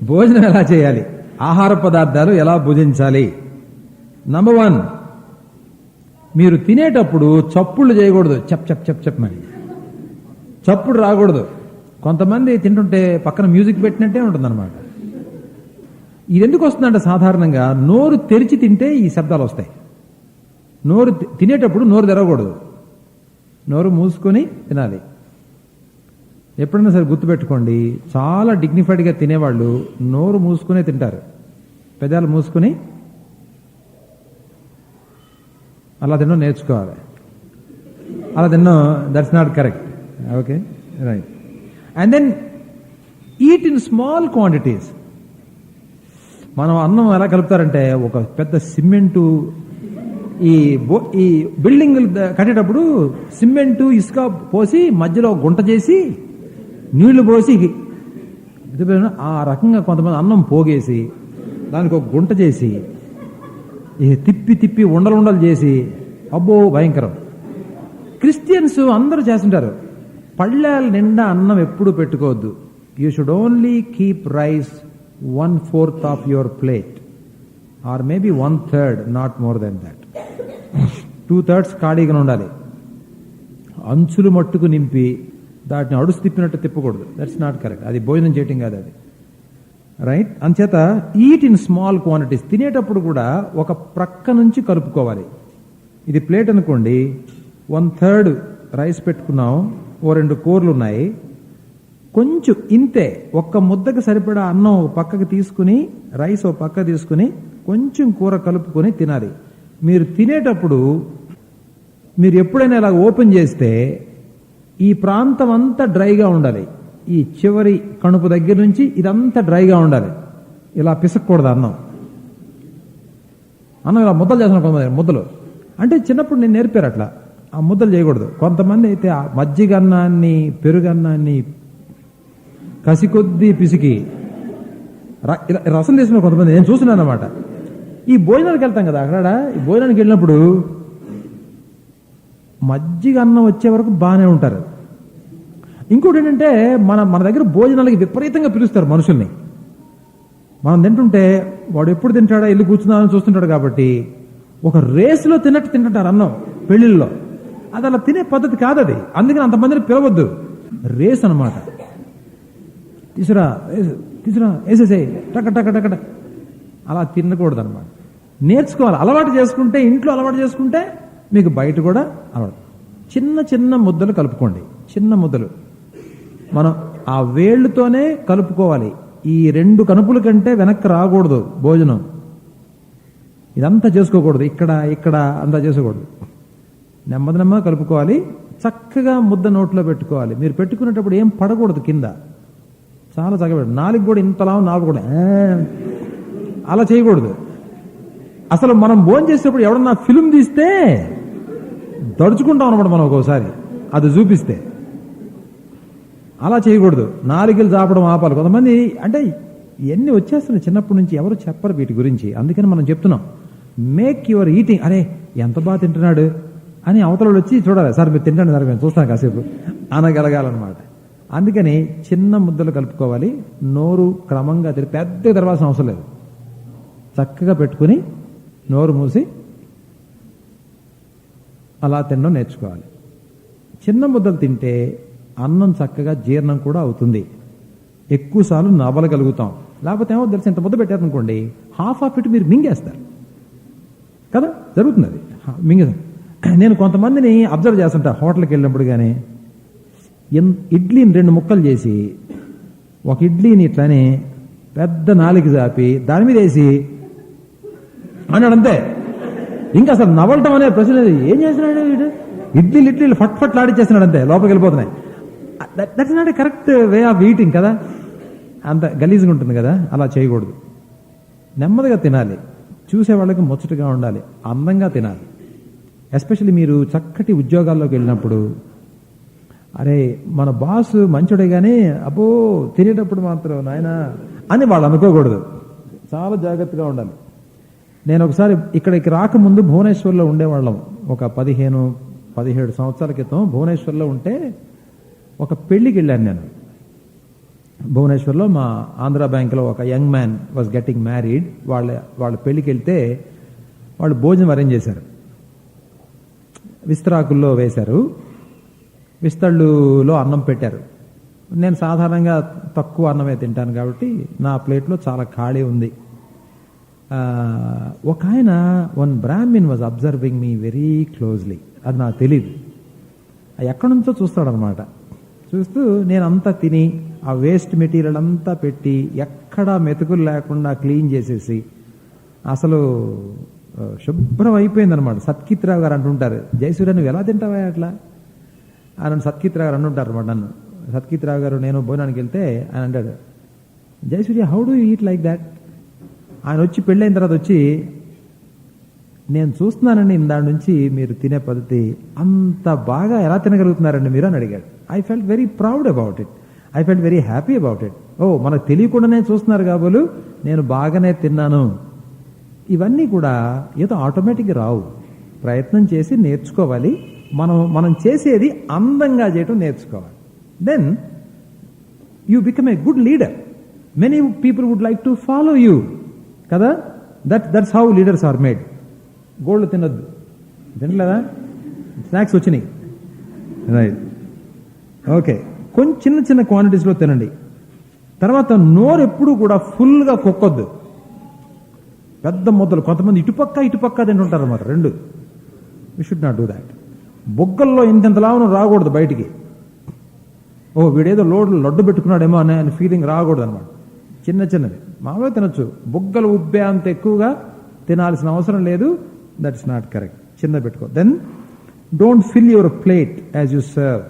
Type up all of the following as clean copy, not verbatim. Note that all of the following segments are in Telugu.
భోజనం ఎలా చేయాలి, ఆహార పదార్థాలు ఎలా భుజించాలి. నంబర్ 1, మీరు తినేటప్పుడు చప్పుళ్ళు చేయకూడదు. చప్ చప్ చప్ చప్ అని చప్పుడు రాకూడదు. కొంతమంది తింటుంటే పక్కన మ్యూజిక్ పెట్టినట్టే ఉంటుందన్నమాట. ఇది ఎందుకు వస్తుందంటే సాధారణంగా నోరు తెరిచి తింటే ఈ శబ్దాలు వస్తాయి. నోరు తినేటప్పుడు నోరు తెరవకూడదు, నోరు మూసుకొని తినాలి. ఎప్పుడైనా సరే గుర్తుపెట్టుకోండి, చాలా డిగ్నిఫైడ్గా తినేవాళ్ళు నోరు మూసుకునే తింటారు. పెదాలు మూసుకుని అలా తినడం నేర్చుకోవాలి. అలా తినడం that's not correct. Okay, right. And then eat in small quantities. మనం అన్నం ఎలా కలుపుతారంటే, ఒక పెద్ద సిమెంటు, ఈ బిల్డింగ్ కట్టేటప్పుడు సిమెంటు ఇసుక పోసి మధ్యలో గుంట చేసి నీళ్లు పోసి ఆ రకంగా కొంతమంది అన్నం పోగేసి దానికి ఒక గుంట చేసి తిప్పి తిప్పి ఉండలు ఉండలు చేసి, అబ్బో భయంకరం. క్రిస్టియన్స్ అందరూ చేస్తుంటారు. పళ్ళాల నిండా అన్నం ఎప్పుడు పెట్టుకోవద్దు. You should only keep rice 1/4 of your plate, or maybe 1/3, not more than that. 2/3 ఖాళీగా ఉండాలి. అంచులు మట్టుకు నింపి దాటిని అడుసు తిప్పినట్టు తిప్పకూడదు. That's not correct. అది భోజనం చేయటం కాదు అది, రైట్. అంచేత ఈట్ ఇన్ స్మాల్ క్వాంటిటీస్. తినేటప్పుడు కూడా ఒక ప్రక్క నుంచి కలుపుకోవాలి. ఇది ప్లేట్ అనుకోండి, 1/3 రైస్ పెట్టుకున్నాం, ఓ 2 కూరలు ఉన్నాయి, కొంచెం ఇంతే ఒక్క ముద్దకు సరిపడా అన్నం పక్కకు తీసుకుని, రైస్ ఓ పక్క తీసుకుని కొంచెం కూర కలుపుకొని తినాలి. మీరు తినేటప్పుడు మీరు ఎప్పుడైనా ఇలా ఓపెన్ చేస్తే ఈ ప్రాంతం అంతా డ్రైగా ఉండాలి. ఈ చివరి కణుపు దగ్గర నుంచి ఇదంతా డ్రైగా ఉండాలి. ఇలా పిసక్కూడదు అన్నం. అన్నం ఇలా ముద్దలు చేస్తున్నాం కొంతమంది. ముద్దలు అంటే చిన్నప్పుడు నేను నేర్పారు అట్లా, ఆ ముద్దలు చేయకూడదు. కొంతమంది అయితే ఆ మజ్జిగన్నాన్ని పెరుగన్నాన్ని కసి కొద్దీ పిసికి రసం తీసుకున్న కొంతమంది నేను చూస్తున్నాను అన్నమాట. ఈ భోజనానికి వెళ్తాం కదా, అక్కడ ఈ భోజనానికి వెళ్ళినప్పుడు మజ్జిగ అన్నం వచ్చే వరకు బాగానే ఉంటారు. ఇంకోటి ఏంటంటే మన దగ్గర భోజనాలకి విపరీతంగా పిలుస్తారు మనుషుల్ని. మనం తింటుంటే వాడు ఎప్పుడు తింటాడా ఇల్లు కూర్చుందామని చూస్తుంటాడు. కాబట్టి ఒక రేసులో తిన్నట్టు తింటుంటారు అన్నం పెళ్లిళ్ళలో. అది అలా తినే పద్ధతి కాదు అది. అందుకని అంతమందిని పిలవద్దు. రేస్ అనమాట. తీసురా తీసురా వేసేసే టక టక టక అలా తినకూడదు అనమాట. నేర్చుకోవాలి. అలవాటు చేసుకుంటే, ఇంట్లో అలవాటు చేసుకుంటే మీకు బయట కూడా అలవాటు. చిన్న చిన్న ముద్దలు కలుపుకోండి. చిన్న ముద్దలు మనం ఆ వేళ్లతోనే కలుపుకోవాలి. ఈ 2 కనుపుల కంటే వెనక్కి రాకూడదు భోజనం. ఇదంతా చేసుకోకూడదు. ఇక్కడ ఇక్కడ అంతా చేసుకోకూడదు. నెమ్మది నెమ్మది కలుపుకోవాలి. చక్కగా ముద్ద నోట్లో పెట్టుకోవాలి. మీరు పెట్టుకునేటప్పుడు ఏం పడకూడదు కింద. చాలా చక్కగా నాలుగు కూడా ఇంతలా నాలుగు కూడా అలా చేయకూడదు. అసలు మనం భోజనం చేసేటప్పుడు ఎవడన్నా ఫిల్మ్ తీస్తే దడుచుకుంటాం అనమాట మనం ఒక్కోసారి అది చూపిస్తే. అలా చేయకూడదు. నాలుగులు చాపడం ఆపాలి. కొంతమంది అంటే ఇవన్నీ వచ్చేస్తున్నాయి చిన్నప్పటి నుంచి, ఎవరు చెప్పరు వీటి గురించి. అందుకని మనం చెప్తున్నాం, మేక్ యువర్ ఈటింగ్. అరే ఎంత బాగా తింటున్నాడు అని అవతల వచ్చి చూడాలి. సార్ మీరు తింటాను సార్, మేము చూస్తాను కాసేపు అనగలగాలన్నమాట. అందుకని చిన్న ముద్దలు కలుపుకోవాలి. నోరు క్రమంగా పెద్ద తెరవాల్సిన అవసరం లేదు. చక్కగా పెట్టుకుని నోరు మూసి అలా తినడం నేర్చుకోవాలి. చిన్న ముద్దలు తింటే అన్నం చక్కగా జీర్ణం కూడా అవుతుంది. ఎక్కువసార్లు నవలగలుగుతాం. లేకపోతే ఏమో తెలిసి ఇంత ముద్ద పెట్టారనుకోండి, హాఫ్ ఆఫ్ ఇట్ మీరు మింగేస్తారు కదా, జరుగుతుంది అది మింగేస్తారు. నేను కొంతమందిని అబ్జర్వ్ చేస్తుంటా హోటల్కి వెళ్ళినప్పుడు. కానీ ఇడ్లీని 2 ముక్కలు చేసి, ఒక ఇడ్లీని ఇట్లానే పెద్ద నాలుగు చాపి దాని మీద వేసి అన్నాడు అంతే. ఇంకా అసలు నవలటం అనే ప్రశ్న లేదు. ఏం చేస్తున్నాడు వీడు? ఇడ్లీలు ఫట్ ఫట్ లాడిచ్చేస్తున్నాడు అంతే, లోపలికి వెళ్ళిపోతున్నాయి. That's not A correct way of eating కదా. అంత గలీజ్గా ఉంటుంది కదా. అలా చేయకూడదు. నెమ్మదిగా తినాలి. చూసే వాళ్ళకి ముచ్చటగా ఉండాలి. అందంగా తినాలి. ఎస్పెషల్లీ మీరు చక్కటి ఉద్యోగాల్లోకి వెళ్ళినప్పుడు, అరే మన బాస్ మంచోడే కానీ అబ్బో తినేటప్పుడు మాత్రం నాయన అని వాళ్ళు అనుకోకూడదు. చాలా జాగ్రత్తగా ఉండాలి. నేను ఒకసారి ఇక్కడికి రాకముందు భువనేశ్వర్లో ఉండేవాళ్ళం. ఒక 15-17 సంవత్సరాల క్రితం భువనేశ్వర్లో ఉంటే ఒక పెళ్లికి వెళ్ళాను నేను. భువనేశ్వర్లో మా ఆంధ్ర బ్యాంక్లో ఒక young man was getting married. వాళ్ళ పెళ్లికి వెళ్తే వాళ్ళు భోజనం అరేంజ్ చేశారు. విస్తరాకుల్లో వేశారు, విస్తళ్ళులో అన్నం పెట్టారు. నేను సాధారణంగా తక్కువ అన్నమే తింటాను కాబట్టి నా ప్లేట్లో చాలా ఖాళీ ఉంది. ఒక ఆయన one Brahmin was observing me very closely. అది నాకు తెలియదు, ఎక్కడి నుంచో చూస్తాడనమాట. చూస్తూ నేను అంతా తిని ఆ వేస్ట్ మెటీరియల్ అంతా పెట్టి ఎక్కడా మెతుకులు లేకుండా క్లీన్ చేసేసి అసలు శుభ్రం అయిపోయిందనమాట. సత్కిత్రావు గారు అంటుంటారు, జయసూర్య నువ్వు ఎలా తింటావా అట్లా అని సత్కిత్రావు గారు అంటుంటారు అనమాట నన్ను. సత్కిత్రావు గారు నేను భోజనానికి వెళ్తే ఆయన అంటాడు, Jayasurya how do eat like that. ఆయన వచ్చి పెళ్ళైన తర్వాత వచ్చి, నేను చూస్తున్నానండి దాని నుంచి మీరు తినే పద్ధతి, అంత బాగా ఎలా తినగలుగుతున్నారండి మీరు అని అడిగాడు. I felt very proud about it, I felt very happy about it. ఓ మనకు తెలియకుండానే చూస్తున్నారు కాబోలు నేను బాగానే తిన్నాను. ఇవన్నీ కూడా ఏదో ఆటోమేటిక్గా రావు, ప్రయత్నం చేసి నేర్చుకోవాలి. మనం చేసేది అందంగా చేయటం నేర్చుకోవాలి. Then you become a good leader. Many people would like to follow you కదా. That's how leaders are made. Gold తినొద్దు, తినలేదా? స్నాక్స్ వచ్చినాయి, రైట్, ఓకే. కొంచెం చిన్న చిన్న క్వాంటిటీస్లో తినండి. తర్వాత నోరు ఎప్పుడు కూడా ఫుల్గా కొక్కొద్దు, పెద్ద ముద్దలు. కొంతమంది ఇటుపక్క తింటుంటారు అన్నమాట, రెండు. We should not do that. బొగ్గల్లో ఇంత లాభం రాకూడదు బయటికి. ఓ వీడేదో లడ్డు పెట్టుకున్నాడేమో అనే ఫీలింగ్ రాకూడదు అనమాట. చిన్నవి మామూలుగా తినొచ్చు, బొగ్గలు ఉబ్బే అంత ఎక్కువగా తినాల్సిన అవసరం లేదు. That's not correct. చిన్న పెట్టుకో. Then don't fill your plate as you serve.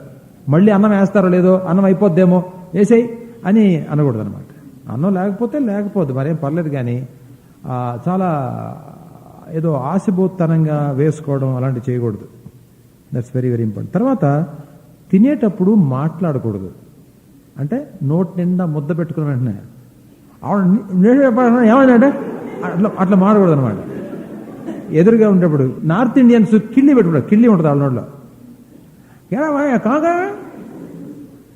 మళ్ళీ అన్నం వేస్తారో లేదో, అన్నం అయిపోద్దేమో వేసేయి అని అనకూడదు అనమాట. అన్నం లేకపోతే మరేం పర్లేదు, కానీ చాలా ఏదో ఆశబోత్తనంగా వేసుకోవడం అలాంటివి చేయకూడదు. That's very very important. తర్వాత తినేటప్పుడు మాట్లాడకూడదు. అంటే నోటి నిండా ముద్ద పెట్టుకున్న వెంటనే ఏమైందంటే అట్లా మాడకూడదు అనమాట. ఎదురుగా ఉండేప్పుడు నార్త్ ఇండియన్స్ కిళ్ళి పెట్టుకుంటారు, కిళ్ళి ఉంటుంది వాళ్ళ నోట్లో, కాగా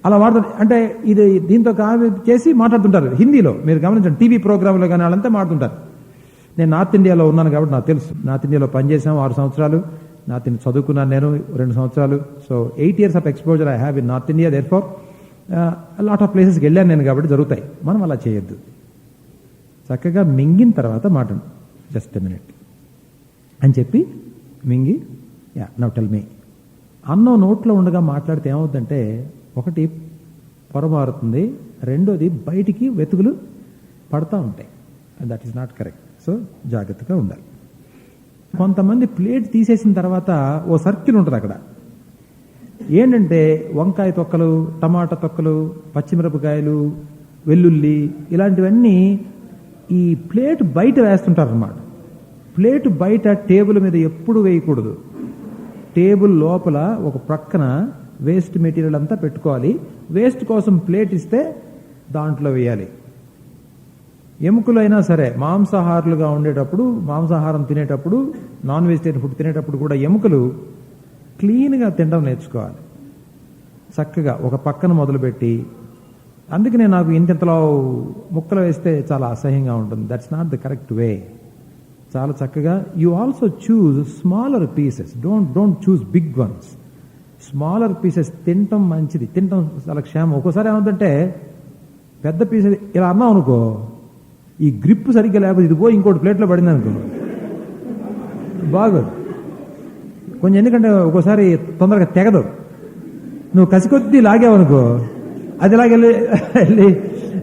అలా వాడుతుంది. అంటే ఇది దీంతో చేసి మాట్లాడుతుంటారు హిందీలో. మీరు గమనించండి, టీవీ ప్రోగ్రాంలో కానీ వాళ్ళంతా మాట్లాడుతుంటారు. నేను నార్త్ ఇండియాలో ఉన్నాను కాబట్టి నాకు తెలుసు. నార్త్ ఇండియాలో పనిచేసాము 6 సంవత్సరాలు, నార్త్ ఇండియా చదువుకున్నాను నేను 2 సంవత్సరాలు. So 8 years of exposure I have in North India. There for lot of ప్లేసెస్కి వెళ్ళాను నేను కాబట్టి జరుగుతాయి. మనం అలా చేయొద్దు. చక్కగా మింగిన తర్వాత మాట్లాడు, జస్ట్ ఎ మినిట్ అని చెప్పి మింగి, నౌ టెల్ మీ. అన్నం నోట్లో ఉండగా మాట్లాడితే ఏమవుతుందంటే, ఒకటి పొరమారుతుంది, రెండోది బయటికి వెతుకులు పడతా ఉంటాయి. That is not correct. So జాగ్రత్తగా ఉండాలి. కొంతమంది ప్లేట్ తీసేసిన తర్వాత ఓ సర్కిల్ ఉంటుంది అక్కడ. ఏంటంటే వంకాయ తొక్కలు, టమాటా తొక్కలు, పచ్చిమిరపకాయలు, వెల్లుల్లి ఇలాంటివన్నీ ఈ ప్లేట్ బయట వేస్తుంటారు అన్నమాట. ప్లేట్ బయట టేబుల్ మీద ఎప్పుడు వేయకూడదు. టేబుల్ లోపల ఒక ప్రక్కన వేస్ట్ మెటీరియల్ అంతా పెట్టుకోవాలి. వేస్ట్ కోసం ప్లేట్ ఇస్తే దాంట్లో వేయాలి. ఎముకలైనా సరే మాంసాహారులుగా ఉండేటప్పుడు, మాంసాహారం తినేటప్పుడు, నాన్ వెజిటేరియన్ ఫుడ్ తినేటప్పుడు కూడా ఎముకలు క్లీన్గా తినడం నేర్చుకోవాలి. చక్కగా ఒక పక్కన మొదలుపెట్టి, అందుకనే నాకు ఇంతలో ముక్కలు వేస్తే చాలా అసహ్యంగా ఉంటుంది. That's not the correct way. చాలా చక్కగా you also choose smaller pieces, don't choose big ones. Smaller pieces తినటం మంచిది, తినటం చాలా క్షేమం. ఒక్కోసారి ఏమవుతుందంటే పెద్ద పీసెస్ ఇలా అన్నాం అనుకో, ఈ గ్రిప్ సరిగ్గా లేకపోతే ఇది పోయి ఇంకోటి ప్లేట్లో పడింది అనుకో, బాగోదు కొంచెం. ఎందుకంటే ఒక్కోసారి తొందరగా తెగదు. నువ్వు కసికొద్దీ లాగావనుకో, అది ఇలాగెళ్ళి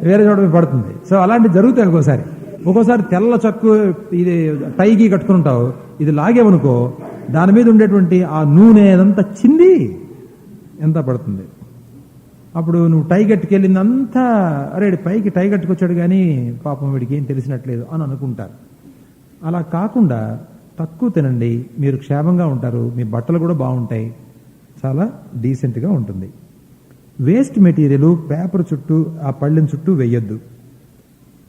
వేరే చోట పడుతుంది. సో అలాంటివి జరుగుతాయి ఒక్కోసారి తెల్ల చక్కు ఇది టైకి కట్టుకుంటావు, ఇది లాగేవనుకో దాని మీద ఉండేటువంటి ఆ నూనె అదంతా చింది ఎంత పడుతుంది. అప్పుడు నువ్వు టై కట్టుకెళ్ళిందంతా, అరే పైకి టై కట్టుకొచ్చాడు కానీ పాపం వీడికి ఏం తెలిసినట్లేదు అని అనుకుంటారు. అలా కాకుండా తక్కువ తినండి, మీరు క్షేమంగా ఉంటారు, మీ బట్టలు కూడా బాగుంటాయి, చాలా డీసెంట్గా ఉంటుంది. వేస్ట్ మెటీరియల్ పేపర్ చుట్టూ, ఆ పళ్ళెం చుట్టూ వేయొద్దు.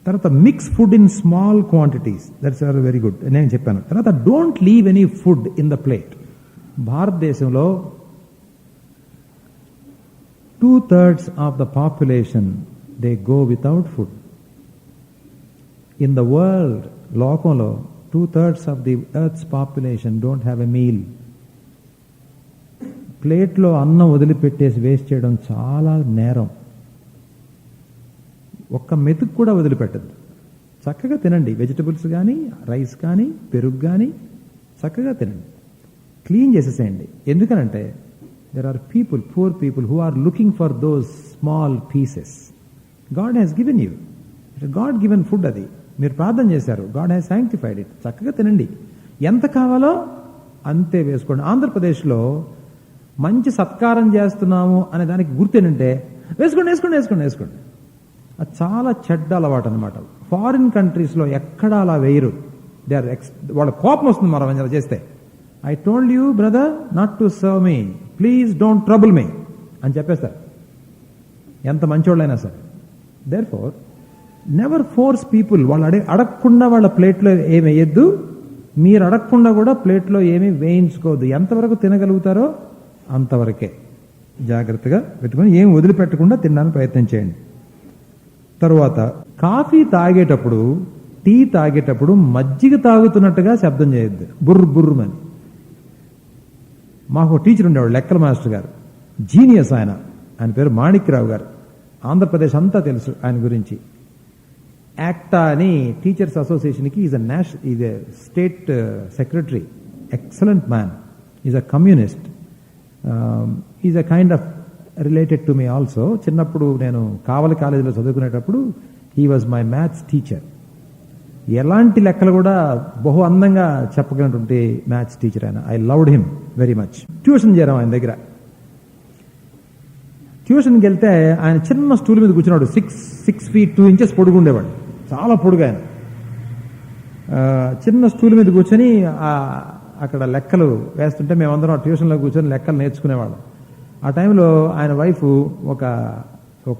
తర్వాత mix food in small quantities, that's very good నేను చెప్పాను. తర్వాత don't leave any food in the plate. భారతదేశంలో 2/3 of the population they go without food. In the world, లోకంలో 2/3 of the earths population don't have a meal. ప్లేట్లో అన్నం వదిలిపెట్టేసి వేస్ట్ చేయడం చాలా నేరం. ఒక్క మెతుకు కూడా వదిలిపెట్టద్దు. చక్కగా తినండి. వెజిటబుల్స్ కానీ, రైస్ కానీ, పెరుగు కానీ చక్కగా తినండి. క్లీన్ చేసేసేయండి. ఎందుకనంటే there are people, poor people who are looking for those small pieces. God has given you. God given food అది. మీరు ప్రార్థన చేశారు, గాడ్ హ్యాస్ శాంక్టిఫైడ్ ఇట్. చక్కగా తినండి. ఎంత కావాలో అంతే వేసుకోండి. ఆంధ్రప్రదేశ్లో మంచి సత్కారం చేస్తున్నాము అనే దానికి గుర్తు ఏంటంటే వేసుకోండి వేసుకోండి వేసుకోండి వేసుకోండి. అది చాలా చెడ్డ అలవాటు అనమాట. ఫారిన్ కంట్రీస్లో ఎక్కడా అలా వేయరు. దే ఆర్ వాళ్ళ కోపం వస్తుంది మనం అలా చేస్తే. I told you brother not to serve me, please don't trouble me అని చెప్పేస్తారు, ఎంత మంచోళ్ళైనా సరే. Therefore never force people. వాళ్ళు అడగకుండా వాళ్ళ ప్లేట్లో ఏమి వేయద్దు, మీరు అడగకుండా కూడా ప్లేట్లో ఏమీ వేయించుకోవద్దు. ఎంతవరకు తినగలుగుతారో అంతవరకే జాగ్రత్తగా పెట్టుకొని ఏం వదిలిపెట్టకుండా తినడానికి ప్రయత్నం చేయండి. తరువాత కాఫీ తాగేటప్పుడు, టీ తాగేటప్పుడు మజ్జిగ తాగుతున్నట్టుగా శబ్దం చేయొద్దు, బుర్రు బుర్రుమని. మాకు టీచర్ ఉండేవాడు, లెక్కల మాస్టర్ గారు, జీనియస్ ఆయన. ఆయన పేరు మాణిక్యరావు గారు. ఆంధ్రప్రదేశ్ అంతా తెలుసు ఆయన గురించి. యాక్టా అని టీచర్స్ అసోసియేషన్కి is a state secretary. Excellent man. Is a communist. Is a kind of related to me also. చిన్నప్పుడు నేను కావలి కాలేజీలో చదువుకునేటప్పుడు he was my maths teacher. ఎలాంటి లెక్కలు కూడా బహు అందంగా చెప్పగలిగినటువంటి మ్యాథ్స్ టీచర్ ఆయన. I loved him very much. Tuition చేరాం ఆయన దగ్గర. ట్యూషన్కి వెళ్తే ఆయన చిన్న స్టూల్ మీద కూర్చున్నాడు. 6 feet 2 inches పొడుగుండేవాడు, చాలా పొడుగు ఆయన. చిన్న స్టూల్ మీద కూర్చొని అక్కడ లెక్కలు వేస్తుంటే మేమందరం ఆ ట్యూషన్లో కూర్చొని లెక్కలు నేర్చుకునేవాళ్ళం. ఆ టైంలో ఆయన వైఫ్ ఒక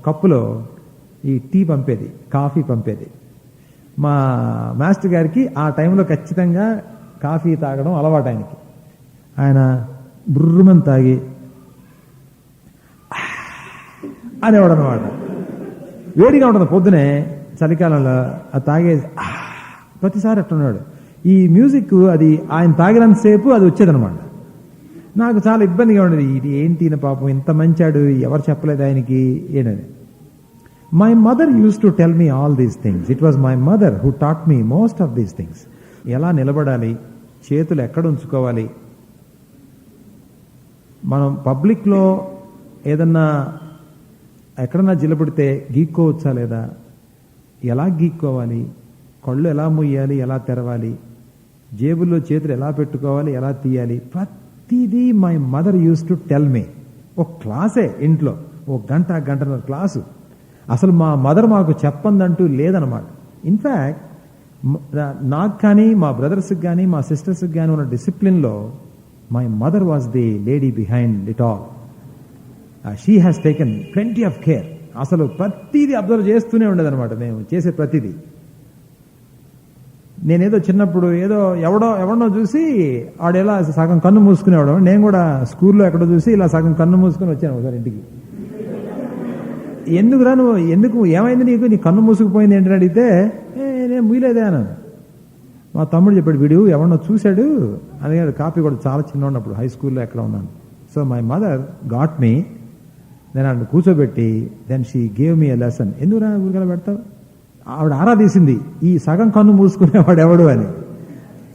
కప్పులో ఈ టీ పంపేది, కాఫీ పంపేది. మా మాస్టర్ గారికి ఆ టైంలో ఖచ్చితంగా కాఫీ తాగడం అలవాటు ఆయనకి. ఆయన బుర్రుమని తాగి అనేవాడు అనమాట. వేడిగా ఉంటుంది పొద్దునే, చలికాలంలో అది తాగేసి ప్రతిసారి అట్టున్నాడు. ఈ మ్యూజిక్ అది ఆయన తాగినంతసేపు అది వచ్చేదనమాట. నాకు చాలా ఇబ్బందిగా ఉండేది. ఇది ఏంటి పాపం ఇంత మంచాడు, ఎవరు చెప్పలేదు ఆయనకి ఏంటని. My mother use to tell me all these things. It was my mother who taught me most of these things. ఎలా నిలబడాలి, చేతులు ఎక్కడ ఉంచుకోవాలి, మనం పబ్లిక్లో ఏదన్నా ఎక్కడన్నా జిల్లబడితే గీక్కోవచ్చా లేదా, ఎలా గీక్కోవాలి, కళ్ళు ఎలా ముయ్యాలి, ఎలా తెరవాలి, జేబుల్లో చేతులు ఎలా పెట్టుకోవాలి, ఎలా తీయాలి, ప్రతిదీ my mother use to tell మీ. ఒక క్లాసే ఇంట్లో, ఒక గంటన్నర క్లాసు. అసలు మా మదర్ మాకు చెప్పందంటూ లేదనమాట. ఇన్ఫ్యాక్ట్ నాకు కానీ, మా బ్రదర్స్కి కానీ, మా సిస్టర్స్కి కానీ ఉన్న డిసిప్లిన్లో my mother was the lady behind it all. She has taken plenty of care. అసలు ప్రతిదీ అబ్జర్వ్ చేస్తూనే ఉండేదన్నమాట మేము చేసే ప్రతిదీ. నేనేదో చిన్నప్పుడు ఏదో ఎవడో చూసి ఆడెలా సగం కన్ను మూసుకునేవాడు. నేను కూడా స్కూల్లో ఎక్కడో చూసి ఇలా సగం కన్ను మూసుకొని వచ్చాను ఒకసారి ఇంటికి. ఎందుకురా నువ్వు, ఎందుకు ఏమైంది నీకు, నీ కన్ను మూసుకుపోయింది ఏంటని అడిగితే నేను ముయ్యలేదే అన్నాను. మా తమ్ముడు చెప్పాడు, వీడు ఎవడో చూశాడు అని. కాపీ కూడా చాలా చిన్న ఉన్నప్పుడు హై స్కూల్లో ఎక్కడ ఉన్నాను. So my mother got me. నేను కూర్చోబెట్టి then she gave me a lesson. ఎందుకురా ఊరికలా పెడతావు, ఆవిడ ఆరాధీసింది ఈ సగం కన్ను మూసుకునేవాడు ఎవడు అని.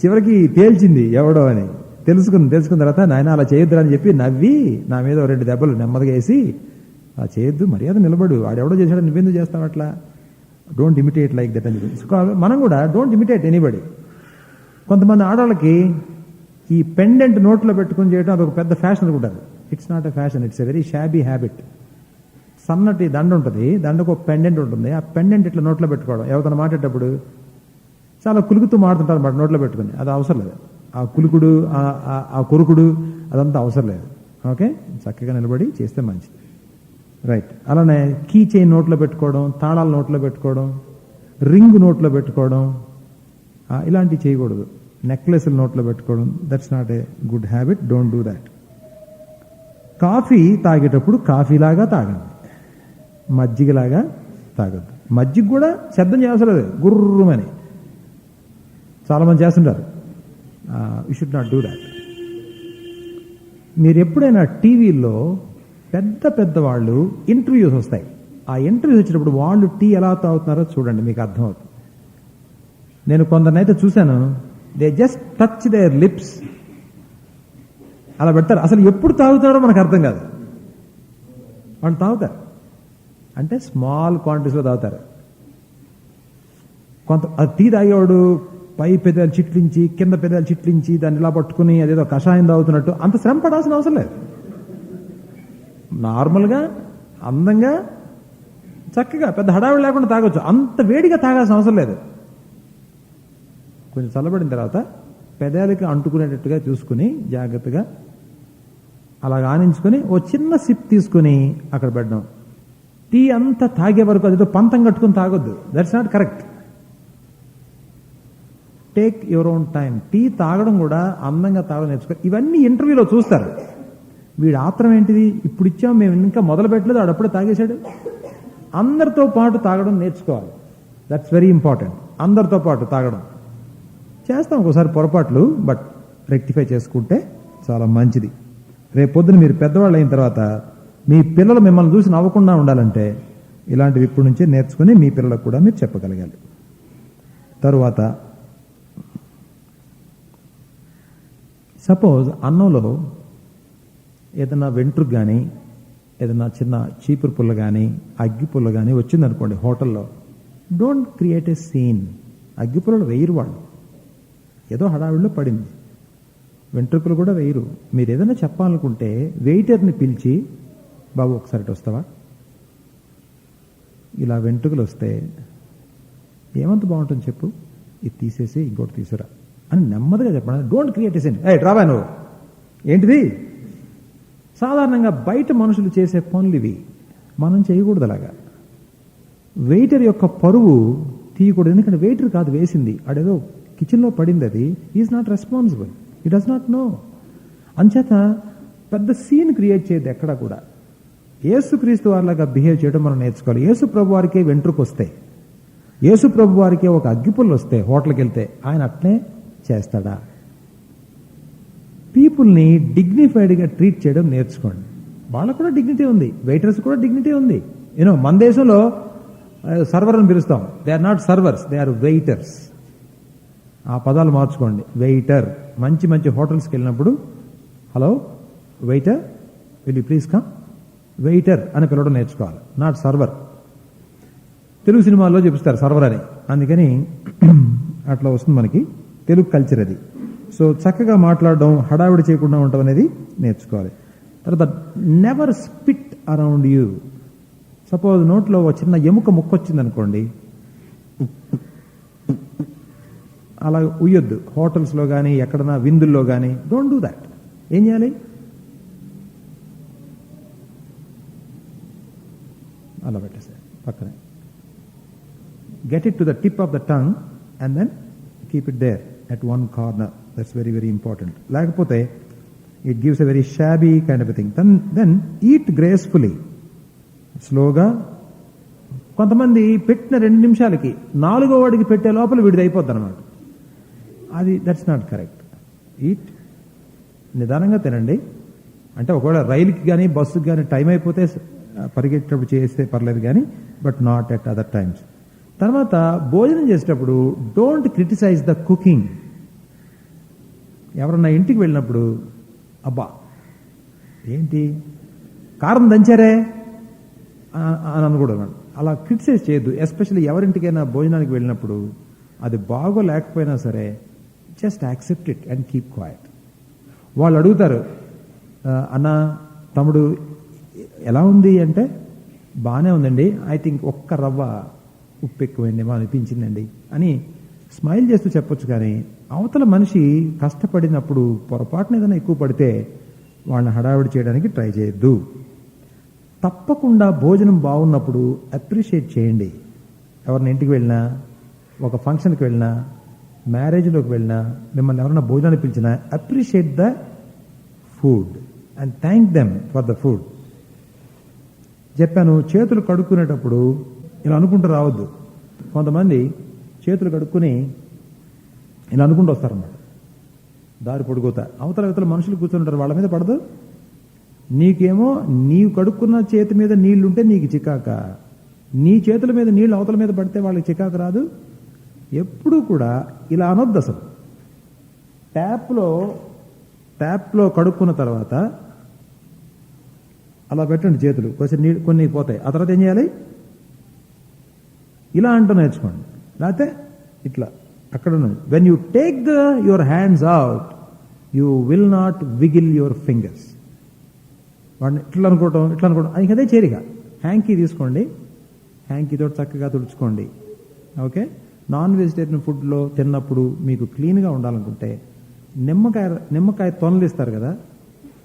చివరికి తేల్చింది ఎవడో అని. తెలుసుకున్న తర్వాత నాయన అలా చేయొద్దురా అని చెప్పి నవ్వి నా మీద 2 దెబ్బలు నెమ్మదిగా వేసి, అలా చేయొద్దు, మర్యాద నిలబడు, ఆడెవడో చేశాడు నువ్వెందుకు చేస్తావు అట్లా, డోంట్ ఇమిటేట్ లైక్ దట్ అని చెప్పి. మనం కూడా డోంట్ ఇమిటేట్ ఎనీబడి. కొంతమంది ఆడవాళ్ళకి ఈ పెండెంట్ నోట్లో పెట్టుకుని చేయడం అదొక పెద్ద ఫ్యాషన్ అనుకుంటారు. It's not a fashion, it's a very shabby habit. సన్నటి దండ ఉంటుంది, దండకు ఒక పెండెంట్ ఉంటుంది. ఆ పెండెంట్ ఇట్లా నోట్లో పెట్టుకోవడం, ఎవరితో మాట్లాడేటప్పుడు చాలా కులుకుతూ మాడుతుంటారు అన్నమాట నోట్లో పెట్టుకుని. అది అవసరం లేదు. ఆ కులుకుడు, ఆ కొరుకుడు అదంతా అవసరం లేదు. ఓకే, చక్కగా నిలబడి చేస్తే మంచిది. రైట్. అలానే కీ చైన్ నోట్లో పెట్టుకోవడం, తాళాలు నోట్లో పెట్టుకోవడం, రింగ్ నోట్లో పెట్టుకోవడం, ఇలాంటివి చేయకూడదు. నెక్లెస్లు నోట్లో పెట్టుకోవడం, that's not a good habit. Don't do that. Coffee తాగేటప్పుడు కాఫీలాగా తాగండి, మజ్జిగలాగా తాగొద్దు. మజ్జిగ కూడా శబ్దం చేస్తలేదు, గుర్రుమని చాలామంది చేస్తుంటారు. You should not do that. మీరు ఎప్పుడైనా టీవీలో పెద్ద పెద్ద వాళ్ళు ఇంటర్వ్యూస్ వస్తాయి, ఆ ఇంటర్వ్యూస్ వచ్చినప్పుడు వాళ్ళు టీ ఎలా తాగుతున్నారో చూడండి, మీకు అర్థమవుతుంది. నేను కొందరినైతే చూశాను, they just touch their lips, అలా పెడతారు. అసలు ఎప్పుడు తాగుతారో మనకు అర్థం కాదు. వాళ్ళు తాగుతారు అంటే స్మాల్ క్వాంటిటీస్లో తాగుతారు. టీ తాగేవాడు పై పెదాలు చిట్లించి కింద పెదాలు చిట్లించి దాన్ని ఇలా పట్టుకుని అదేదో కషాయం తాగుతున్నట్టు అంత శ్రమ పడాల్సిన అవసరం లేదు. నార్మల్గా అందంగా చక్కగా పెద్ద హడావిడి లేకుండా తాగొచ్చు. అంత వేడిగా తాగాల్సిన అవసరం లేదు. కొంచెం చల్లబడిన తర్వాత పెదాలకి అంటుకునేటట్టుగా చూసుకుని జాగ్రత్తగా అలా ఆనించుకొని ఓ చిన్న సిప్ తీసుకుని అక్కడ పెట్టడం. టీ అంతా తాగే వరకు అదేదో పంతం కట్టుకుని తాగొద్దు. That's not correct. Take your own time. Tea తాగడం కూడా అందంగా తాగడం నేర్చుకో. ఇవన్నీ ఇంటర్వ్యూలో చూస్తారు. వీడు ఆత్రం ఏంటిది, ఇప్పుడు ఇచ్చాం మేము ఇంకా మొదలు పెట్టలేదు, ఆడప్పుడే తాగేశాడు. అందరితో పాటు తాగడం నేర్చుకోవాలి. That's very important. అందరితో పాటు తాగడం చేస్తాం ఒకసారి పొరపాట్లు, బట్ రెక్టిఫై చేసుకుంటే చాలా మంచిది. రేపు పొద్దున మీరు పెద్దవాళ్ళు అయిన తర్వాత మీ పిల్లలు మిమ్మల్ని చూసి నవ్వకుండా ఉండాలంటే ఇలాంటివి ఇప్పటి నుంచే నేర్చుకుని మీ పిల్లలకు కూడా మీరు చెప్పగలగాలి. తరువాత సపోజ్ అన్నంలో ఏదైనా వెంట్రుకు కానీ ఏదైనా చిన్న చీపురు పుల్ల కానీ అగ్గి పుల్ల కానీ వచ్చిందనుకోండి హోటల్లో, డోంట్ క్రియేట్ ఏ సీన్. అగ్గి పుల్లలు వేయరు వాళ్ళు, ఏదో హడావిడిలో పడింది. వెంట్రుకలు కూడా వేయరు. మీరు ఏదైనా చెప్పాలనుకుంటే వెయిటర్ని పిలిచి, బాబు ఒకసారి వస్తావా, ఇలా వెంట్రుకలు వస్తే ఏమంత బాగుంటుంది చెప్పు, ఇది తీసేసి ఇంకోటి తీసుకురా అని నెమ్మదిగా చెప్పండి. Don't create a scene. రావా నువ్వు ఏంటిది. సాధారణంగా బయట మనుషులు చేసే పనులు ఇవి, మనం చేయకూడదు అలాగా. వెయిటర్ యొక్క పరువు తీయకూడదు, ఎందుకంటే వెయిటర్ కాదు వేసింది, అదేదో కిచెన్లో పడింది, అది ఈజ్ నాట్ రెస్పాన్సిబుల్, ఈ డస్ నాట్ నో. అంచేత పెద్ద సీన్ క్రియేట్ చేయదు ఎక్కడా కూడా. యేసుక్రీస్తు వారిలాగా బిహేవ్ చేయడం మనం నేర్చుకోవాలి. యేసు ప్రభు వారికే వెంట్రుకు వస్తే, యేసు ప్రభు వారికే ఒక అగ్గిపుల్లు వస్తే హోటల్కి వెళ్తే ఆయన అట్నే చేస్తాడా? పీపుల్ని డిగ్నిఫైడ్గా ట్రీట్ చేయడం నేర్చుకోండి. వాళ్ళకు కూడా డిగ్నిటీ ఉంది, వెయిటర్స్ కూడా డిగ్నిటీ ఉంది. యూనో మన దేశంలో సర్వర్ అని పిలుస్తాం. They are not servers, they are waiters. ఆ పదాలు మార్చుకోండి. వెయిటర్. మంచి మంచి హోటల్స్కి వెళ్ళినప్పుడు hello waiter, will you please come, waiter అని పిలవడం నేర్చుకోవాలి, నాట్ సర్వర్. తెలుగు సినిమాల్లో చెప్తారు సర్వర్ అని, అందుకని అట్లా వస్తుంది మనకి తెలుగు కల్చర్ అది. సో చక్కగా మాట్లాడడం, హడావిడి చేయకుండా ఉండడం అనేది నేర్చుకోవాలి. తర్వాత never spit around you. Suppose నోట్లో ఒక చిన్న ఎముక ముక్కొచ్చింది అనుకోండి, అలా ఉయ్యొద్దు. హోటల్స్లో కానీ ఎక్కడన్నా విందుల్లో కానీ డోంట్ డూ దాట్. ఏం చేయాలి, అలా పెట్టేసారు పక్కనే. Get it to the tip of the tongue and then keep it there at one corner. That's very very important. లేకపోతే it gives a very shabby kind of a thing. Then eat gracefully. స్లోగా. కొంతమంది పెట్టిన 2 నిమిషాలకి 4వ వాడికి పెట్టే లోపల వీడిది అయిపోద్ది అనమాట. అది దట్స్ నాట్ కరెక్ట్. ఈట్ నిదానంగా తినండి. అంటే ఒకవేళ రైలుకి కానీ బస్సుకి కానీ టైం అయిపోతే పరిగెట్టేటప్పుడు చేస్తే పర్లేదు కానీ, but not at other times. తర్వాత భోజనం చేసేటప్పుడు డోంట్ క్రిటిసైజ్ ద కుకింగ్. ఎవరన్నా ఇంటికి వెళ్ళినప్పుడు అబ్బా ఏంటి కారం దంచారే అని అనకూడదు. అలా క్రిటిసైజ్ చేయొద్దు. ఎస్పెషల్లీ ఎవరింటికైనా భోజనానికి వెళ్ళినప్పుడు అది బాగోలేకపోయినా సరే just accept it and keep quiet. వాళ్ళు అడుగుతారు, అన్న తమ్ముడు ఎలా ఉంది అంటే, బాగానే ఉందండి, ఐ థింక్ ఒక్క రవ్వ ఉప్పు ఎక్కువైంది మా అనిపించిందండి అని స్మైల్ చేస్తూ చెప్పొచ్చు. కానీ అవతల మనిషి కష్టపడినప్పుడు పొరపాటున ఏదైనా ఎక్కువ పడితే వాళ్ళని హడావిడి చేయడానికి ట్రై చేయొద్దు. తప్పకుండా భోజనం బాగున్నప్పుడు అప్రిషియేట్ చేయండి. ఎవరిని ఇంటికి వెళ్ళినా, ఒక ఫంక్షన్కి వెళ్ళినా, మ్యారేజ్లోకి వెళ్ళినా, మిమ్మల్ని ఎవరైనా భోజనాన్ని పిలిచినా appreciate the food and thank them for the food. చెప్పాను, చేతులు కడుక్కునేటప్పుడు ఇలా అనుకుంటూ రావద్దు. కొంతమంది చేతులు కడుక్కుని ఇలా అనుకుంటూ వస్తారన్నమాట, దారి పొడుగుతా. అవతల మనుషులు కూర్చుంటారు, వాళ్ళ మీద పడదు. నీకేమో నీవు కడుక్కున్న చేతి మీద నీళ్లుంటే నీకు చికాక, నీ చేతుల మీద నీళ్లు అవతల మీద పడితే వాళ్ళకి చికాకు రాదు. ఎప్పుడూ కూడా ఇలా అనొద్దు అసలు. ట్యాప్లో కడుక్కున్న తర్వాత అలా పెట్టండి చేతులు, కొంచెం నీళ్ళు కొన్ని పోతాయి. ఆ తర్వాత ఏం చేయాలి? ఇలా అంటూ నేర్చుకోండి. లేకపోతే ఇట్లా అక్కడ ఉన్నది. When you take your hands out you will not విగిల్ your fingers. వాడిని ఇట్లా అనుకోవటం అది అదే చేరిక. హ్యాంకీ తీసుకోండి, హ్యాంకీతో చక్కగా తుడుచుకోండి. ఓకే. నాన్ వెజిటేరియన్ ఫుడ్లో తిన్నప్పుడు మీకు క్లీన్గా ఉండాలనుకుంటే నిమ్మకాయ తొనలు ఇస్తారు కదా,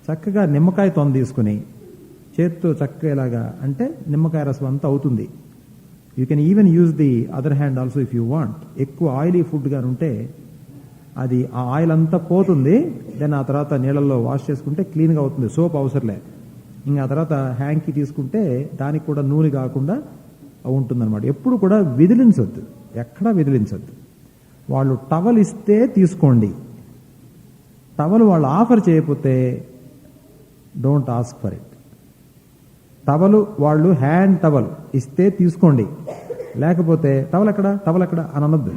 చక్కగా నిమ్మకాయ తొన తీసుకుని చేతితో చక్కగా ఇలాగా అంటే నిమ్మకాయ రసం అంతా అవుతుంది. You can even use the other hand also if you want. ఎక్కువ ఆయిలీ ఫుడ్ గాని ఉంటే అది ఆ ఆయిల్ అంతా పోతుంది. దెన్ ఆ తర్వాత నీళ్ళల్లో వాష్ చేసుకుంటే క్లీన్గా అవుతుంది, సోప్ అవసరంలే. ఇంకా ఆ తర్వాత హ్యాంకీ తీసుకుంటే దానికి కూడా నూనె కాకుండా ఉంటుందన్నమాట. ఎప్పుడు కూడా విదిలించొద్దు, ఎక్కడా విదిలించొద్దు. వాళ్ళు టవల్ ఇస్తే తీసుకోండి, టవల్ వాళ్ళు ఆఫర్ చేయకపోతే don't ask for it. Towel వాళ్ళు హ్యాండ్ టవల్ ఇస్తే తీసుకోండి, లేకపోతే టవల్ ఎక్కడ అని అనొద్దు.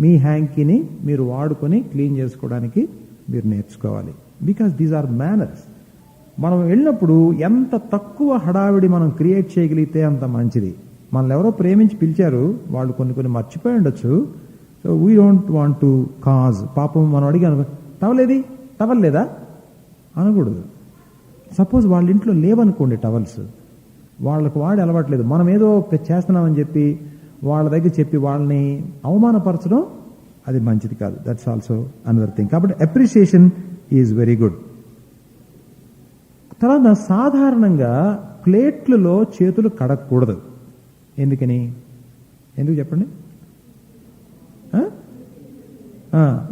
మీ హ్యాంకీని మీరు వాడుకొని క్లీన్ చేసుకోవడానికి మీరు నేర్చుకోవాలి. Because these are manners. మనం వెళ్ళినప్పుడు ఎంత తక్కువ హడావిడి మనం క్రియేట్ చేయగలిగితే అంత మంచిది. మనల్ని ఎవరో ప్రేమించి పిలిచారు, వాళ్ళు కొన్ని మర్చిపోయి ఉండొచ్చు. So we don't want to cause. పాపం మనం అడిగాను, టవల్ లేదా అనకూడదు. సపోజ్ వాళ్ళ ఇంట్లో లేవనుకోండి టవల్స్, వాళ్ళకు వాడి అలవాట్లేదు, మనం ఏదో చేస్తున్నామని చెప్పి వాళ్ళ దగ్గర చెప్పి వాళ్ళని అవమానపరచడం అది మంచిది కాదు. That's also another thing. కాబట్టి అప్రిషియేషన్ ఈజ్ వెరీ గుడ్. తర్వాత సాధారణంగా ప్లేట్లలో చేతులు కడగకూడదు. ఎందుకు చెప్పండి?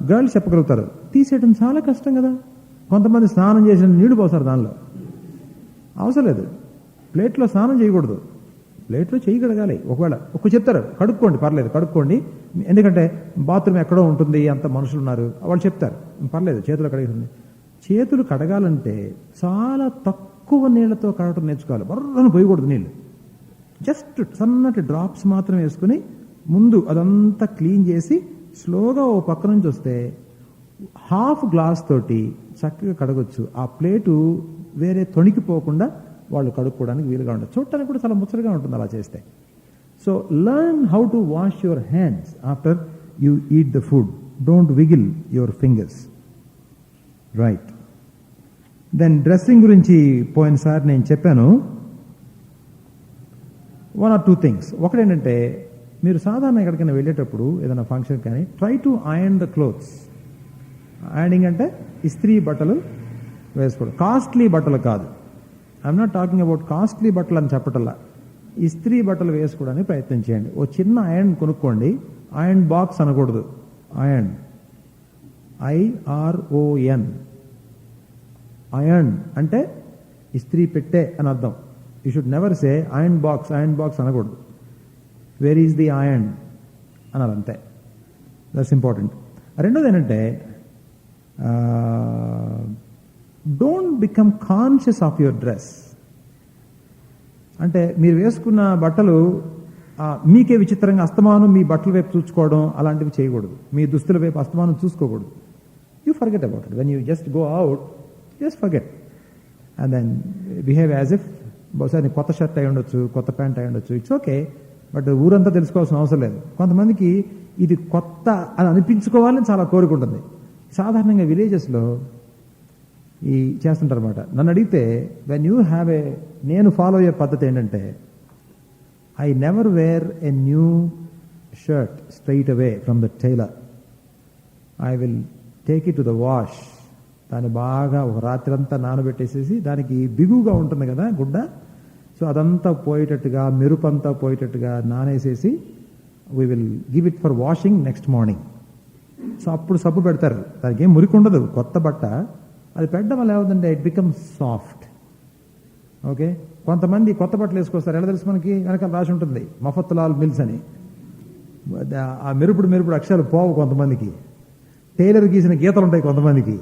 గర్ల్స్ చెప్పగలుగుతారు, తీసేయడం చాలా కష్టం కదా. కొంతమంది స్నానం చేసిన నీళ్లు పోసారు దానిలో, అవసరం లేదు. ప్లేట్లో స్నానం చేయకూడదు, ప్లేట్లో చేయి కడగాలి. ఒకవేళ చెప్తారు కడుక్కోండి, పర్లేదు కడుక్కోండి, ఎందుకంటే బాత్రూమ్ ఎక్కడో ఉంటుంది, అంత మనుషులు ఉన్నారు, వాళ్ళు చెప్తారు పర్లేదు చేతులు కడిగి. చేతులు కడగాలంటే చాలా తక్కువ నీళ్లతో కడగటం నేర్చుకోవాలి. బర్రను పోయకూడదు నీళ్ళు, జస్ట్ సన్నటి డ్రాప్స్ మాత్రం వేసుకుని ముందు అదంతా క్లీన్ చేసి స్లోగా ఓ పక్క నుంచి వస్తే హాఫ్ గ్లాస్ తోటి చక్కగా కడగొచ్చు. ఆ ప్లేటు వేరే తొణికిపోకుండా వాళ్ళు కడుక్కోవడానికి వీలుగా ఉంటుంది. చూడటానికి కూడా చాలా ముచ్చటగా ఉంటుంది అలా చేస్తే. So learn how to wash your hands after you eat the food. Don't wiggle your fingers. Right. Then dressing గురించి పోయినసారి నేను చెప్పాను. 1 or 2 థింగ్స్. ఒకటేంటంటే, మీరు సాధారణ ఎక్కడికైనా వెళ్ళేటప్పుడు ఏదైనా ఫంక్షన్ కానీ try to iron the clothes. Ironing అంటే ఇస్త్రీ బట్టలు వేసుకోవడం, కాస్ట్లీ బట్టలు కాదు. I'm not talking about costly బట్టలు అని చెప్పటల్లా, ఇస్త్రీ బట్టలు వేసుకోవడానికి ప్రయత్నం చేయండి. ఓ చిన్న ఐరన్ కొనుక్కోండి. ఐరన్ బాక్స్ అనకూడదు, ఐరన్, IRON. ఐరన్ అంటే ఇస్త్రీ పెట్టే అని అర్థం. You should never say iron box అనకూడదు. వేర్ ఈజ్ ది ఐరన్ అనాలి, అంతే. That's important. రెండోది ఏంటంటే, don't become conscious of your dress. అంటే మీరు వేసుకున్న బట్టలు మీకే విచిత్రంగా అస్తమానం మీ బట్టల వైపు చూసుకోవడం అలాంటివి చేయకూడదు. మీ దుస్తుల వైపు అస్తమానం చూసుకోకూడదు. You forget about it. When you just go out, just forget and then behave as if బహుశా నీ కొత్త షర్ట్ అయి ఉండొచ్చు, కొత్త ప్యాంట్ అయి ఉండొచ్చు, ఇట్స్ ఓకే. బట్ ఊరంతా తెలుసుకోవాల్సిన అవసరం లేదు. కొంతమందికి ఇది కొత్త అని అనిపించుకోవాలని చాలా కోరిక ఉంటుంది. సాధారణంగా విలేజెస్లో ఈ చేస్తుంటారు అనమాట. నన్ను అడిగితే వెన్ యూ హ్యావ్ నేను ఫాలో అయ్యే పద్ధతి ఏంటంటే, I never wear a new shirt straight away from the tailor. I will take it to the wash. దాన్ని బాగా ఒక రాత్రి అంతా నానబెట్టేసేసి, దానికి బిగుగా ఉంటుంది కదా గుడ్డ, సో అదంతా పోయేటట్టుగా, మెరుపంతా పోయేటట్టుగా నానేసేసి we will give it for washing next morning. So అప్పుడు సబ్బు పెడతారు, దానికి ఏం మురికి ఉండదు, కొత్త బట్ట. అది పెట్టడం వల్ల ఏమవుతుందంటే ఇట్ బికమ్స్ సాఫ్ట్. ఓకే, కొంతమంది కొత్త బట్టలు వేసుకొస్తారు. ఎలా తెలుసు మనకి? వెనకాల రాసి ఉంటుంది మఫత్లాల్ మిల్స్ అని. ఆ మెరుపుడు అక్షరాలు పోవు కొంతమందికి. టైలర్ గీసిన గీతలు ఉంటాయి కొంతమందికి.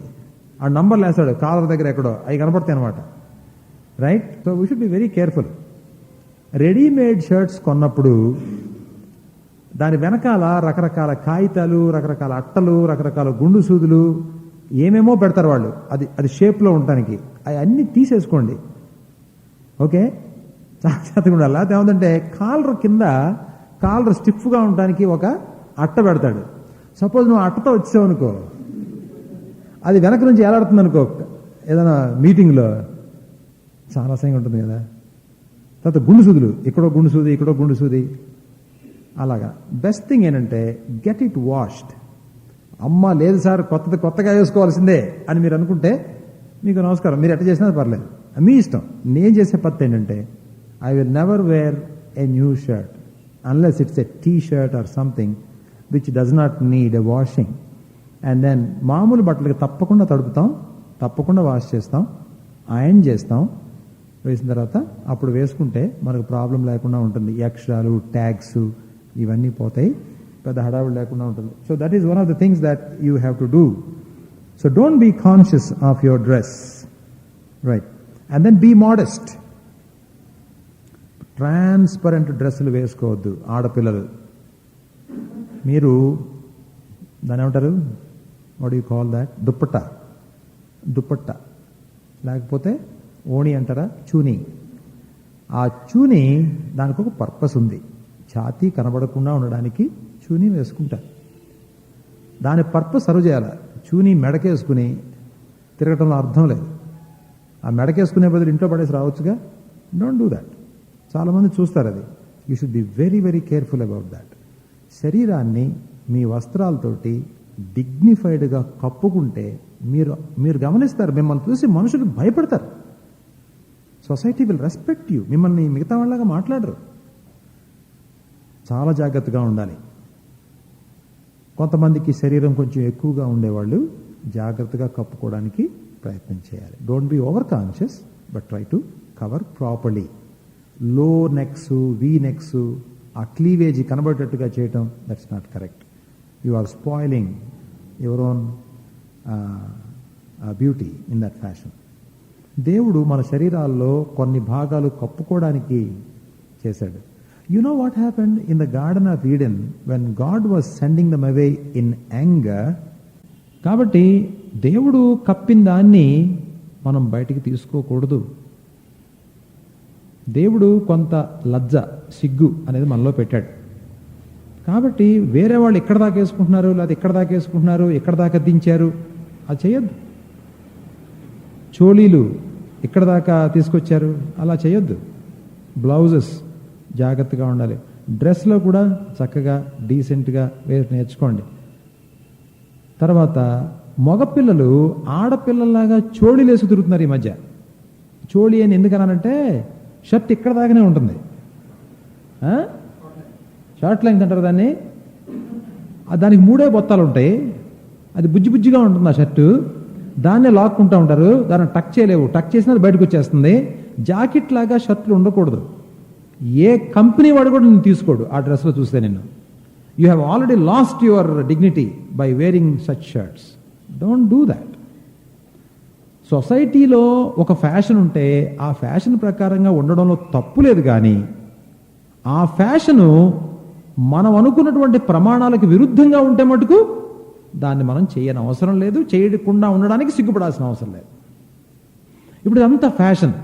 ఆ నంబర్లు వేస్తాడు కాలర్ దగ్గర ఎక్కడో, అవి కనపడతాయి అనమాట. Right? So we should be very careful. Readymade shirts కొన్నప్పుడు దాని వెనకాల రకరకాల కాగితాలు, రకరకాల అట్టలు, రకరకాల గుండు సూదులు, ఏమేమో పెడతారు వాళ్ళు. అది షేప్లో ఉండటానికి. అవి అన్ని తీసేసుకోండి. ఓకే, జాగ్రత్తగా ఉండాలి. లేకపోతే ఏమంటే కాలర్ స్టిఫ్గా ఉండటానికి ఒక అట్ట పెడతాడు. సపోజ్ నువ్వు అట్టతో వచ్చావు అనుకో, అది వెనక నుంచి ఎలాడుతుంది అనుకో ఏదైనా మీటింగ్లో, చాలా అసహ్యంగా ఉంటుంది కదా. తర్వాత గుండు సూదులు, ఇక్కడో గుండు సూది, ఇక్కడో గుండు సూది, అలాగా. బెస్ట్ థింగ్ ఏంటంటే గెట్ ఇట్ వాష్డ్. అమ్మ లేదు సార్ కొత్తగా వేసుకోవాల్సిందే అని మీరు అనుకుంటే మీకు నమస్కారం, మీరు ఎట్లా చేసినా పర్లేదు, మీ ఇష్టం. నేను చేసే పద్ధతి ఏంటంటే I will never wear a new shirt unless it's a T shirt or something which does not need a washing. And then మామూలు బట్టలకి తప్పకుండా తడుపుతాం, తప్పకుండా వాష్ చేస్తాం, ఐరన్ చేస్తాం. వేసిన తర్వాత అప్పుడు వేసుకుంటే మనకు ప్రాబ్లం లేకుండా ఉంటుంది. ఈ అక్షరాలు, ట్యాగ్స్ ఇవన్నీ పోతాయి, పెద్ద హడావుడు లేకుండా ఉంటుంది. So that is one of the things that you have to do. So don't be conscious of your dress, right? And then be modest. Transparent డ్రెస్సులు వేసుకోవద్దు ఆడపిల్లలు. మీరు దాని ఏమంటారు, what you call that, dupatta లేకపోతే ఓణి అంటారా, చూనీ. ఆ చూనీ దానికి ఒక పర్పస్ ఉంది. ఛాతీ కనబడకుండా ఉండడానికి చూనీ వేసుకుంటారు. దాని పర్పస్ సర్వ్ చేయాలి. చూనీ మెడకేసుకుని తిరగటంలో అర్థం లేదు. ఆ మెడకేసుకునే బదులు ఇంట్లో పడేసి రావచ్చుగా. Don't do that. చాలామంది చూస్తారు అది. You should be very very careful about that. శరీరాన్ని మీ వస్త్రాలతోటి డిగ్నిఫైడ్గా కప్పుకుంటే మీరు గమనిస్తారు, మిమ్మల్ని చూసి మనుషులు భయపడతారు. Society will respect you. మిమ్మల్ని మిగతా వాళ్ళగా మాట్లాడరు. చాలా జాగ్రత్తగా ఉండాలి. కొంతమందికి శరీరం కొంచెం ఎక్కువగా ఉండేవాళ్ళు జాగ్రత్తగా కప్పుకోవడానికి ప్రయత్నం చేయాలి. Don't be over conscious, but try to cover properly. Low necks, V necks, ఆ క్లీవేజ్ కనబడేటట్టుగా చేయటం, that's not correct. You are spoiling your own beauty in that fashion. దేవుడు మన శరీరాల్లో కొన్ని భాగాలు కప్పుకోవడానికి చేశాడు. You know what happened in the Garden of Eden when God was sending them away in anger? కాబట్టి దేవుడు కప్పిన దాన్ని మనం బయటికి తీసుకోకూడదు. దేవుడు కొంత లజ్జ, సిగ్గు అనేది మనలో పెట్టాడు. కాబట్టి వేరే వాళ్ళు ఇక్కడ దాకా వేసుకుంటున్నారు, లేదా ఇక్కడ దాకా వేసుకుంటున్నారు, ఇక్కడ దాకా దించారు, అది చేయొద్దు. చోళీలు ఇక్కడ దాకా తీసుకొచ్చారు, అలా చేయొద్దు. బ్లౌజెస్ జాగ్రత్తగా ఉండాలి. డ్రెస్లో కూడా చక్కగా డీసెంట్గా నేర్చుకోండి. తర్వాత మగపిల్లలు ఆడపిల్లల్లాగా చోళీలు వేసి తిరుగుతున్నారు ఈ మధ్య. చోళీ అని ఎందుకన్నానంటే షర్ట్ ఇక్కడ దాకానే ఉంటుంది. షార్ట్ లెంగ్త్ అంటారు దాన్ని. దానికి 3 బొత్తాలు ఉంటాయి. అది బుజ్జిగా ఉంటుంది ఆ షర్టు. దాన్నే లాక్కుంటూ ఉంటారు. దాన్ని టక్ చేయలేవు. టక్ చేసినా అది బయటకు వచ్చేస్తుంది. జాకెట్ లాగా షర్ట్లు ఉండకూడదు. ఏ కంపెనీ వాడు కూడా నేను తీసుకోడు ఆ డ్రెస్లో చూస్తే. నిన్ను you have already lost your dignity by wearing such shirts. Don't do that. సొసైటీలో ఒక ఫ్యాషన్ ఉంటే ఆ ఫ్యాషన్ ప్రకారంగా ఉండడంలో తప్పు లేదు, కానీ ఆ ఫ్యాషను మనం అనుకున్నటువంటి ప్రమాణాలకు విరుద్ధంగా ఉంటే మటుకు దాన్ని మనం చేయని అవసరం లేదు. చేయకుండా ఉండడానికి సిగ్గుపడాల్సిన అవసరం లేదు. ఇప్పుడు ఇదంతా ఫ్యాషన్.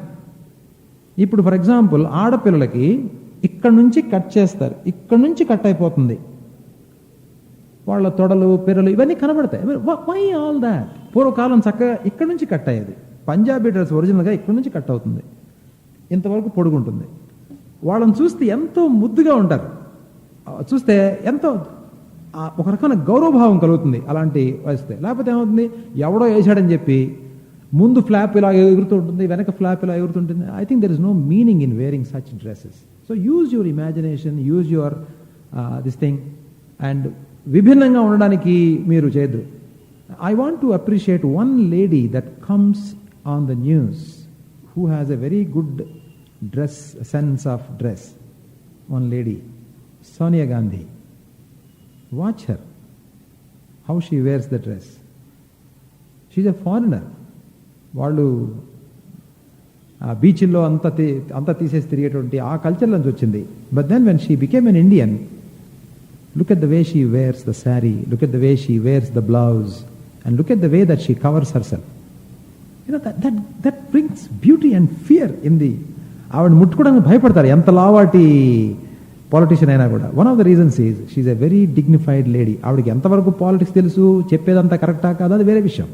ఇప్పుడు ఫర్ ఎగ్జాంపుల్ ఆడపిల్లలకి ఇక్కడ నుంచి కట్ చేస్తారు, ఇక్కడ నుంచి కట్ అయిపోతుంది. వాళ్ళ తొడలు, పెరలు ఇవన్నీ కనబడతాయి. Why all that? పూర్వకాలం చక్కగా ఇక్కడ నుంచి కట్ అయ్యేది. పంజాబీ డ్రెస్ ఒరిజినల్గా ఇక్కడ నుంచి కట్ అవుతుంది, ఇంతవరకు పొడుగుంటుంది. వాళ్ళని చూస్తే ఎంతో ముద్దుగా ఉంటారు. చూస్తే ఎంతో ఒక రకమైన గౌరవభావం కలుగుతుంది అలాంటి వస్తే. లేకపోతే ఏమవుతుంది, ఎవడో వేసాడని చెప్పి ముందు ఫ్లాప్ ఇలా ఎగురుతూ ఉంటుంది, వెనక ఫ్లాప్ ఇలా ఎగురుతుంటుంది. I think there is no meaning in wearing such dresses. So use your imagination, use your this thing. And విభిన్నంగా ఉండడానికి మీరు చేయద్దు. I want to appreciate one lady that comes on the news who has a very good sense of dress. One lady, Sonia Gandhi. Watch her, how she wears the dress. She's a foreigner. వాళ్ళు ఆ బీచ్ల్లో అంతా తీసేసి తిరిగేటువంటి ఆ కల్చర్ నుంచి వచ్చింది. But then when she became an Indian, look at the way she wears the saree, look at the way she wears the blouse, and look at the way that she covers herself. You know, that brings beauty and fear in the, ఆవిడ ముట్టుకోవడానికి భయపడతారు ఎంత లావాటి పాలిటిషియన్ అయినా కూడా. One of the reasons is she's a very dignified lady. ఆవిడకి ఎంతవరకు పాలిటిక్స్ తెలుసు, చెప్పేదంతా కరెక్టా కాదా అది వేరే విషయం.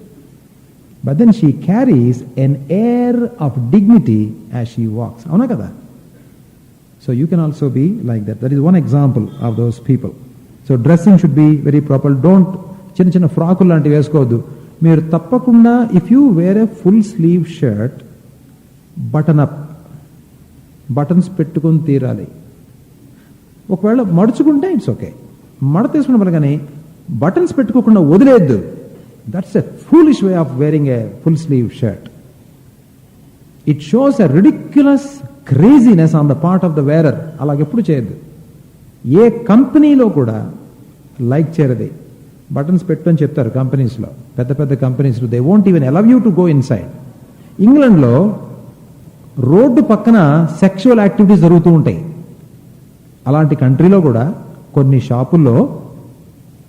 But then she carries an air of dignity as she walks. అవునా కదా? So you can also be like that. That is one example of those people. So dressing should be very proper. Don't చిన్న చిన్న ఫ్రాకులు లాంటివి వేసుకోవద్దు. మీరు తప్పకుండా if you wear a full sleeve shirt, button up, buttons పెట్టుకుని తీరాలి. ఒకవేళ మడుచుకుంటే ఇట్స్ ఓకే, మడ తీసుకున్న వల్ల, కానీ బటన్స్ పెట్టుకోకుండా వదిలేయద్దు. That's a foolish way of wearing a full sleeve shirt. It shows a ridiculous craziness on the part of the wearer. అలాగెప్పుడు చేయొద్దు. ఏ కంపెనీలో కూడా లైక్ చేయరది. బటన్స్ పెట్టు అని చెప్తారు కంపెనీస్లో, పెద్ద పెద్ద కంపెనీస్లో. They won't even allow you to go inside. ఇంగ్లాండ్లో రోడ్డు పక్కన సెక్షువల్ యాక్టివిటీస్ జరుగుతూ ఉంటాయి. అలాంటి కంట్రీలో కూడా కొన్ని షాపుల్లో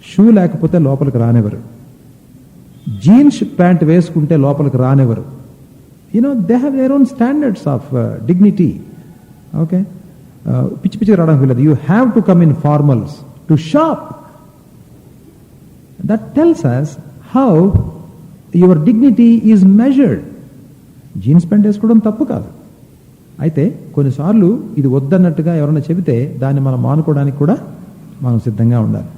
షూ లేకపోతే లోపలికి రానివ్వరు, జీన్స్ ప్యాంట్ వేసుకుంటే లోపలికి రానివ్వరు. You know they have their own standards of dignity. Okay, పిచ్చి పిచ్చిగా రావడానికి వెళ్ళదు. You have to come in formals to shop. That tells us how your dignity is measured. Jeans pant వేసుకోవడం తప్పు కాదు. అయితే కొన్నిసార్లు ఇది వద్దన్నట్టుగా ఎవరైనా చెబితే దాన్ని మనం మానుకోవడానికి కూడా మనం సిద్ధంగా ఉండాలి.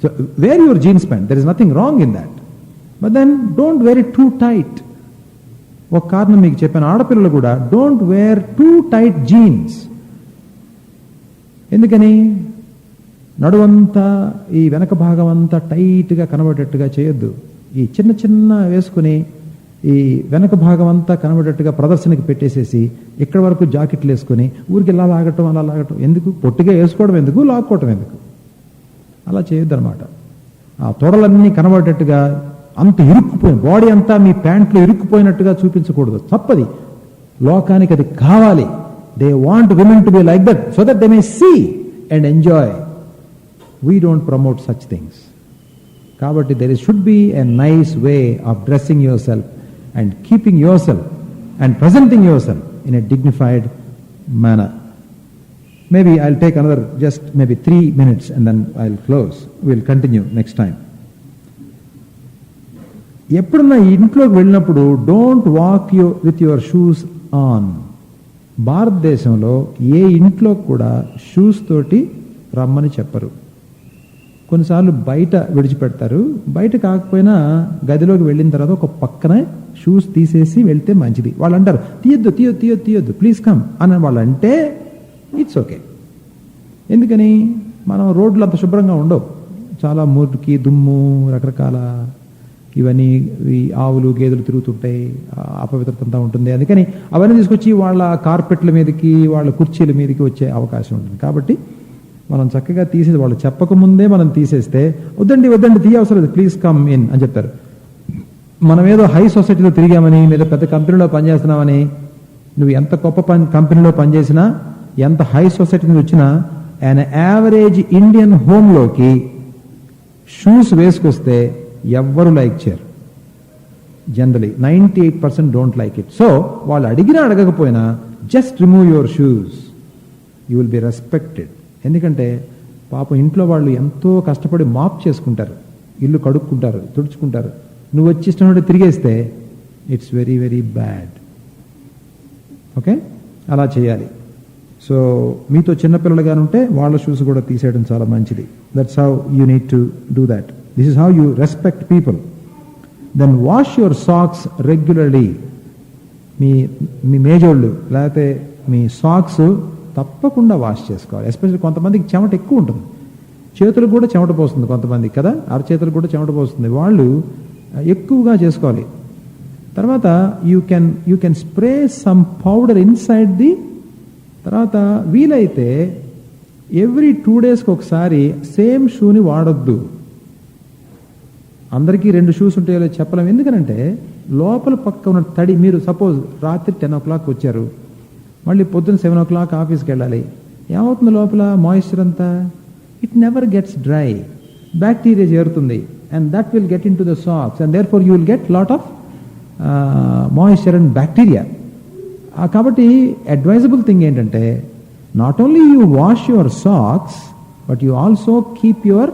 So wear your jeans pant, there is nothing wrong in that, but then don't wear it too tight. ఒక కారణం మీకు చెప్పాను, ఆడపిల్లలు కూడా don't wear too tight jeans. ఎందుకని? నడువంతా ఈ వెనక భాగం అంతా టైట్గా కనబడేట్టుగా చేయొద్దు. ఈ చిన్న చిన్న వేసుకుని ఈ వెనక భాగం అంతా కనబడేట్టుగా ప్రదర్శనకి పెట్టేసేసి ఇక్కడ వరకు జాకెట్లు వేసుకుని ఊరికి ఇలా లాగటం అలా లాగటం ఎందుకు? పొట్టిగా వేసుకోవడం ఎందుకు, లాక్కోవటం ఎందుకు? అలా చేయొద్దు అనమాట. ఆ తొడలన్నీ కనబడేట్టుగా అంత ఇరుక్కుపోయి బాడీ అంతా మీ ప్యాంట్లో ఇరుక్కుపోయినట్టుగా చూపించకూడదు. తప్పది. లోకానికి అది కావాలి. They want women to be like that so that they may see and enjoy. We don't promote such things. కాబట్టి there should be a nice way of dressing yourself and keeping yourself and presenting yourself in a dignified manner. Maybe I'll take another just maybe 3 minutes and then I'll close. We'll continue next time. ఎప్పుడన్నా ఇంట్లోకి వెళ్ళినప్పుడు don't walk with your shoes on. భారతదేశంలో ఏ ఇంట్లో కూడా షూస్ తోటి రమ్మని చెప్పరు. కొన్నిసార్లు బయట విడిచిపెడతారు. బయట కాకపోయినా గదిలోకి వెళ్ళిన తర్వాత ఒక పక్కన షూస్ తీసేసి వెళ్తే మంచిది. వాళ్ళు అంటారు తీయొద్దు తీయొద్దు తీయొద్దు తీయొద్దు ప్లీజ్ కమ్ అని వాళ్ళు అంటే ఇట్స్ ఓకే. ఎందుకని? మనం రోడ్లు అంత శుభ్రంగా ఉండవు, చాలా మురికి దుమ్ము రకరకాల ఇవన్నీ ఆవులు గేదెలు తిరుగుతుంటాయి, అపవిత్రత అంతా ఉంటుంది. అందుకని అవన్నీ తీసుకొచ్చి వాళ్ళ కార్పెట్ల మీదకి వాళ్ళ కుర్చీల మీదకి వచ్చే అవకాశం ఉంటుంది. కాబట్టి మనం చక్కగా తీసేసి వాళ్ళు చెప్పకముందే మనం తీసేస్తే వద్దండి వద్దండి తీయ అవసరం లేదు ప్లీజ్ కమ్ ఇన్ అని చెప్తారు. మనం ఏదో హై సొసైటీలో తిరిగామని లేదా పెద్ద కంపెనీలో పనిచేస్తున్నామని, నువ్వు ఎంత గొప్ప కంపెనీలో పనిచేసినా ఎంత హై సొసైటీ నుంచి వచ్చినా an యావరేజ్ ఇండియన్ హోమ్లోకి షూస్ వేసుకొస్తే ఎవ్వరు లైక్ చేయరు. Generally 98% don't like it. So వాళ్ళు అడిగినా అడగకపోయినా just remove your shoes, you will be respected. ఎందుకంటే పాపం ఇంట్లో వాళ్ళు ఎంతో కష్టపడి మాప్ చేసుకుంటారు, ఇల్లు కడుక్కుంటారు, తుడుచుకుంటారు. నువ్వు వచ్చి ఇష్టం తిరిగేస్తే it's very very bad. Okay, అలా చేయాలి. సో మీతో చిన్నపిల్లలుగా ఉంటే వాళ్ళ షూస్ కూడా తీసేయడం చాలా మంచిది. That's how you need to do that. This is how you respect people. Then wash your socks regularly. మీ మేజోళ్ళు లేకపోతే మీ సాక్స్ తప్పకుండా వాష్ చేసుకోవాలి. ఎస్పెషల్లీ కొంతమందికి చెమట ఎక్కువ ఉంటుంది, చేతులకు కూడా చెమట పోస్తుంది కొంతమందికి కదా, అరచేతులకు కూడా చెమట పోస్తుంది. వాళ్ళు ఎక్కువగా చేసుకోవాలి. తర్వాత you can spray some powder inside the. తర్వాత వీలైతే ఎవ్రీ 2 daysకి ఒకసారి సేమ్ షూని వాడొద్దు. అందరికీ 2 షూస్ ఉంటాయో చెప్పలేం. ఎందుకనంటే లోపల పక్క ఉన్న తడి, మీరు సపోజ్ రాత్రి 10 o'clock వచ్చారు, మళ్ళీ పొద్దున్న 7 o'clock ఆఫీస్కి వెళ్ళాలి, ఏమవుతుంది లోపల మాయిశ్చర్ అంతా? It never gets dry, bacteria చేరుతుంది, and that will get into the socks, and therefore you will get lot of moisture and bacteria. కాబట్టి అడ్వైజబుల్ థింగ్ ఏంటంటే, not only you wash your socks, but you also keep your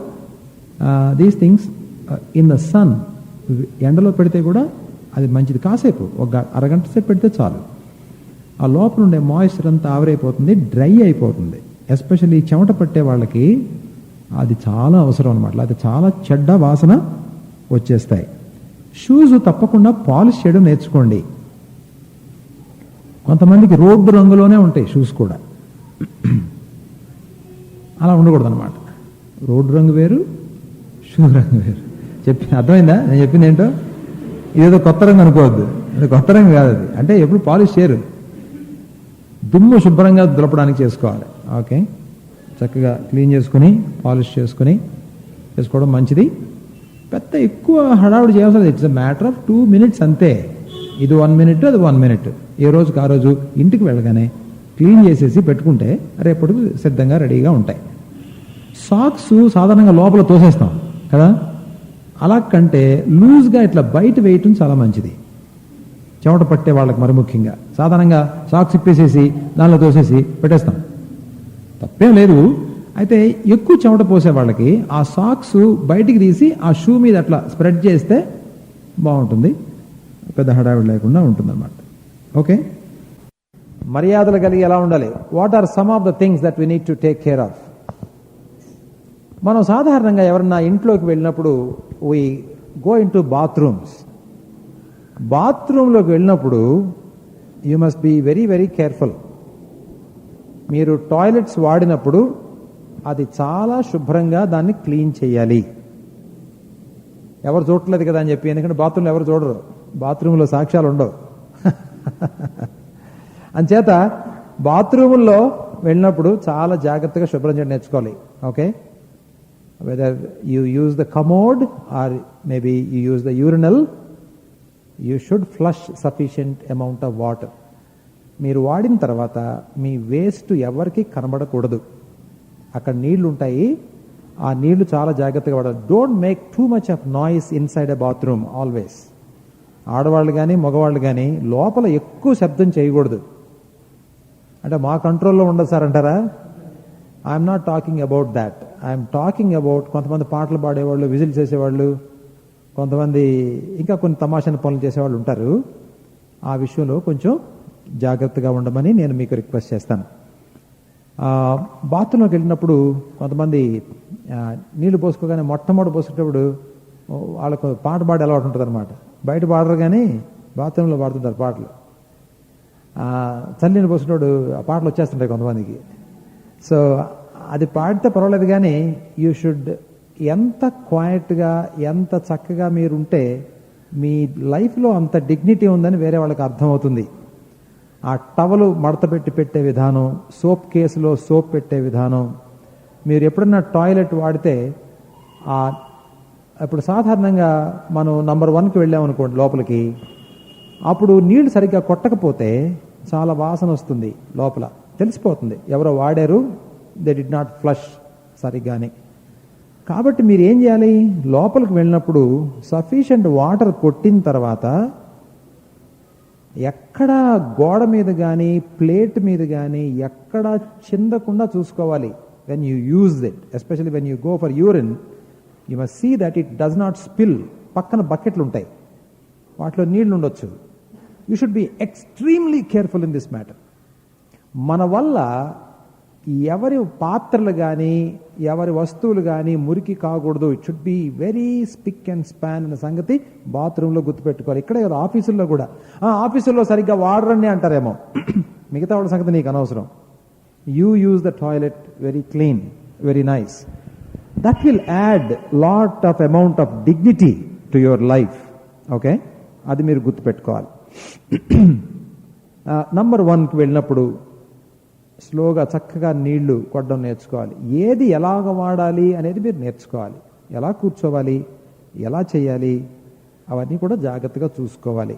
these things in the sun. ఎండలో పెడితే కూడా అది మంచిది. కాసేపు ఒక అరగంట సేపు పెడితే చాలు, ఆ లోపల ఉండే మాయిశ్చర్ అంతా ఆవిరైపోతుంది, డ్రై అయిపోతుంది. ఎస్పెషల్లీ చెమట పట్టే వాళ్ళకి అది చాలా అవసరం అనమాట. అది చాలా చెడ్డ వాసన వచ్చేస్తాయి. షూస్ తప్పకుండా పాలిష్ చేయడం నేర్చుకోండి. కొంతమందికి రోడ్డు రంగులోనే ఉంటాయి షూస్ కూడా, అలా ఉండకూడదు అనమాట. రోడ్డు రంగు వేరు, షూ రంగు వేరు. అర్థమైందా నేను చెప్పింది ఏంటో? ఇదేదో కొత్త రంగు అనుకోవద్దు, అది కొత్త రంగు కాదు. అది అంటే ఎప్పుడు పాలిష్ చేయరు, దుమ్ము శుభ్రంగా దులపడానికి చేసుకోవాలి. ఓకే, చక్కగా క్లీన్ చేసుకుని పాలిష్ చేసుకుని చేసుకోవడం మంచిది. పెద్ద ఎక్కువ హడావుడి చేయాల్సి, it's a matter of 2 minutes అంతే. ఇది 1 minute, అది 1 minute. ఏ రోజుకి ఆ రోజు ఇంటికి వెళ్ళగానే క్లీన్ చేసేసి పెట్టుకుంటే రేపటికి సిద్ధంగా రెడీగా ఉంటాయి. సాక్స్ సాధారణంగా లోపల తోసేస్తాం కదా, అలా కంటే లూజ్గా ఇట్లా బయట వేయటం చాలా మంచిది. చెమట పట్టే వాళ్ళకి మరి ముఖ్యంగా సాధారణంగా సాక్స్ ఇప్పేసేసి దానిలో తోసేసి పెట్టేస్తాం, తప్పేం లేదు. అయితే ఎక్కువ చెమట పోసే వాళ్ళకి ఆ సాక్స్ బయటికి తీసి ఆ షూ మీద అట్లా స్ప్రెడ్ చేస్తే బాగుంటుంది, పెద్ద హడావిడి లేకుండా ఉంటుంది అన్నమాట. ఓకే, మర్యాదలు కలిగి ఎలా ఉండాలి? What are some of the things that we need to take care of? మనం సాధారణంగా ఎవరన్నా ఇంట్లోకి వెళ్ళినప్పుడు we go into bathrooms. బాత్రూంలోకి వెళ్ళినప్పుడు you must be very very careful. మీరు టాయిలెట్స్ వాడినప్పుడు అది చాలా శుభ్రంగా దాన్ని క్లీన్ చేయాలి. ఎవరు చూడట్లేదు కదా అని చెప్పి, ఎందుకంటే బాత్రూంలో ఎవరు చూడరు, బాత్రూంలో సాక్ష్యాలు ఉండవు. అంచేత బాత్రూముల్లో వెళ్ళినప్పుడు చాలా జాగ్రత్తగా శుభ్రం చేయడం నేర్చుకోవాలి. Okay, whether you use the commode or maybe you use the urinal, you should flush sufficient amount of water. మీరు వాడిన తర్వాత మీ వేస్ట్ ఎవరికి కనబడకూడదు. అక్కడ నీళ్లు ఉంటాయి, ఆ నీళ్లు చాలా జాగ్రత్తగా వాడాలి. Don't make two much of noise inside a bathroom always. ఆడవాళ్ళు కానీ మగవాళ్ళు కానీ లోపల ఎక్కువ శబ్దం చేయకూడదు. అంటే మా కంట్రోల్లో ఉండదు సార్ అంటారా? I'm not talking about that. I'm talking about కొంతమంది పాటలు పాడేవాళ్ళు, విజిల్ చేసేవాళ్ళు, కొంతమంది ఇంకా కొన్ని తమాషాన పనులు చేసేవాళ్ళు ఉంటారు. ఆ విషయంలో కొంచెం జాగ్రత్తగా ఉండమని నేను మీకు రిక్వెస్ట్ చేస్తాను. బాత్రూంలోకి వెళ్ళినప్పుడు కొంతమంది నీళ్లు పోసుకోగానే మొట్టమొదటి పోసుకునేటప్పుడు వాళ్ళకు పాట పాడే అలవాటు ఉంటుంది అనమాట. బయట పాడరు కానీ బాత్రూంలో పాడుతుంటారు పాటలు. చల్లీని పోసుకున్నాడు ఆ పాటలు వచ్చేస్తుంటాయి కొంతమందికి. సో అది పాడితే పర్వాలేదు, కానీ యూ షుడ్ ఎంత క్వైట్గా ఎంత చక్కగా మీరుంటే మీ లైఫ్లో అంత డిగ్నిటీ ఉందని వేరే వాళ్ళకి అర్థమవుతుంది. ఆ టవలు మడత పెట్టి పెట్టే విధానం, సోప్ కేసులో సోప్ పెట్టే విధానం, మీరు ఎప్పుడన్నా టాయిలెట్ వాడితే ఇప్పుడు సాధారణంగా మనం నంబర్ 1కి వెళ్ళామనుకోండి లోపలికి, అప్పుడు నీళ్లు సరిగ్గా కొట్టకపోతే చాలా వాసన వస్తుంది, లోపల తెలిసిపోతుంది ఎవరో వాడారు, దే డిడ్ నాట్ ఫ్లష్ సరిగ్గానే. కాబట్టి మీరు ఏం చేయాలి, లోపలికి వెళ్ళినప్పుడు సఫిషియంట్ వాటర్ కొట్టిన తర్వాత ఎక్కడ గోడ మీద కానీ ప్లేట్ మీద కానీ ఎక్కడ చిందకుండా చూసుకోవాలి. When you use it, especially when you go for urine, you must see that it does not spill. పక్కన బకెట్లు ఉంటాయి, వాటిలో నీళ్లు ఉండొచ్చు. You should be extremely careful in this matter. మన వల్ల ఎవరి పాత్రలు కానీ ఎవరి వస్తువులు కానీ మురికి కాకూడదు. It should be very spick and span అనే సంగతి బాత్రూంలో గుర్తుపెట్టుకోవాలి. ఇక్కడే కదా ఆఫీసుల్లో కూడా, ఆఫీసుల్లో సరిగ్గా వాడరని అంటారేమో, మిగతా వాళ్ళ సంగతి నీకు అనవసరం. You use the toilet very clean, very nice. That will add lot of amount of dignity to your life. Okay, అది మీరు గుర్తుపెట్టుకోవాలి. నంబర్ 1కి వెళ్ళినప్పుడు స్లోగా చక్కగా నీళ్లు కొట్టడం నేర్చుకోవాలి. ఏది ఎలాగ వాడాలి అనేది మీరు నేర్చుకోవాలి. ఎలా కూర్చోవాలి, ఎలా చేయాలి, అవన్నీ కూడా జాగ్రత్తగా చూసుకోవాలి.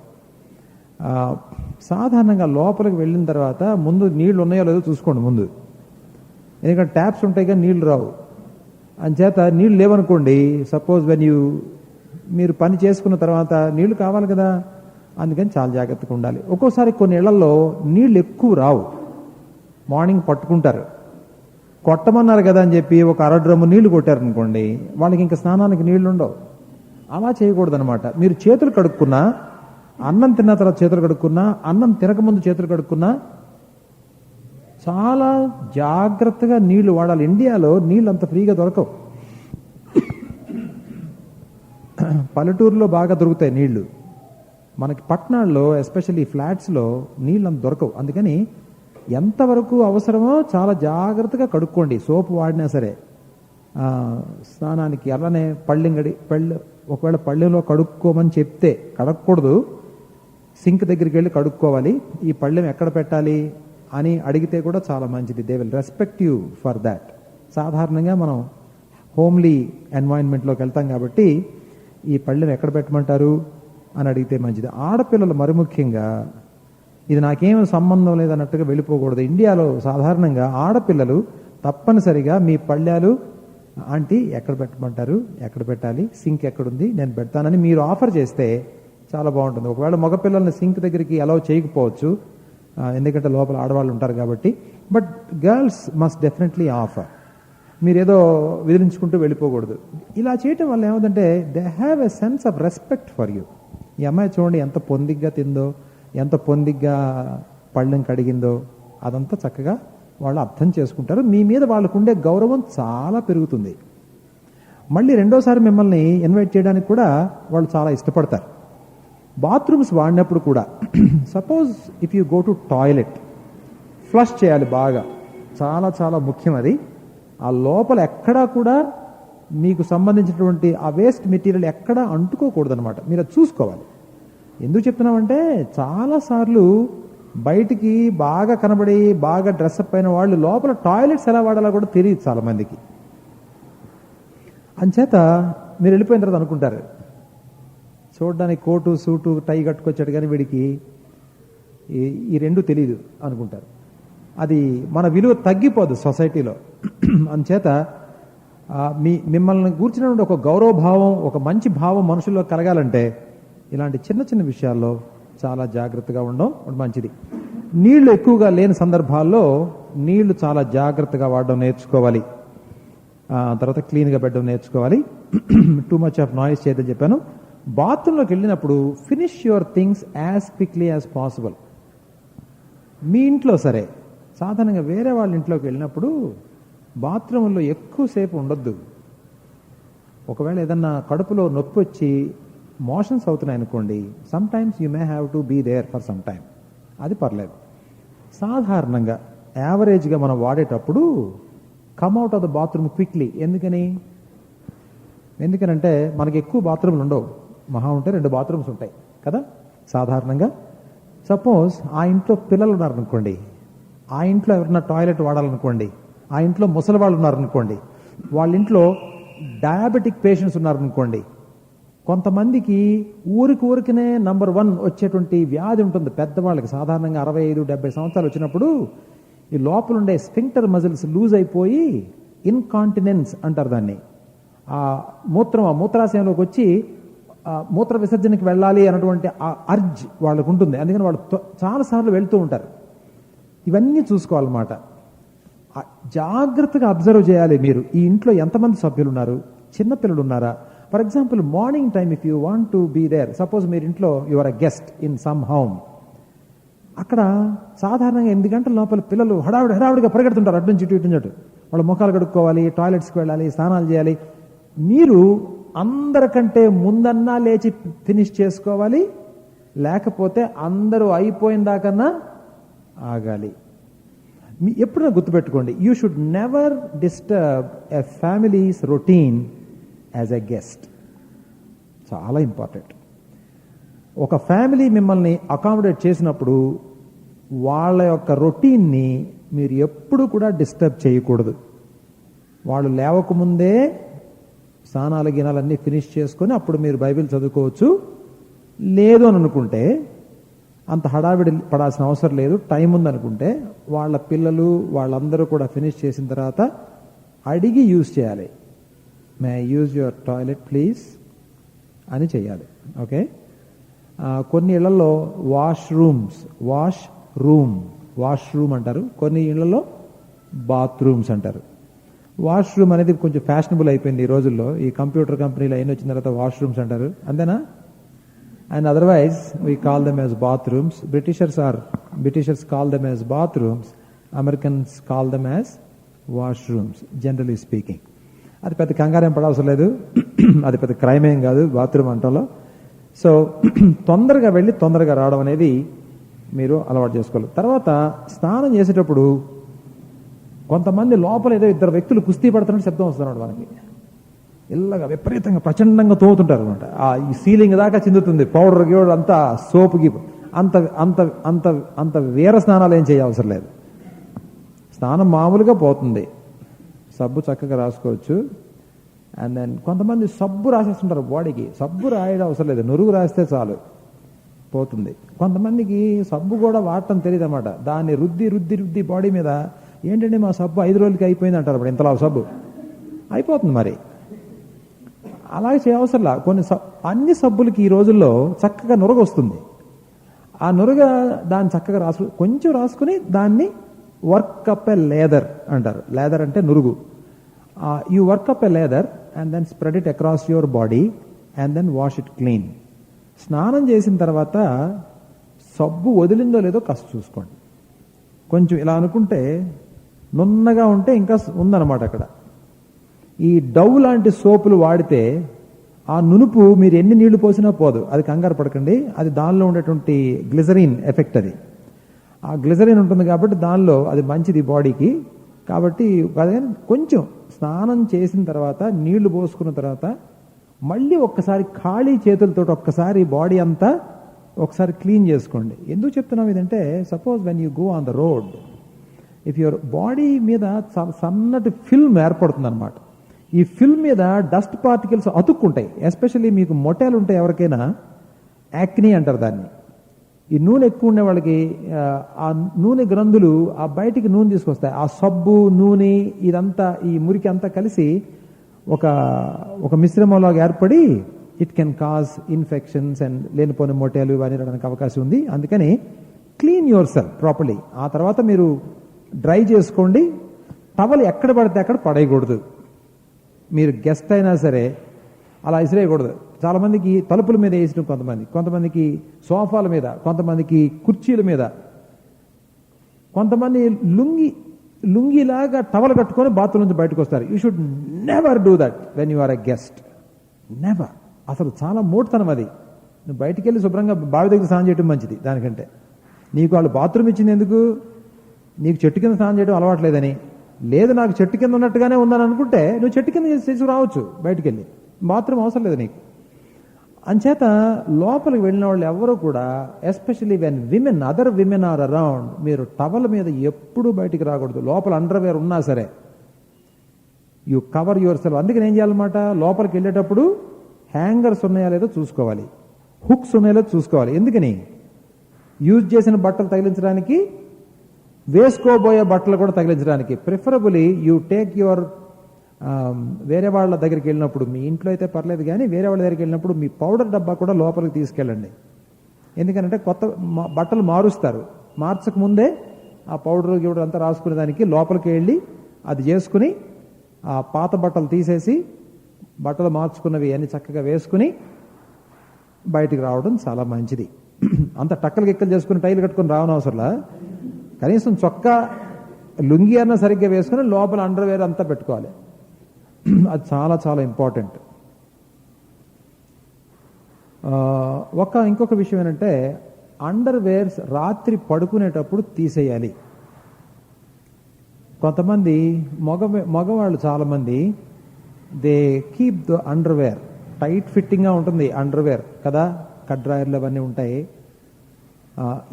సాధారణంగా లోపలికి వెళ్ళిన తర్వాత ముందు నీళ్లు ఉన్నాయో లేదో చూసుకోండి ముందు. ఎందుకంటే ట్యాప్స్ ఉంటాయి కానీ నీళ్లు రావు. అంచేత నీళ్లు లేవనుకోండి, సపోజ్ మీరు పని చేసుకున్న తర్వాత నీళ్లు కావాలి కదా, అందుకని చాలా జాగ్రత్తగా ఉండాలి. ఒక్కోసారి కొన్ని ఇళ్లలో నీళ్లు ఎక్కువ రావు. మార్నింగ్ పట్టుకుంటారు, కొట్టమన్నారు కదా అని చెప్పి ఒక 1/2 డ్రమ్ము నీళ్లు కొట్టారనుకోండి, వాళ్ళకి ఇంకా స్నానానికి నీళ్లు ఉండవు. అలా చేయకూడదు అనమాట. మీరు చేతులు కడుక్కున్నా, అన్నం తిన్న తర్వాత చేతులు కడుక్కున్నా, అన్నం తినకముందు చేతులు కడుక్కున్నా చాలా జాగ్రత్తగా నీళ్లు వాడాలి. ఇండియాలో నీళ్ళు అంత ఫ్రీగా దొరకవు. పల్లెటూరులో బాగా దొరుకుతాయి నీళ్లు. మనకి పట్టణాల్లో ఎస్పెషల్లీ ఫ్లాట్స్లో నీళ్ళు అంత దొరకవు. అందుకని ఎంతవరకు అవసరమో చాలా జాగ్రత్తగా కడుక్కోండి. సోపు వాడినా సరే స్నానానికి. అలానే ఒకవేళ పళ్ళెంలో కడుక్కోమని చెప్తే కడగకూడదు, సింక్ దగ్గరికి వెళ్ళి కడుక్కోవాలి. ఈ పళ్ళెం ఎక్కడ పెట్టాలి అని అడిగితే కూడా చాలా మంచిది. They will respect you for that. సాధారణంగా మనం హోమ్లీ ఎన్వైరన్మెంట్లోకి వెళ్తాం కాబట్టి ఈ పళ్ళెం ఎక్కడ పెట్టమంటారు అని అడిగితే మంచిది. ఆడపిల్లలు మరి ముఖ్యంగా ఇది నాకేం సంబంధం లేదన్నట్టుగా వెళ్ళిపోకూడదు. ఇండియాలో సాధారణంగా ఆడపిల్లలు తప్పనిసరిగా మీ పళ్ళాలు ఆంటీ ఎక్కడ పెట్టమంటారు, ఎక్కడ పెట్టాలి, సింక్ ఎక్కడుంది, నేను పెడతానని మీరు ఆఫర్ చేస్తే చాలా బాగుంటుంది. ఒకవేళ మగపిల్లల్ని సింక్ దగ్గరికి అలౌ చేయకపోవచ్చు, ఎందుకంటే లోపల ఆడవాళ్ళు ఉంటారు కాబట్టి. But girls must definitely offer. మీరేదో విదిలించుకుంటూ వెళ్ళిపోకూడదు. ఇలా చేయటం వల్ల ఏమవుతుందంటే they have a sense of respect for you. ఈ అమ్మాయి చూడండి ఎంత పొందిగ్గా తిందో, ఎంత పొందిగ్గా పళ్ళెం కడిగిందో, అదంతా చక్కగా వాళ్ళు అర్థం చేసుకుంటారు. మీ మీద వాళ్ళకు ఉండే గౌరవం చాలా పెరుగుతుంది. మళ్ళీ రెండోసారి మిమ్మల్ని ఇన్వైట్ చేయడానికి కూడా వాళ్ళు చాలా ఇష్టపడతారు. బాత్రూమ్స్ వాడినప్పుడు కూడా suppose if you go to toilet, flush చేయాలి బాగా, చాలా చాలా ముఖ్యం అది. ఆ లోపల ఎక్కడా కూడా మీకు సంబంధించినటువంటి ఆ వేస్ట్ మెటీరియల్ ఎక్కడా అంటుకోకూడదు అనమాట. మీరు అది చూసుకోవాలి. ఎందుకు చెప్తున్నామంటే చాలాసార్లు బయటికి బాగా కనబడి బాగా డ్రెస్అప్ అయిన వాళ్ళు లోపల టాయిలెట్స్ ఎలా వాడాలో కూడా తెలియదు చాలా మందికి. అంచేత మీరు వెళ్ళిపోయిన తర్వాత అనుకుంటారు, చూడడానికి కోటు సూటు టై కట్టుకొచ్చాడు కానీ వీడికి ఈ రెండు తెలియదు అనుకుంటారు. అది మన విలువ తగ్గిపోదు సొసైటీలో. అంచేత మిమ్మల్ని కూర్చున్నటువంటి ఒక గౌరవభావం, ఒక మంచి భావం మనుషుల్లో కలగాలంటే ఇలాంటి చిన్న చిన్న విషయాల్లో చాలా జాగ్రత్తగా ఉండడం మంచిది. నీళ్లు ఎక్కువగా లేని సందర్భాల్లో నీళ్లు చాలా జాగ్రత్తగా వాడడం నేర్చుకోవాలి. తర్వాత క్లీన్గా పెట్టడం నేర్చుకోవాలి. టూ మచ్ ఆఫ్ నాయిస్ చేయదని చెప్పాను. బాత్రూంలోకి వెళ్ళినప్పుడు finish your things as quickly as possible. మీ ఇంట్లో సరే, సాధారణంగా వేరే వాళ్ళ ఇంట్లోకి వెళ్ళినప్పుడు బాత్రూంలో ఎక్కువసేపు ఉండొద్దు. ఒకవేళ ఏదన్నా కడుపులో నొప్పి వచ్చి మోషన్స్ అవుతున్నాయి అనుకోండి, some times you may have to be there for some time, అది పర్లేదు. సాధారణంగా యావరేజ్గా మనం వాడేటప్పుడు come out of the bathroom quickly. ఎందుకనంటే మనకి ఎక్కువ బాత్రూమ్లు ఉండవు, మహా ఉంటే 2 బాత్రూమ్స్ ఉంటాయి కదా సాధారణంగా. సపోజ్ ఆ ఇంట్లో పిల్లలు ఉన్నారనుకోండి, ఆ ఇంట్లో ఎవరైనా టాయిలెట్ వాడాలనుకోండి, ఆ ఇంట్లో ముసలి వాళ్ళు ఉన్నారనుకోండి, వాళ్ళ ఇంట్లో డయాబెటిక్ పేషెంట్స్ ఉన్నారనుకోండి, కొంతమందికి ఊరికినే నంబర్ 1 వచ్చేటువంటి వ్యాధి ఉంటుంది పెద్దవాళ్ళకి. సాధారణంగా 65-70 సంవత్సరాలు వచ్చినప్పుడు ఈ లోపల ఉండే స్ఫింక్టర్ మజిల్స్ లూజ్ అయిపోయి ఇన్కాంటినెన్స్ అంటారు దాన్ని. ఆ మూత్రాశయంలోకి వచ్చి మూత్ర విసర్జనకి వెళ్ళాలి అన్నటువంటి ఆ అర్జ్ వాళ్ళకు ఉంటుంది. అందుకని వాళ్ళు చాలాసార్లు వెళ్తూ ఉంటారు. ఇవన్నీ చూసుకోవాలన్నమాట. జాగ్రత్తగా అబ్జర్వ్ చేయాలి. మీరు ఈ ఇంట్లో ఎంతమంది సభ్యులు ఉన్నారు, చిన్నపిల్లలు ఉన్నారా? For example morning time if you want to be there, suppose మీరు ఇంట్లో your a guest in some home, అక్కడ సాధారణంగా 8 గంటల లోపల పిల్లలు హడావుడిగా పరిగెడుతుంటారు అటు నుంచి ఇటు నుంచి. వాళ్ళు ముఖాలు కడుక్కోవాలి, టాయిలెట్స్కి వెళ్ళాలి, స్నానాలు చేయాలి. మీరు అందరికంటే ముందన్నా లేచి ఫినిష్ చేసుకోవాలి, లేకపోతే అందరూ అయిపోయిన దాకన్నా ఆగాలి. ఎప్పుడైనా గుర్తుపెట్టుకోండి, you should never disturb a families routine as a guest. చాలా ఇంపార్టెంట్. ఒక ఫ్యామిలీ మిమ్మల్ని అకామిడేట్ చేసినప్పుడు వాళ్ళ యొక్క రొటీన్ని మీరు ఎప్పుడు కూడా డిస్టర్బ్ చేయకూడదు. వాళ్ళు లేవకముందే స్నానాలు గినాలన్నీ ఫినిష్ చేసుకొని అప్పుడు మీరు బైబిల్ చదువుకోవచ్చు. లేదు అని అనుకుంటే, అంత హడావిడి పడాల్సిన అవసరం లేదు, టైం ఉందనుకుంటే వాళ్ళ పిల్లలు వాళ్ళందరూ కూడా ఫినిష్ చేసిన తర్వాత అడిగి యూజ్ చేయాలి. May I use your toilet please అని చేయాలి. ఓకే. కొన్ని ఇళ్లలో వాష్ రూమ్ అంటారు, కొన్ని ఇళ్లలో బాత్రూమ్స్ అంటారు. వాష్రూమ్ అనేది కొంచెం ఫ్యాషనబుల్ అయిపోయింది ఈ రోజుల్లో. ఈ కంప్యూటర్ కంపెనీలు అయిన వచ్చిన తర్వాత వాష్రూమ్స్ అంటారు, అంతేనా? And otherwise we call them as bathrooms. Britishers call them as bathrooms, Americans call them as washrooms generally speaking. అది పెద్ద కంగారేం పడవసరం లేదు, అది పెద్ద క్రైమ్ ఏం కాదు బాత్రూమ్ అంటలో. సో తొందరగా వెళ్ళి తొందరగా రావడం అనేది మీరు అలవాటు చేసుకోవాలి. తర్వాత స్నానం చేసేటప్పుడు కొంతమంది లోపల ఏదో ఇద్దరు వ్యక్తులు కుస్తీ పడుతున్నట్టు శబ్దం వస్తున్నాడు మనకి. ఇల్లగా విపరీతంగా ప్రచండంగా తోగుతుంటారు అనమాట. ఈ సీలింగ్ దాకా చిందుతుంది, పౌడర్ గివర్ అంతా సోపుకి. అంత అంత అంత అంత వీర స్నానాలు ఏం చేయవసరం లేదు. స్నానం మామూలుగా పోతుంది, సబ్బు చక్కగా రాసుకోవచ్చు. అండ్ దెన్ కొంతమంది సబ్బు రాసేస్తుంటారు బాడీకి. సబ్బు రాయడం అవసరం లేదు, నురుగు రాస్తే చాలు పోతుంది. కొంతమందికి సబ్బు కూడా వాడటం తెలియదు అన్నమాట. దాన్ని రుద్ది రుద్ది రుద్ది బాడీ మీద, ఏంటంటే మా సబ్బు 5 రోజులకి అయిపోయింది అంటారు. అప్పుడు ఇంతలా సబ్బు అయిపోతుంది. మరి అలాగే చేయవసరంలా. అన్ని సబ్బులకి ఈ రోజుల్లో చక్కగా నురగ వస్తుంది. ఆ నురగ దాన్ని చక్కగా కొంచెం రాసుకుని దాన్ని వర్క్ అప్ ఎ లేదర్ అంటారు. లేదర్ అంటే నురుగు. You work up a lather and then spread it across your body and then wash it clean. స్నానం చేసిన తర్వాత సబ్బు వదిలిందో లేదో కాస్త చూసుకోండి. కొంచెం ఇలా అనుకుంటే నున్నగా ఉంటే ఇంకా ఉందన్నమాట అక్కడ. ఈ డవ్ లాంటి సోపులు వాడితే ఆ నునుపు మీరు ఎన్ని నీళ్లు పోసినా పోదు, అది కంగారు పడకండి. అది దానిలో ఉండేటువంటి గ్లిజరిన్ ఎఫెక్ట్. అది ఆ గ్లిజరిన్ ఉంటుంది కాబట్టి దానిలో అది మంచిది బాడీకి. కాబట్టి కొంచెం స్నానం చేసిన తర్వాత నీళ్లు పోసుకున్న తర్వాత మళ్ళీ ఒక్కసారి ఖాళీ చేతులతో ఒక్కసారి బాడీ అంతా ఒకసారి క్లీన్ చేసుకోండి. ఎందుకు చెప్తున్నాం ఇదంటే, suppose when you go on the road, if your body మీద సన్నటి ఫిల్మ్ ఏర్పడుతుంది అనమాట. ఈ ఫిల్మ్ మీద డస్ట్ పార్టికల్స్ అతుక్కుంటాయి. ఎస్పెషల్లీ మీకు మొటాలు ఉంటాయి, ఎవరికైనా యాక్ని అంటారు దాన్ని. ఈ నూనె ఎక్కువ ఉండే వాళ్ళకి ఆ నూనె గ్రంథులు ఆ బయటికి నూనె తీసుకొస్తాయి. ఆ సబ్బు నూనె ఇదంతా ఈ మురికి అంతా కలిసి ఒక మిశ్రమంలాగా ఏర్పడి it can cause infections and లేనిపోయిన మొటాలు ఇవన్నీ రావడానికి అవకాశం ఉంది. అందుకని క్లీన్ యువర్ సెల్ఫ్ ప్రాపర్లీ. ఆ తర్వాత మీరు డ్రై చేసుకోండి. టవల్ ఎక్కడ పడితే అక్కడ పడేయకూడదు. మీరు గెస్ట్ అయినా సరే అలా ఇసిరేయకూడదు. చాలా మందికి తలుపుల మీద వేసిన, కొంతమందికి సోఫాల మీద, కొంతమందికి కుర్చీల మీద, కొంతమంది లుంగిలాగా టవల్ కట్టుకొని బాత్రూమ్ నుంచి బయటకు వస్తారు. You should never do that when you are a guest. Never. అసలు చాలా మూటతనం అది. నువ్వు బయటికి వెళ్ళి శుభ్రంగా బావి దగ్గర స్నానం చేయడం మంచిది. దానికంటే నీకు వాళ్ళు బాత్రూమ్ ఇచ్చింది ఎందుకు? నీకు చెట్టు కింద స్నానం చేయడం అలవాట్లేదని. లేదు నాకు చెట్టు కింద ఉన్నట్టుగానే ఉందని అనుకుంటే నువ్వు చెట్టు కింద చేసి రావచ్చు బయటికి వెళ్ళి. బాత్రూమ్ అవసరం లేదు నీకు. అంచేత లోపలికి వెళ్ళిన వాళ్ళు ఎవరు కూడా, especially when other women are around, మీరు టవల్ మీద ఎప్పుడూ బయటికి రాకూడదు. లోపల అండర్వేర్ ఉన్నా సరే యూ కవర్ యువర్ సెల్ఫ్. అందుకని ఏం చేయాలన్నమాట, లోపలికి వెళ్ళేటప్పుడు హ్యాంగర్స్ ఉన్నాయా లేదో చూసుకోవాలి, హుక్స్ ఉన్నాయో లేదో చూసుకోవాలి. ఎందుకని? యూజ్ చేసిన బట్టలు తగిలించడానికి, వేసుకోబోయే బట్టలు కూడా తగిలించడానికి. ప్రిఫరబుల్లీ యూ టేక్ యువర్ వేరే వాళ్ళ దగ్గరికి వెళ్ళినప్పుడు, మీ ఇంట్లో అయితే పర్లేదు కానీ వేరే వాళ్ళ దగ్గరికి వెళ్ళినప్పుడు మీ పౌడర్ డబ్బా కూడా లోపలికి తీసుకెళ్ళండి. ఎందుకంటే కొత్త బట్టలు మారుస్తారు, మార్చక ముందే ఆ పౌడర్ గివడర్ అంతా రాసుకునే దానికి లోపలికి వెళ్ళి అది చేసుకుని ఆ పాత బట్టలు తీసేసి బట్టలు మార్చుకున్నవి అన్ని చక్కగా వేసుకుని బయటికి రావడం చాలా మంచిది. అంత టక్కలు గిక్కలు చేసుకుని టైలు కట్టుకుని రావనవసరంలా. కనీసం చొక్కా లుంగి అన్న సరిగ్గా వేసుకుని లోపల అండర్వేర్ అంతా పెట్టుకోవాలి. అది చాలా చాలా ఇంపార్టెంట్. ఇంకొక విషయం ఏంటంటే, అండర్వేర్స్ రాత్రి పడుకునేటప్పుడు తీసేయాలి. కొంతమంది మగవాళ్ళు చాలామంది they keep the underwear tight ఫిట్టింగ్గా ఉంటుంది అండర్వేర్ కదా, కడ్రాయర్లు అవన్నీ ఉంటాయి,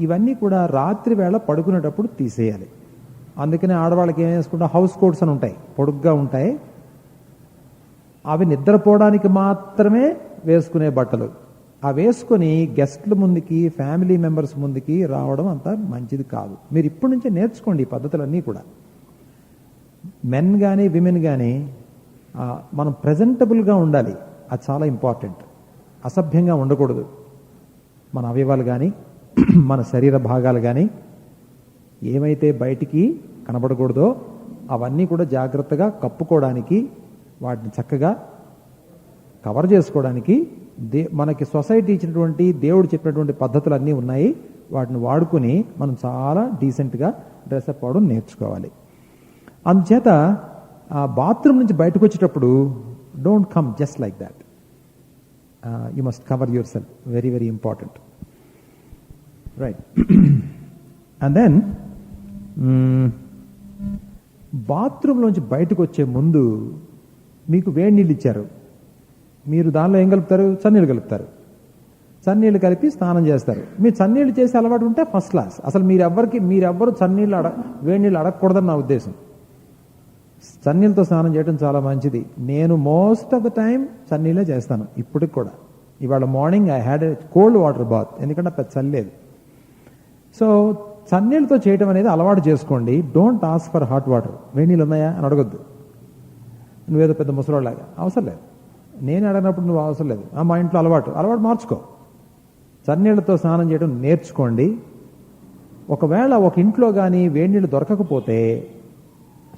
ఇవన్నీ కూడా రాత్రి వేళ పడుకునేటప్పుడు తీసేయాలి. అందుకనే ఆడవాళ్ళకి ఏం వేసుకుంటా హౌస్ కోట్స్ అని ఉంటాయి, పొడుగ్గా ఉంటాయి. అవి నిద్రపోవడానికి మాత్రమే వేసుకునే బట్టలు. అవి వేసుకొని గెస్ట్ల ముందుకి, ఫ్యామిలీ మెంబర్స్ ముందుకి రావడం అంత మంచిది కాదు. మీరు ఇప్పటి నుంచే నేర్చుకోండి ఈ పద్ధతులన్నీ కూడా. మెన్ కానీ విమెన్ కానీ మనం ప్రజెంటబుల్గా ఉండాలి, అది చాలా ఇంపార్టెంట్. అసభ్యంగా ఉండకూడదు. మన అవయవాలు కానీ మన శరీర భాగాలు కానీ ఏమైతే బయటికి కనబడకూడదో అవన్నీ కూడా జాగ్రత్తగా కప్పుకోవడానికి, వాటిని చక్కగా కవర్ చేసుకోవడానికి మనకి సొసైటీ ఇచ్చినటువంటి, దేవుడు చెప్పినటువంటి పద్ధతులు అన్నీ ఉన్నాయి. వాటిని వాడుకుని మనం చాలా డీసెంట్గా డ్రెస్అప్ అవడం నేర్చుకోవాలి. అందుచేత ఆ బాత్రూమ్ నుంచి బయటకు వచ్చేటప్పుడు don't come just like that. You must cover yourself, very very important. Right. And then బాత్రూంలోంచి బయటకు వచ్చే ముందు మీకు వేడి నీళ్ళు ఇచ్చారు, మీరు దానిలో ఏం కలుపుతారు? చన్నీళ్ళు కలుపుతారు. చన్నీళ్ళు కలిపి స్నానం చేస్తారు. మీరు చన్నీళ్ళు చేసే అలవాటు ఉంటే ఫస్ట్ క్లాస్. అసలు మీరెవ్వరు చన్నీళ్ళు వేడి నీళ్ళు అడగకూడదని నా ఉద్దేశం. చన్నీళ్ళతో స్నానం చేయడం చాలా మంచిది. నేను మోస్ట్ ఆఫ్ ద టైం చన్నీళ్ళే చేస్తాను ఇప్పటికి కూడా. ఇవాళ morning I had a cold water bath, ఎందుకంటే పెద్ద చల్లేదు. సో చన్నీళ్ళతో చేయడం అనేది అలవాటు చేసుకోండి. Don't ask for hot water. వేడి నీళ్ళు ఉన్నాయా అని అడగొద్దు. నువ్వేదో పెద్ద ముసలోళ్ళలాగా. అవసరం లేదు. నేను అడిగినప్పుడు నువ్వు అవసరం లేదు. మా ఇంట్లో అలవాటు మార్చుకో. చన్నీళ్లతో స్నానం చేయడం నేర్చుకోండి. ఒకవేళ ఒక ఇంట్లో కానీ వేడి నీళ్ళు దొరకకపోతే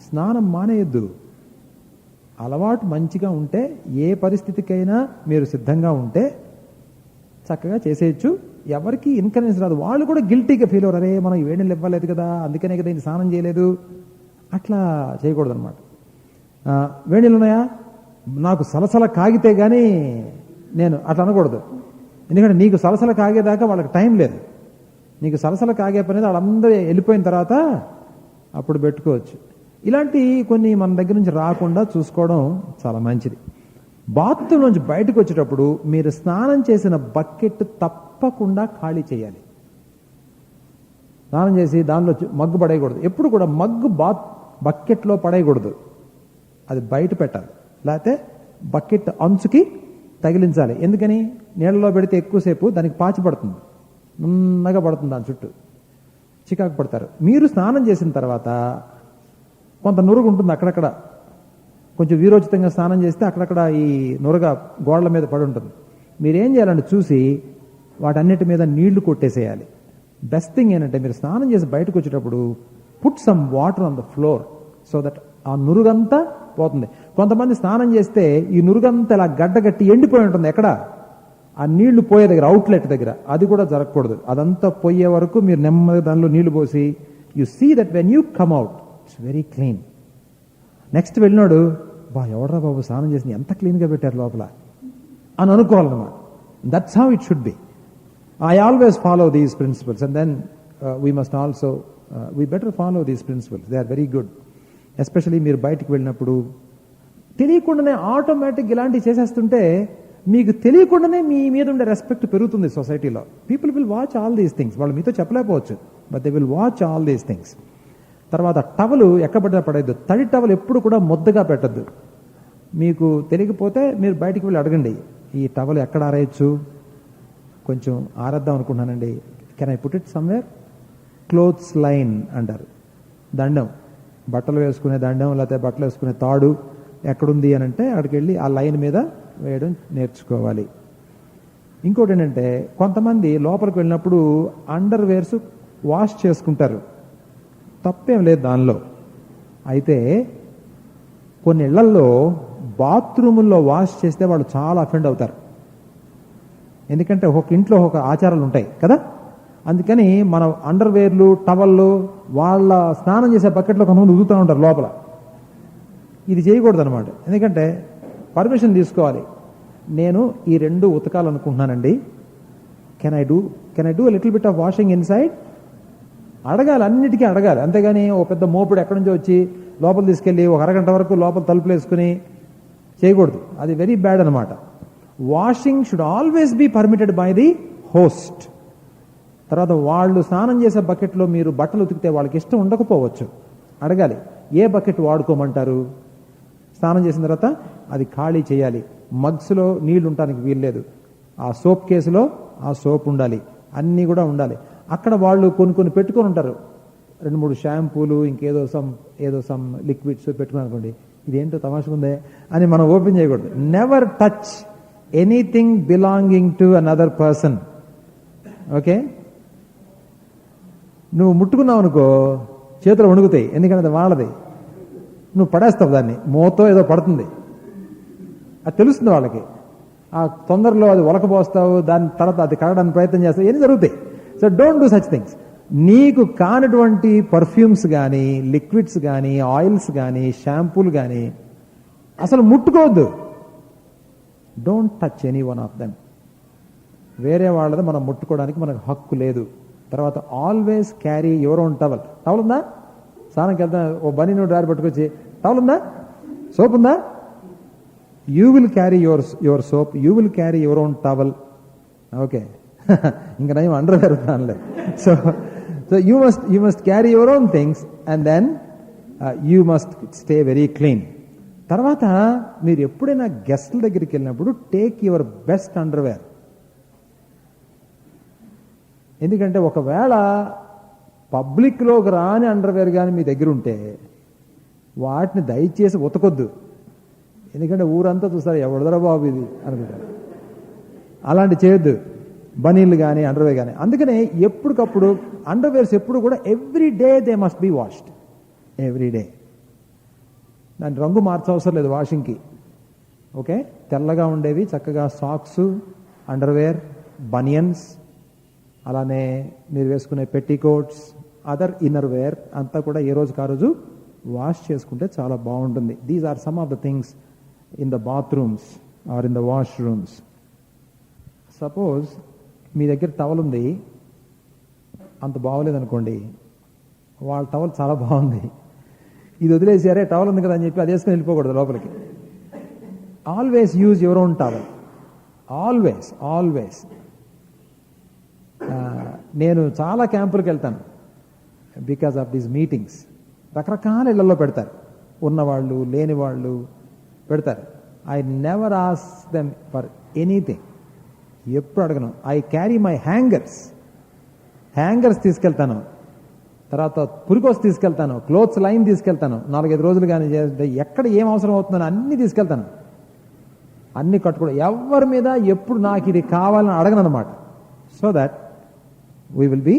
స్నానం మానేయద్దు. అలవాటు మంచిగా ఉంటే, ఏ పరిస్థితికైనా మీరు సిద్ధంగా ఉంటే చక్కగా చేసేయచ్చు. ఎవరికి ఇన్కన్వీనియన్స్ రాదు. వాళ్ళు కూడా గిల్టీగా ఫీల్ అవ్వరు, అరే మనం ఈ వేడి నీళ్ళు ఇవ్వలేదు కదా, అందుకనే కదా దీన్ని స్నానం చేయలేదు. అట్లా చేయకూడదు అనమాట. వేడి నీళ్ళు ఉన్నాయా, నాకు సలసల కాగితే కానీ నేను అట్లా అనకూడదు. ఎందుకంటే నీకు సలసల కాగేదాకా వాళ్ళకి టైం లేదు. నీకు సలసల కాగే పని వాళ్ళందరూ వెళ్ళిపోయిన తర్వాత అప్పుడు పెట్టుకోవచ్చు. ఇలాంటి కొన్ని మన దగ్గర నుంచి రాకుండా చూసుకోవడం చాలా మంచిది. బాత్రూమ్ నుంచి బయటకు వచ్చేటప్పుడు మీరు స్నానం చేసిన బకెట్ తప్పకుండా ఖాళీ చేయాలి. స్నానం చేసి దానిలో మగ్గు పడేయకూడదు. ఎప్పుడు కూడా మగ్గు బకెట్లో పడేయకూడదు, అది బయట పెట్టాలి. లేకపోతే బకెట్ అంచుకి తగిలించాలి. ఎందుకని? నీళ్ళలో పెడితే ఎక్కువసేపు దానికి పాచి పడుతుంది, నున్నగా పడుతుంది, దాని చుట్టూ చికాకు పడతారు. మీరు స్నానం చేసిన తర్వాత కొంత నురుగు ఉంటుంది అక్కడక్కడ, కొంచెం వీరోచితంగా స్నానం చేస్తే అక్కడక్కడ ఈ నురగ గోడల మీద పడి ఉంటుంది. మీరేం చేయాలంటే చూసి వాటన్నిటి మీద నీళ్లు కొట్టేసేయాలి. బెస్ట్ థింగ్ ఏంటంటే మీరు స్నానం చేసి బయటకు వచ్చేటప్పుడు put some water on the floor so that ఆ నురుగంతా పోతుంది. కొంతమంది స్నానం చేస్తే ఈ నురుగంతా ఇలా గడ్డగట్టి ఎండిపోయి ఉంటుంది. ఎక్కడ? ఆ నీళ్లు పోయే దగ్గర, అవుట్లెట్ దగ్గర. అది కూడా జరగకూడదు. అదంతా పోయే వరకు మీరు నెమ్మదిగా దానిలో నీళ్లు పోసి, you see that when you come out it's very clean. Next వెళ్ళినాడు, ఎవడరా బాబు స్నానం చేసి ఎంత క్లీన్గా పెట్టారు లోపల అని అనుకోవాలన్నమాట. That's how it should be. I always follow these principles and then we must also we better follow these principles. They are very good. Especially మీరు బయటికి వెళ్ళినప్పుడు తెలియకుండానే ఆటోమేటిక్ ఇలాంటివి చేసేస్తుంటే మీకు తెలియకుండానే మీ మీద ఉండే రెస్పెక్ట్ పెరుగుతుంది సొసైటీలో. People will watch all these things. వాళ్ళు మీతో చెప్పలేకపోవచ్చు, but they will watch all these things. తర్వాత టవలు ఎక్కబడ్డా పడేద్దు. తడి టవల్ ఎప్పుడు కూడా ముద్దగా పెట్టద్దు. మీకు తెలియకపోతే మీరు బయటికి వెళ్ళి అడగండి, ఈ టవల్ ఎక్కడ ఆరేయచ్చు, కొంచెం ఆరేద్దాం అనుకుంటున్నానండి, can I put it somewhere? Clothes line అంటారు, దండం, బట్టలు వేసుకునే దండం లేకపోతే బట్టలు వేసుకునే తాడు ఎక్కడుంది అని అంటే అక్కడికి వెళ్ళి ఆ లైన్ మీద వేయడం నేర్చుకోవాలి. ఇంకోటి ఏంటంటే కొంతమంది లోపలికి వెళ్ళినప్పుడు అండర్ వేర్స్ వాష్ చేసుకుంటారు, తప్పేం లేదు దానిలో. అయితే కొన్ని ఇళ్లల్లో బాత్రూముల్లో వాష్ చేస్తే వాళ్ళు చాలా అఫెండ్ అవుతారు. ఎందుకంటే ఒక ఇంట్లో ఒక ఆచారాలు ఉంటాయి కదా, అందుకని మన అండర్వేర్లు టవల్లు వాళ్ళ స్నానం చేసే బకెట్లో కొంతమంది ఉదుతూ ఉంటారు లోపల. ఇది చేయకూడదు అనమాట. ఎందుకంటే పర్మిషన్ తీసుకోవాలి. నేను ఈ రెండు ఉతకాలనుకుంటున్నానండి, can I do little bit of washing inside? అడగాలి, అన్నిటికీ అడగాలి. అంతేగాని ఓ పెద్ద మోపుడు ఎక్కడి నుంచో వచ్చి లోపల తీసుకెళ్ళి ఒక అరగంట వరకు లోపల తలుపులు వేసుకుని చేయకూడదు. అది వెరీ బ్యాడ్ అనమాట. Washing should always be permitted by the host. తర్వాత వాళ్ళు స్నానం చేసే బకెట్లో మీరు బట్టలు ఉతికితే వాళ్ళకి ఇష్టం ఉండకపోవచ్చు, అడగాలి ఏ బకెట్ వాడుకోమంటారు. స్నానం చేసిన తర్వాత అది ఖాళీ చేయాలి. మగ్స్లో నీళ్లు ఉండటానికి వీల్లేదు. ఆ సోప్ కేసులో ఆ సోప్ ఉండాలి, అన్నీ కూడా ఉండాలి. అక్కడ వాళ్ళు కొన్ని పెట్టుకొని ఉంటారు, 2-3 షాంపూలు, ఇంకేదో సమ్ లిక్విడ్స్ పెట్టుకుని అనుకోండి, ఇదేంటో తమాషగా ఉందే అని మనం ఓపెన్ చేయకూడదు. Never touch anything belonging to another person. Okay, నువ్వు ముట్టుకున్నావు అనుకో చేతులు వణుకుతాయి, ఎందుకంటే అది వాళ్ళది. నువ్వు పడేస్తావు దాన్ని, మోతో ఏదో పడుతుంది, అది తెలుస్తుంది వాళ్ళకి. ఆ తొందరలో అది ఒలకపోస్తావు, దాని తర్వాత అది కడగడానికి ప్రయత్నం చేస్తావు, ఇవన్నీ జరుగుతాయి. So don't do such things. నీకు కానటువంటి పర్ఫ్యూమ్స్ కానీ, లిక్విడ్స్ కానీ, ఆయిల్స్ కానీ, షాంపూలు కానీ అసలు ముట్టుకోవద్దు. Don't touch any one of them. వేరే వాళ్ళది మనం ముట్టుకోవడానికి మనకు హక్కు లేదు. తర్వాత always carry your own towel. Towel ఉందా? స్నానంకి వెళ్తా ఓ బనీ నువ్వు డ్రైవర్ పట్టుకొచ్చి, టవల్ ఉందా, సోప్ ఉందా? You will carry your soap, you will carry your own towel. Okay, ఇంకా నేను అండర్వేర్ ఉన్నానులే. So you must carry your own things and then you must stay very clean. తర్వాత మీరు ఎప్పుడైనా గెస్ట్ల దగ్గరికి వెళ్ళినప్పుడు టేక్ యువర్ బెస్ట్ అండర్వేర్. ఎందుకంటే ఒకవేళ పబ్లిక్లోకి రాని అండర్వేర్ కానీ మీ దగ్గర ఉంటే వాటిని దయచేసి ఉతకొద్దు. ఎందుకంటే ఊరంతా చూస్తారు, ఎవడదరా బాబు ఇది అనుకుంటారు. అలాంటి చేయొద్దు, బనీళ్ళు కానీ అండర్వేర్ కానీ. అందుకనే ఎప్పటికప్పుడు అండర్వేర్స్ ఎప్పుడు కూడా every day they must be washed, every day. దాని రంగు మార్చవసరం లేదు వాషింగ్కి. ఓకే, తెల్లగా ఉండేవి చక్కగా సాక్స్, అండర్వేర్, బనియన్స్, అలానే మీరు వేసుకునే పెట్టికోట్స్, అదర్ ఇన్నర్ వేర్ అంతా కూడా ఏ రోజుకి ఆ రోజు వాష్ చేసుకుంటే చాలా బాగుంటుంది. These are some of the things in the bathrooms or in the washrooms. Suppose మీ దగ్గర టవల్ ఉంది, అంత బాగోలేదనుకోండి, వాళ్ళ టవల్ చాలా బాగుంది, ఇది వదిలేసారే టవల్ ఉంది కదా అని చెప్పి అది వేసుకొని వెళ్ళిపోకూడదు లోపలికి. Always use your own towel, always. నేను చాలా క్యాంపులకు వెళ్తాను బికాస్ ఆఫ్ దీస్ మీటింగ్స్. రకరకాల ఇళ్లలో పెడతారు, ఉన్నవాళ్ళు లేని వాళ్ళు పెడతారు. I never ask them for anything, ఎప్పుడు అడగను. ఐ క్యారీ మై హ్యాంగర్స్ తీసుకెళ్తాను, తర్వాత పురికోస్ తీసుకెళ్తాను, క్లోత్స్ లైన్ తీసుకెళ్తాను. 4-5 రోజులు కానీ ఎక్కడ ఏం అవసరం అవుతుందని అన్ని తీసుకెళ్తాను, అన్ని కట్టుకోవడం. ఎవరి మీద ఎప్పుడు నాకు ఇది కావాలని అడగను అనమాట. So that we will be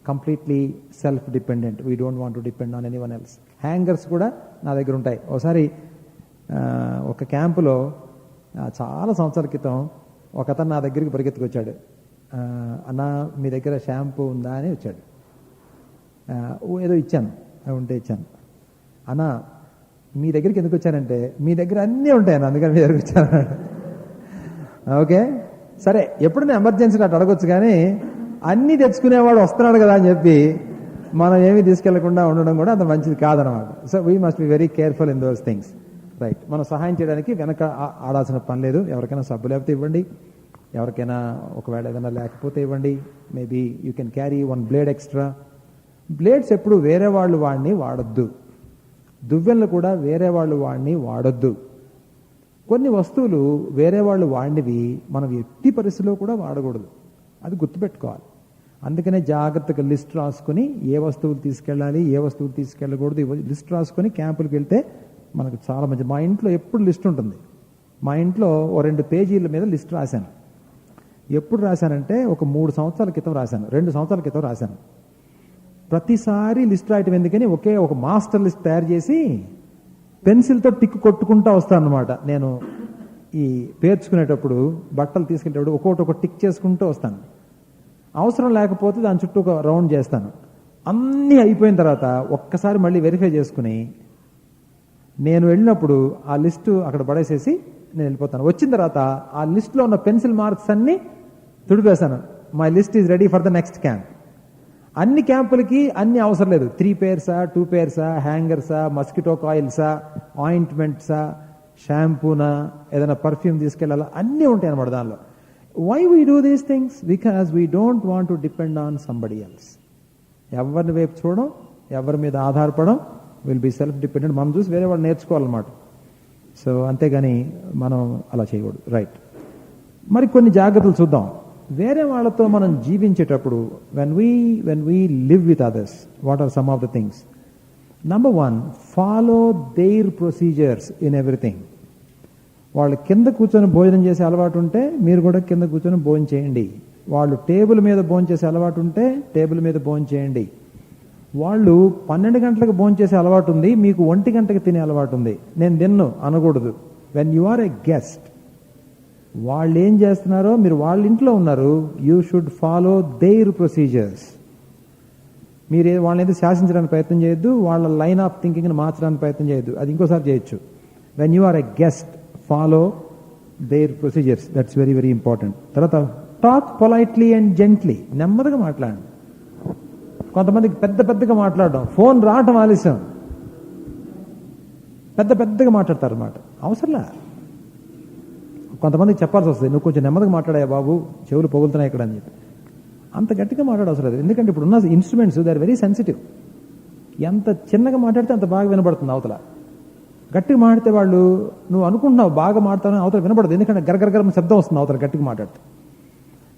completely self-dependent. We don't want to depend on anyone else. Hangers కూడా నా దగ్గర ఉంటాయి. ఒకసారి ఒక క్యాంపులో చాలా సంవత్సరాల క్రితం ఒక అతను నా దగ్గరికి పరిగెత్తుకొచ్చాడు. అన్న మీ దగ్గర షాంపూ ఉందా అని వచ్చాడు. ఏదో ఇచ్చాను, ఉంటే ఇచ్చాను. అన్న మీ దగ్గరికి ఎందుకు వచ్చానంటే మీ దగ్గర అన్నీ ఉంటాయన్న, అందుకని మీ దగ్గరికి వచ్చాను. ఓకే సరే, ఎప్పుడైనా ఎమర్జెన్సీ అటు అడగొచ్చు, కానీ అన్నీ తెచ్చుకునేవాడు వస్తున్నాడు కదా అని చెప్పి మనం ఏమీ తీసుకెళ్లకుండా ఉండడం కూడా అంత మంచిది కాదనమాట. So we must be very careful in those things. Right, మనం సహాయం చేయడానికి వెనక ఆడాల్సిన పని లేదు. ఎవరికైనా సబ్బు లేకపోతే ఇవ్వండి, ఎవరికైనా ఒకవేళ ఏదైనా లేకపోతే ఇవ్వండి. Maybe you can carry 1 blade extra. Blades ఎప్పుడు వేరే వాళ్ళు వాడిని వాడొద్దు, దువ్వెనలు కూడా వేరే వాళ్ళు వాడిని వాడొద్దు. కొన్ని వస్తువులు వేరే వాళ్ళు వాడినవి మనం ఎట్టి పరిస్థితిలో కూడా వాడకూడదు, అది గుర్తుపెట్టుకోవాలి. అందుకనే జాగ్రత్తగా లిస్ట్ రాసుకుని ఏ వస్తువులు తీసుకెళ్ళాలి, ఏ వస్తువులు తీసుకెళ్ళకూడదు, లిస్ట్ రాసుకుని క్యాంపులకు వెళ్తే మనకు చాలా మంచిది. మా ఇంట్లో ఎప్పుడు లిస్ట్ ఉంటుంది. మా ఇంట్లో 2 పేజీల మీద లిస్ట్ రాశాను. ఎప్పుడు రాశానంటే ఒక 3 సంవత్సరాల క్రితం రాశాను, 2 సంవత్సరాల క్రితం రాశాను. ప్రతిసారి లిస్ట్ రాయటం ఎందుకని ఒక మాస్టర్ లిస్ట్ తయారు చేసి పెన్సిల్తో టిక్ కొట్టుకుంటా వస్తాను అనమాట. నేను ఈ పేర్చుకునేటప్పుడు, బట్టలు తీసుకెళ్ళేటప్పుడు ఒక్కొక్కటి టిక్ చేసుకుంటూ వస్తాను. అవసరం లేకపోతే దాని చుట్టూ ఒక రౌండ్ చేస్తాను. అన్నీ అయిపోయిన తర్వాత ఒక్కసారి మళ్ళీ వెరిఫై చేసుకుని నేను వెళ్ళినప్పుడు ఆ లిస్టు అక్కడ పడేసేసి నేను వెళ్ళిపోతాను. వచ్చిన తర్వాత ఆ లిస్టులో ఉన్న పెన్సిల్ మార్క్స్ అన్నీ తుడిపేశాను. My list is ready for the next camp. అన్ని క్యాంపులకి అన్ని అవసరం లేదు. 3 పేర్సా, 2 పేర్సా, హ్యాంగర్సా, మస్కిటో కాయిల్సా, ఆయింట్మెంట్సా, షాంపూనా, ఏదైనా పర్ఫ్యూమ్ తీసుకెళ్ళాలా, అన్నీ ఉంటాయి అన్నమాట దానిలో. Why we do these things? Because we don't want to depend on somebody else. ఎవరిని వైపు చూడడం, ఎవరి మీద ఆధారపడడం, విల్ బి సెల్ఫ్ డిపెండెంట్. మనం చూసి వేరే వాళ్ళు నేర్చుకోవాలన్నమాట. సో అంతేగాని మనం అలా చేయకూడదు. రైట్. మరి కొన్ని జాగ్రత్తలు చూద్దాం. వేరే వాళ్ళతో మనం జీవించేటప్పుడు when we live with others, what are some of the things? Number 1, follow their procedures in everything. వాళ్ళు కింద కూర్చొని భోజనం చేసే అలవాటు ఉంటే మీరు కూడా కింద కూర్చొని భోజనం చేయండి. వాళ్ళు టేబుల్ మీద భోజనం చేసే అలవాటు ఉంటే టేబుల్ మీద భోజనం చేయండి. వాళ్ళు 12 గంటలకు భోజనం చేసే అలవాటు ఉంది, మీకు 1 గంటకి తినే అలవాటు ఉంది. నేను తిన్ను అనకూడదు. When you are a guest, వాళ్ళు ఏం చేస్తున్నారో, మీరు వాళ్ళ ఇంట్లో ఉన్నారు, you should follow their procedures. మీరు వాళ్ళని ఏదో శాసించడానికి ప్రయత్నం చేయొద్దు, వాళ్ళ లైన్ ఆఫ్ థింకింగ్ని మార్చడానికి ప్రయత్నం చేయొద్దు. అది ఇంకోసారి చేయొచ్చు. When you are a guest, follow their procedures. That's very very important. తర్వాత టాక్ పొలైట్లీ అండ్ జెంట్లీ. నెమ్మదిగా మాట్లాడండి. కొంతమందికి పెద్దగా మాట్లాడడం, ఫోన్ రావటం ఆలస్యం, పెద్దగా మాట్లాడతారు అన్నమాట. అవసరంలా. కొంతమందికి చెప్పాల్సి వస్తుంది, నువ్వు కొంచెం నెమ్మదిగా మాట్లాడాయా బాబు, చెవులు పొగులుతున్నాయి ఇక్కడ అని చెప్పి. అంత గట్టిగా మాట్లాడవసరం లేదు. ఎందుకంటే ఇప్పుడు ఉన్న instruments they are very sensitive. ఎంత చిన్నగా మాట్లాడితే అంత బాగా వినబడుతుంది అవతల. గట్టిగా మాడితే వాళ్ళు, నువ్వు అనుకుంటున్నావు బాగా మాట్లాడతానని, అవతల వినబడదు. ఎందుకంటే గరగరగర శబ్దం వస్తుంది అవతల గట్టిగా మాట్లాడితే.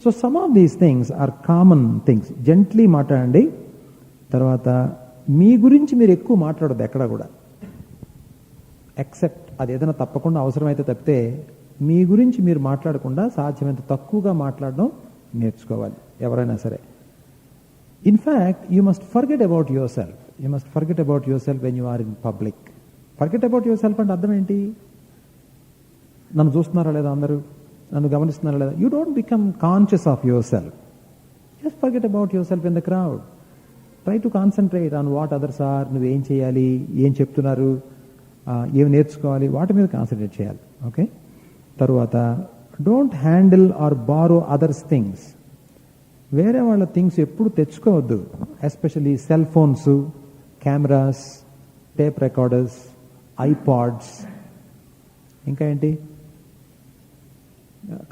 So some of these things are common things. Gently మాట్లాడండి. తర్వాత మీ గురించి మీరు ఎక్కువ మాట్లాడద్దు ఎక్కడ కూడా. ఎక్సెప్ట్ అది ఏదైనా తప్పకుండా అవసరమైతే తప్పితే మీ గురించి మీరు మాట్లాడకుండా సాధ్యమైనంత తక్కువగా మాట్లాడడం నేర్చుకోవాలి ఎవరైనా సరే. In fact you must forget about yourself. You must forget about yourself when you are in public. Forget about yourself అంటే అర్థం ఏంటి? నన్ను చూస్తున్నారా లేదా, అందరూ నన్ను గమనిస్తున్నారా లేదా? You don't become conscious of yourself. Just forget about yourself in the crowd. Try to concentrate on what others are. నువ్వేం చేయాలి, ఏం చెప్తున్నారు, ఏమి నేర్చుకోవాలి, వాటి మీద కాన్సన్ట్రేట్ చేయాలి. ఓకే. తరువాత don't handle or borrow others things. వేరే వాళ్ళ థింగ్స్ ఎప్పుడు తెచ్చుకోవద్దు. Especially cell phones, cameras, tape recorders, iPods, ఇంకా ఏంటి,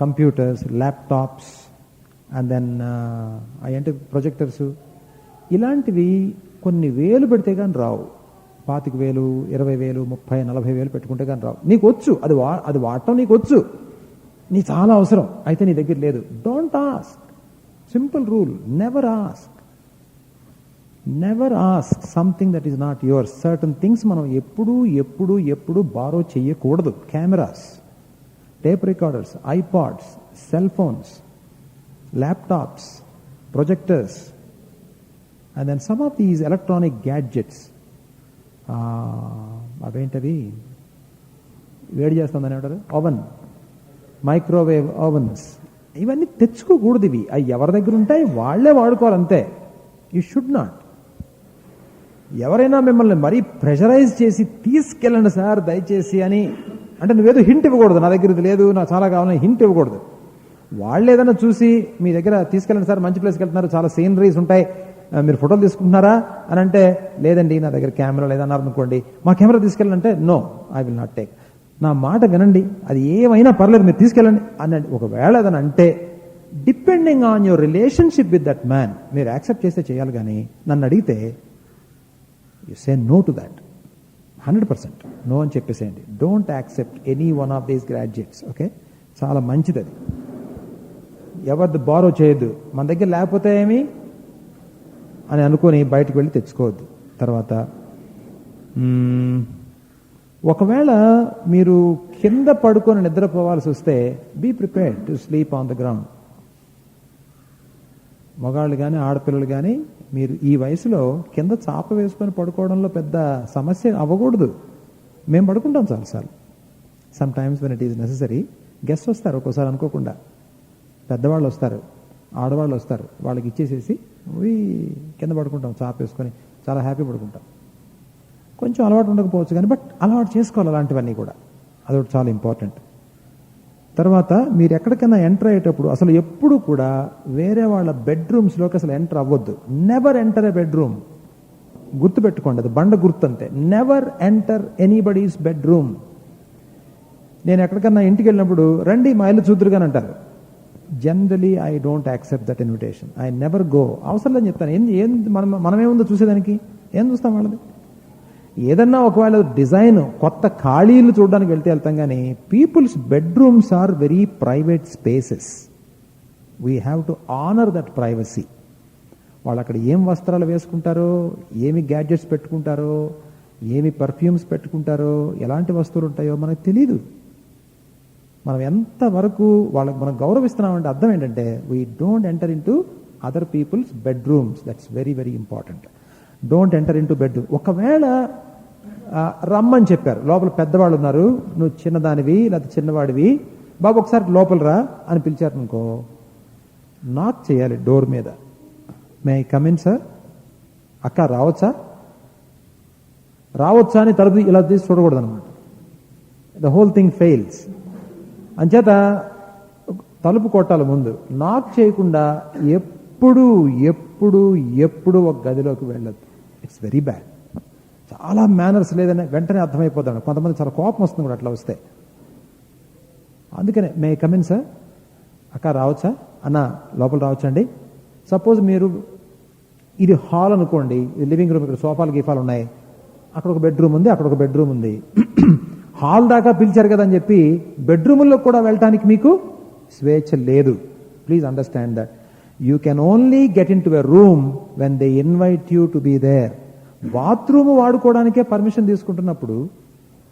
కంప్యూటర్స్, ల్యాప్టాప్స్, అండ్ దెన్ ఏంటి ప్రొజెక్టర్స్. ఇలాంటివి కొన్ని వేలు పెడితే కానీ రావు. 25,000, 20,000, 30,000, 40,000 పెట్టుకుంటే కానీ రావు. నీకు వచ్చు, అది వాడటం నీకు వచ్చు, నీ చాలా అవసరం, అయితే నీ దగ్గర లేదు. Don't ask. Simple rule, never ask. Never ask something that is not yours. Certain things మనం ఎప్పుడు బారో చేయకూడదు. Cameras, tape recorders, iPods, cell phones, laptops, projectors, and then some of these electronic gadgets. అవేంటవి వేడి చేస్తుందని ఏమంటారు, ఓవెన్, మైక్రోవేవ్ ఓవెన్స్, ఇవన్నీ తెచ్చుకోకూడదు. ఇవి ఎవరి దగ్గర ఉంటాయి వాళ్లే వాడుకోవాలి అంతే. You should not. ఎవరైనా మిమ్మల్ని మరీ ప్రెషరైజ్ చేసి తీసుకెళ్ళండి సార్ దయచేసి అని అంటే నువ్వేదో హింట్ ఇవ్వకూడదు. నా దగ్గర ఇది లేదు, నాకు చాలా కావాలని హింట్ ఇవ్వకూడదు. వాళ్ళు ఏదైనా చూసి మీ దగ్గర తీసుకెళ్ళండి సార్, మంచి ప్లేస్కి వెళ్తున్నారు, చాలా సీనరీస్ ఉంటాయి, మీరు ఫోటోలు తీసుకుంటున్నారా అని అంటే, లేదండి నా దగ్గర కెమెరా లేదన్నారు అనుకోండి, మా కెమెరా తీసుకెళ్ళంటే no, I will not take. నా మాట వినండి, అది ఏమైనా పర్లేదు మీరు తీసుకెళ్ళండి అని ఒకవేళ ఏదైనా అంటే, depending on your relationship with that man మీరు యాక్సెప్ట్ చేస్తే చేయాలి. కానీ నన్ను అడిగితే you say no to that. 100% no అని చెప్పేసేయండి. Don't accept any one of these graduates. Okay, చాలా మంచిది అది. ఎవరిది బారో చేయొద్దు. మన దగ్గర లేకపోతే ఏమి అని అనుకొని బయటకు వెళ్ళి తెచ్చుకోవద్దు. తర్వాత ఒకవేళ మీరు కింద పడుకొని నిద్రపోవాల్సి వస్తే be prepared to sleep on the ground. మగాళ్ళు కానీ ఆడపిల్లలు కానీ మీరు ఈ వయసులో కింద చాప వేసుకొని పడుకోవడంలో పెద్ద సమస్య అవ్వకూడదు. మేము పడుకుంటాం చాలాసార్లు. Some times when it is necessary. Guest వస్తారు ఒక్కోసారి అనుకోకుండా, పెద్దవాళ్ళు వస్తారు, ఆడవాళ్ళు వస్తారు, వాళ్ళకి ఇచ్చేసేసి కింద పడుకుంటాం చాప వేసుకొని, చాలా హ్యాపీ పడుకుంటాం. కొంచెం అలవాటు ఉండకపోవచ్చు కానీ బట్ అలవాటు చేసుకోవాలి అలాంటివన్నీ కూడా. అదొకటి చాలా ఇంపార్టెంట్. తర్వాత మీరు ఎక్కడికైనా ఎంటర్ అయ్యేటప్పుడు అసలు ఎప్పుడు కూడా వేరే వాళ్ళ బెడ్రూమ్స్లోకి అసలు ఎంటర్ అవ్వద్దు. నెవర్ ఎంటర్ ఎ బెడ్రూమ్. గుర్తుపెట్టుకోండి, అది బండ గుర్తు అంతే. Never enter anybody's bedroom. నేను ఎక్కడికన్నా ఇంటికి వెళ్ళినప్పుడు రండి మా ఇల్లు చూద్దురుగాని అంటారు. Generally I don't accept that invitation. I never go. అవసరం లేదని చెప్తాను. ఏం మనమేముందో చూసేదానికి? ఏం చూస్తాం వాళ్ళది? ఏదన్నా ఒకవేళ డిజైన్ కొత్త ఖాళీలు చూడడానికి వెళ్తాం కానీ people's bedrooms are very private spaces. We have to honour that privacy. వాళ్ళు అక్కడ ఏం వస్త్రాలు వేసుకుంటారో, ఏమి గ్యాడ్జెట్స్ పెట్టుకుంటారో, ఏమి పర్ఫ్యూమ్స్ పెట్టుకుంటారో, ఎలాంటి వస్తువులు ఉంటాయో మనకు తెలీదు. మనం ఎంతవరకు వాళ్ళకి మనం గౌరవిస్తున్నామంటే అర్థం ఏంటంటే we don't enter into other people's bedrooms. That's very very important. Don't enter into bedroom. ఒకవేళ రమ్మని చెప్పారు, లోపల పెద్దవాళ్ళు ఉన్నారు, నువ్వు చిన్నదానివి లేకపోతే చిన్నవాడివి, బాబు ఒకసారి లోపల రా అని పిలిచారు అనుకో, నాక్ చేయాలి డోర్ మీద. May I come in sir? అక్క రావచ్చా? రావచ్చా అని తలుపు ఇలా తీసి చూడకూడదు అనమాట. The whole thing fails. అంచేత తలుపు కొట్టాలి ముందు. నాక్ చేయకుండా ఎప్పుడు ఎప్పుడు ఎప్పుడు ఒక గదిలోకి వెళ్ళదు. It's very bad. చాలా మేనర్స్ లేదని వెంటనే అర్థమైపోతాడు. కొంతమంది చాలా కోపం వస్తుంది కూడా అట్లా వస్తే. అందుకనే మే కమ్ ఇన్ సార్? అక్క రావచ్చా? అన్న లోపల రావచ్చండి. సపోజ్ మీరు ఇది హాల్ అనుకోండి, ఇది లివింగ్ రూమ్, ఇక్కడ సోఫాలు గీఫాలు ఉన్నాయి, అక్కడ ఒక బెడ్రూమ్ ఉంది, అక్కడ ఒక బెడ్రూమ్ ఉంది. హాల్ దాకా పిలిచారు కదా అని చెప్పి బెడ్రూముల్లో కూడా వెళ్ళటానికి మీకు స్వేచ్ఛ లేదు. Please understand that. You can only get into a room when they invite you to be there. Bathroom వాడుకోవడానికే పర్మిషన్ తీసుకుంటున్నప్పుడు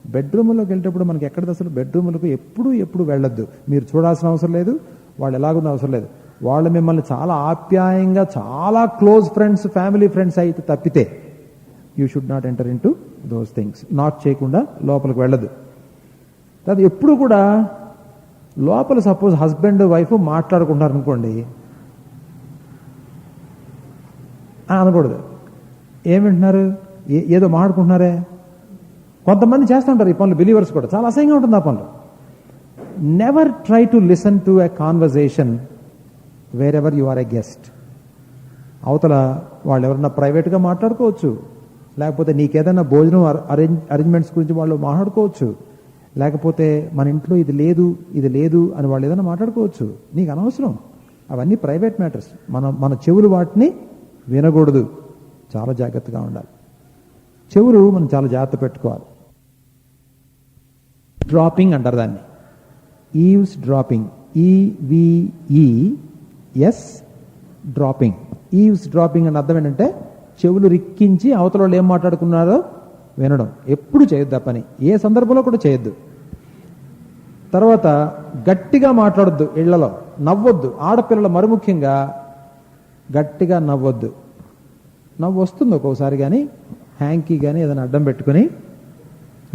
బెడ్రూమ్లోకి వెళ్ళేటప్పుడు మనకి ఎక్కడ అసలు బెడ్రూమ్లకు ఎప్పుడు వెళ్ళొద్దు. మీరు చూడాల్సిన అవసరం లేదు, వాళ్ళు ఎలాగున్న అవసరం లేదు. వాళ్ళు మిమ్మల్ని చాలా ఆప్యాయంగా చాలా క్లోజ్ ఫ్రెండ్స్, ఫ్యామిలీ ఫ్రెండ్స్ అయితే తప్పితే you should not enter in to those things. Not చేయకుండా లోపలికి వెళ్ళదు. అది ఎప్పుడు కూడా లోపల సపోజ్ హస్బెండ్ వైఫ్ మాట్లాడుకుంటారు అనుకోండి, అనకూడదు. ఏం వింటున్నారు? ఏదో మాట్లాడుకుంటున్నారే. కొంతమంది చేస్తుంటారు ఈ పనులు, బిలీవర్స్ కూడా. చాలా అసహ్యంగా ఉంటుంది ఆ పనులు. Never try to listen to a conversation wherever you are a guest. అవతల వాళ్ళు ఎవరన్నా ప్రైవేట్గా మాట్లాడుకోవచ్చు, లేకపోతే నీకేదైనా భోజనం అరేంజ్మెంట్స్ గురించి వాళ్ళు మాట్లాడుకోవచ్చు, లేకపోతే మన ఇంట్లో ఇది లేదు అని వాళ్ళు ఏదైనా మాట్లాడుకోవచ్చు. నీకు అనవసరం. అవన్నీ ప్రైవేట్ మ్యాటర్స్. మన చెవులు వాటిని వినకూడదు. చాలా జాగ్రత్తగా ఉండాలి. చెవులు మనం చాలా జాగ్రత్త పెట్టుకోవాలి. డ్రాపింగ్ అంటారు దాన్ని, Eve's dropping. EVES dropping. Eve's dropping అని అర్థం ఏంటంటే చెవులు రిక్కించి అవతల వాళ్ళు ఏం మాట్లాడుకున్నారో వినడం. ఎప్పుడు చేయొద్దు ఆ పని, ఏ సందర్భంలో కూడా చేయొద్దు. తర్వాత గట్టిగా మాట్లాడొద్దు, ఇళ్లలో నవ్వొద్దు. ఆడపిల్లలు మరి ముఖ్యంగా గట్టిగా నవ్వొద్దు. నవ్వు వస్తుంది ఒక్కోసారి, కానీ హ్యాంకీ కానీ ఏదైనా అడ్డం పెట్టుకుని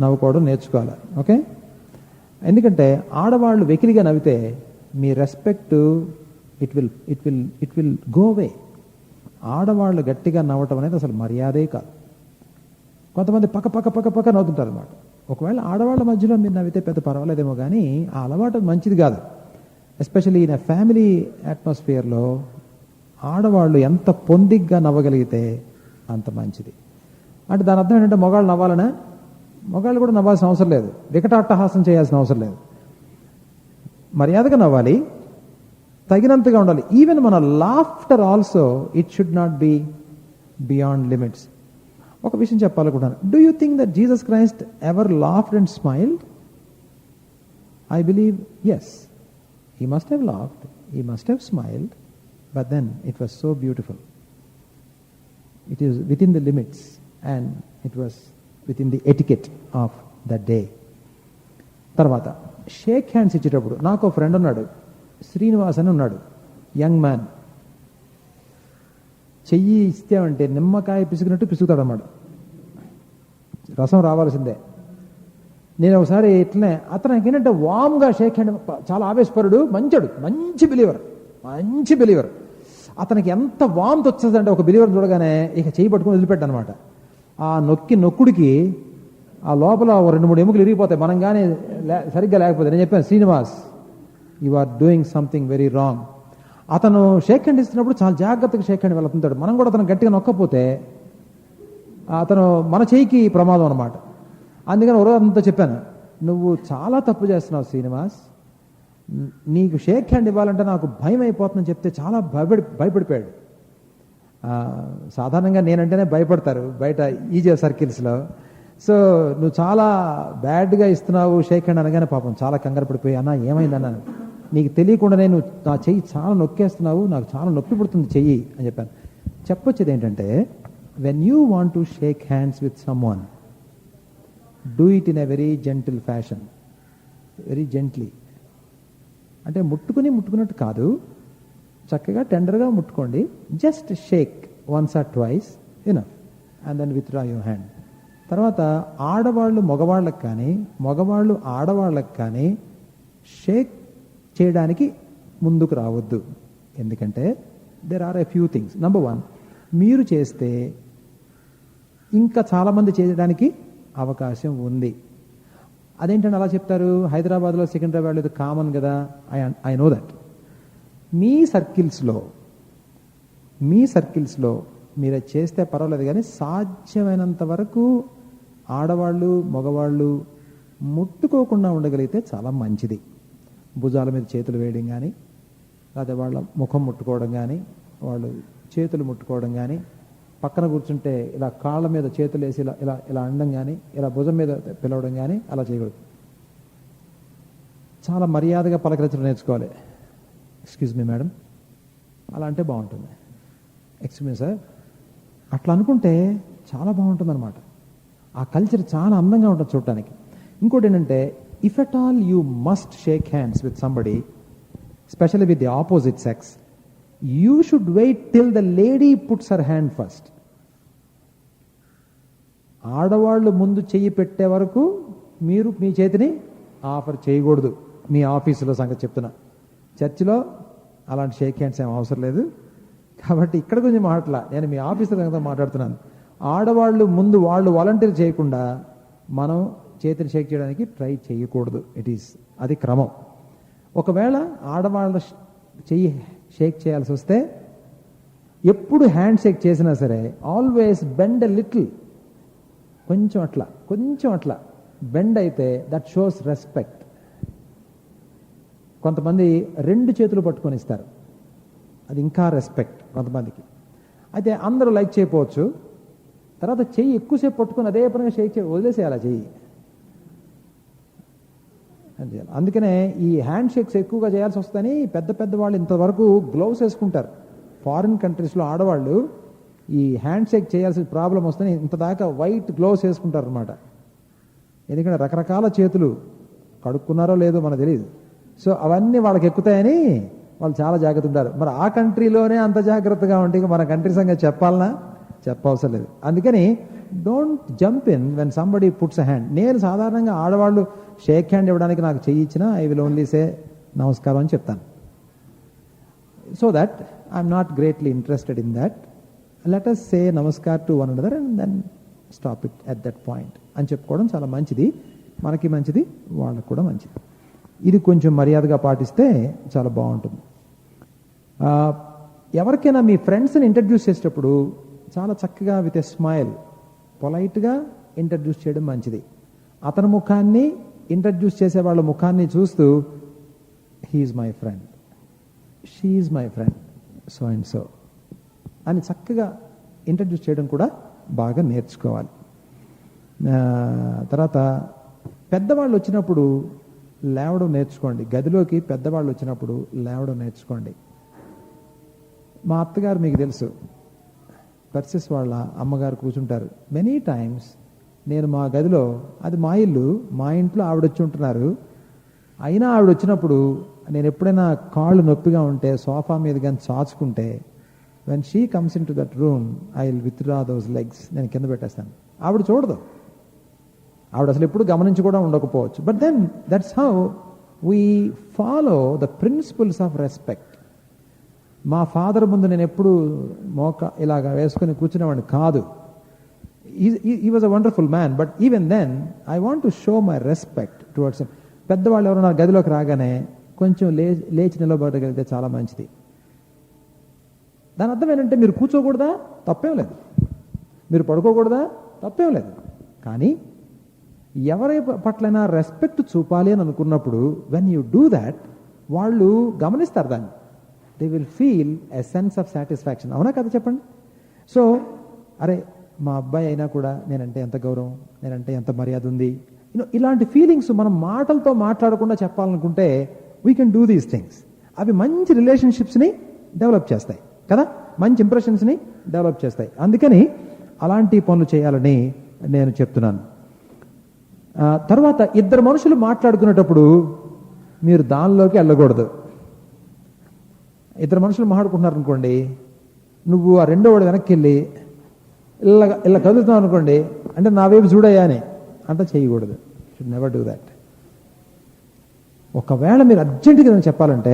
నవ్వుకోవడం నేర్చుకోవాలి. ఓకే? ఎందుకంటే ఆడవాళ్ళు వెకిలిగా నవ్వితే మీ respect it will go away. ఆడవాళ్ళు గట్టిగా నవ్వటం అనేది అసలు మర్యాదే కాదు. కొంతమంది పక్క నవ్వుతుంటారు అనమాట. ఒకవేళ ఆడవాళ్ళ మధ్యలో మీరు నవ్వితే పెద్ద పర్వాలేదేమో, కానీ ఆ అలవాటు మంచిది కాదు. ఎస్పెషల్లీ ఇన్ ఫ్యామిలీ అట్మాస్ఫియర్లో ఆడవాళ్ళు ఎంత పొందిగ్గా నవ్వగలిగితే అంత మంచిది. అంటే దాని అర్థం ఏంటంటే మగాళ్ళు నవ్వాలనే? మగాళ్ళు కూడా నవ్వాల్సిన అవసరం లేదు, వికటాట్టహాసం చేయాల్సిన అవసరం లేదు. మర్యాదగా నవ్వాలి, తగినంతగా ఉండాలి. ఈవెన్ మన laughter also it should not be beyond limits. ఒక విషయం చెప్పాలనుకుంటున్నాను. Do you think that Jesus Christ ever laughed and smiled? I believe yes. He must have laughed, he must have smiled, but then it was so beautiful. It is within the limits and it was within the etiquette of that day. తర్వాత షేక్ హ్యాండ్స్ ఇచ్చేటప్పుడు నాకు ఒక ఫ్రెండ్ ఉన్నాడు, శ్రీనివాస్ అని ఉన్నాడు, యంగ్ మ్యాన్. చెయ్యి ఇస్తామంటే నిమ్మకాయ పిసుకున్నట్టు పిసుకుతాడు అన్నమాట. రసం రావాల్సిందే. నేను ఒకసారి ఇట్లనే అతను ఏంటంటే వామ్గా షేక్ హ్యాండ్, చాలా ఆవేశపరుడు, మంచి బిలీవర్. అతనికి ఎంత వామ్త్ వచ్చేదంటే ఒక బిలీవర్ చూడగానే ఇక చేయి పట్టుకుని వదిలిపెట్టాను అనమాట. ఆ నొక్కుడికి ఆ లోపల 2-3 ఎముకలు ఇరిగిపోతాయి మనం కానీ సరిగ్గా లేకపోతే. నేను చెప్పాను, Srinivas you are doing something very wrong. అతను షేక్ హ్యాండ్ ఇస్తున్నప్పుడు చాలా జాగ్రత్తగా షేక్ హ్యాండ్ వెళ్తుంటాడు. మనం కూడా అతను గట్టిగా నొక్కపోతే అతను మన చేయికి ప్రమాదం అనమాట. అందుకని రోజంతా చెప్పాను, నువ్వు చాలా తప్పు చేస్తున్నావు శ్రీనివాస్, నీకు షేక్ హ్యాండ్ ఇవ్వాలంటే నాకు భయం అయిపోతుందని చెప్తే చాలా భయపడిపోయాడు. సాధారణంగా నేనంటేనే భయపడతారు బయట ఈజీ సర్కిల్స్లో. సో నువ్వు చాలా బ్యాడ్గా ఇస్తున్నావు షేక్ హ్యాండ్ అనగానే పాపం చాలా కంగారు పడిపోయి, అన్న ఏమైందన్నాను, నీకు తెలియకుండానే నువ్వు నా చెయ్యి చాలా నొక్కేస్తున్నావు, నాకు చాలా నొప్పి పుడుతుంది చెయ్యి అని చెప్పాను. చెప్పొచ్చేది ఏంటంటే, when you want to shake hands with someone, do it in a very gentle fashion, very gently. అంటే ముట్టుకున్నట్టు కాదు, చక్కగా టెండర్గా ముట్టుకోండి. Just shake once or twice enough and then withdraw your hand. తర్వాత ఆడవాళ్ళు మగవాళ్ళకి కానీ మగవాళ్ళు ఆడవాళ్ళకి కానీ షేక్ చేయడానికి ముందుకు రావద్దు. ఎందుకంటే there are a few things. Number 1, మీరు చేస్తే ఇంకా చాలామంది చేయడానికి అవకాశం ఉంది. అదేంటంటే అలా చెప్తారు, హైదరాబాద్లో సికింద్రాబాద్లో ఇది కామన్ కదా. I know that. మీ సర్కిల్స్లో మీరు అది చేస్తే పర్వాలేదు, కానీ సాధ్యమైనంత వరకు ఆడవాళ్ళు మగవాళ్ళు ముట్టుకోకుండా ఉండగలిగితే చాలా మంచిది. భుజాల మీద చేతులు వేయడం కానీ, లేదా వాళ్ళ ముఖం ముట్టుకోవడం కానీ, వాళ్ళు చేతులు ముట్టుకోవడం కానీ, పక్కన కూర్చుంటే ఇలా కాళ్ళ మీద చేతులు వేసి ఇలా ఇలా ఇలా అనడం కానీ, ఇలా భుజం మీద పిలవడం కానీ అలా చేయకూడదు. చాలా మర్యాదగా పలకరించడం నేర్చుకోవాలి. ఎక్స్క్యూజ్ మీ మేడం, అలా అంటే బాగుంటుంది. ఎక్స్క్యూజ్ మీ సార్, అట్లా అనుకుంటే చాలా బాగుంటుంది అనమాట. ఆ కల్చర్ చాలా అందంగా ఉంటుంది చూడటానికి. ఇంకోటి ఏంటంటే, if at all you must shake hands with somebody, specially with the opposite sex, you should wait till the lady puts her hand first. ఆడవాళ్ళు ముందు చెయ్యి పెట్టే వరకు మీరు మీ చేతిని ఆఫర్ చేయకూడదు. మీ ఆఫీసులో సంగతి చెప్తున్నా, చర్చిలో అలాంటి షేక్ హ్యాండ్స్ ఏం అవసరం లేదు. కాబట్టి ఇక్కడ కొంచెం నేను మీ ఆఫీసులో సంగతి మాట్లాడుతున్నాను. ఆడవాళ్ళు ముందు వాళ్ళు వాలంటీర్ చేయకుండా మనం చేతిని షేక్ చేయడానికి ట్రై చేయకూడదు. అది క్రమం. ఒకవేళ ఆడవాళ్ళ చెయ్యి షేక్ చేయాల్సి వస్తే, ఎప్పుడు హ్యాండ్ షేక్ చేసినా సరే ఆల్వేస్ బెండ్ ఎ లిటిల్, కొంచెం అట్లా బెండ్ అయితే దట్ షోస్ రెస్పెక్ట్. కొంతమంది 2 చేతులు పట్టుకొని ఇస్తారు, అది ఇంకా రెస్పెక్ట్ కొంతమందికి. అయితే అందరూ లైక్ చేయకపోవచ్చు. తర్వాత చెయ్యి ఎక్కువసేపు పట్టుకొని అదే పనిగా షేక్ వదిలేసేయాలి ఆ చెయ్యి. అందుకనే ఈ హ్యాండ్ షేక్స్ ఎక్కువగా చేయాల్సి వస్తుందని పెద్ద వాళ్ళు ఇంతవరకు గ్లౌస్ వేసుకుంటారు. ఫారిన్ కంట్రీస్లో ఆడవాళ్ళు ఈ హ్యాండ్ షేక్ చేయాల్సిన ప్రాబ్లం వస్తుందని ఇంతదాకా వైట్ గ్లౌస్ వేసుకుంటారు అనమాట. ఎందుకంటే రకరకాల చేతులు కడుక్కున్నారో లేదో మనకు తెలియదు. సో అవన్నీ వాళ్ళకి ఎక్కుతాయని వాళ్ళు చాలా జాగ్రత్త ఉంటారు. మరి ఆ కంట్రీలోనే అంత జాగ్రత్తగా ఉంటే మన కంట్రీ సంగతి చెప్పవసరం లేదు. అందుకని don't jump in when somebody puts a hand. నేను సాధారణంగా ఆడవాళ్ళు షేక్ హ్యాండ్ ఇవ్వడానికి నాకు చెయ్యి ఇచ్చినా ఐ విల్ ఓన్లీ సే నమస్కారం అని చెప్తాను. So that I'm not greatly interested in that. Let us say నమస్కార్ to one another and then stop it at that point అని చెప్పుకోవడం చాలా మంచిది. మనకి మంచిది, వాళ్ళకు కూడా మంచిది. ఇది కొంచెం మర్యాదగా పాటిస్తే చాలా బాగుంటుంది. ఎవరికైనా మీ ఫ్రెండ్స్ని ఇంట్రడ్యూస్ చేసేటప్పుడు చాలా చక్కగా విత్ ఎ స్మైల్ పొలైట్గా ఇంట్రడ్యూస్ చేయడం మంచిది. అతని ముఖాన్ని ఇంట్రడ్యూస్ చేసే వాళ్ళ ముఖాన్ని చూస్తూ he's my friend, she's my friend, so and so అని చక్కగా ఇంట్రడ్యూస్ చేయడం కూడా బాగా నేర్చుకోవాలి. తర్వాత పెద్దవాళ్ళు వచ్చినప్పుడు లేవడం నేర్చుకోండి. గదిలోకి పెద్దవాళ్ళు వచ్చినప్పుడు లేవడం నేర్చుకోండి. మా అత్తగారు మీకు తెలుసు, పర్సెస్ వాళ్ళ అమ్మగారు కూర్చుంటారు. మెనీ టైమ్స్ నేను మా గదిలో, అది మా ఇల్లు, మా ఇంట్లో ఆవిడ వచ్చి ఉంటున్నారు, అయినా ఆవిడ వచ్చినప్పుడు నేను ఎప్పుడైనా కాళ్ళు నొప్పిగా ఉంటే సోఫా మీద కానీ చాచుకుంటే, when she comes into that room I will withdraw those legs, నేను కింద పెట్టేస్తాను. ఆవిడ చూడదు, ఆవిడ అసలు ఎప్పుడు గమనించి కూడా ఉండకపోవచ్చు. But then that's how we follow the principles of respect. మా ఫాదర్ ముందు నేను ఎప్పుడు ఇలాగ వేసుకుని కూర్చునేవాడిని కాదు. he was a wonderful man, but even then I want to show my respect towards him. పెద్దవాళ్ళు ఎవరైనా గదిలోకి రాగానే కొంచెం లేచి నిలబడగలిగితే చాలా మంచిది. దాని అర్థం ఏంటంటే, మీరు కూర్చోకూడదా, తప్పేం లేదు. మీరు పడుకోకూడదా, తప్పేం లేదు. కానీ ఎవరి పట్లైనా రెస్పెక్ట్ చూపాలి అని అనుకున్నప్పుడు వెన్ యూ డూ దాట్ వాళ్ళు గమనిస్తారు దాన్ని. They will feel a sense of satisfaction. అవునా కదా చెప్పండి? సో అరే మా అబ్బాయి అయినా కూడా నేనంటే ఎంత గౌరవం, నేనంటే ఎంత మర్యాద ఉంది, ఇలాంటి ఫీలింగ్స్ మనం మాటలతో మాట్లాడకుండా చెప్పాలనుకుంటే we can do these things. అవి మంచి రిలేషన్షిప్స్ని డెవలప్ చేస్తాయి కదా, మంచి ఇంప్రెషన్స్ని డెవలప్ చేస్తాయి. అందుకని అలాంటి పనులు చేయాలని నేను చెప్తున్నాను. తర్వాత ఇద్దరు మనుషులు మాట్లాడుకునేటప్పుడు మీరు దానిలోకి వెళ్ళకూడదు. ఇద్దరు మనుషులు మాట్లాడుకుంటున్నారు అనుకోండి, నువ్వు ఆ రెండో వాడు వెనక్కి వెళ్ళి ఇలా కదులుతున్నావు అనుకోండి, అంటే నా వైపు చూడయ్యా అని అంతా చేయకూడదు. Should never do that. ఒకవేళ మీరు అర్జెంటుగా నేను చెప్పాలంటే,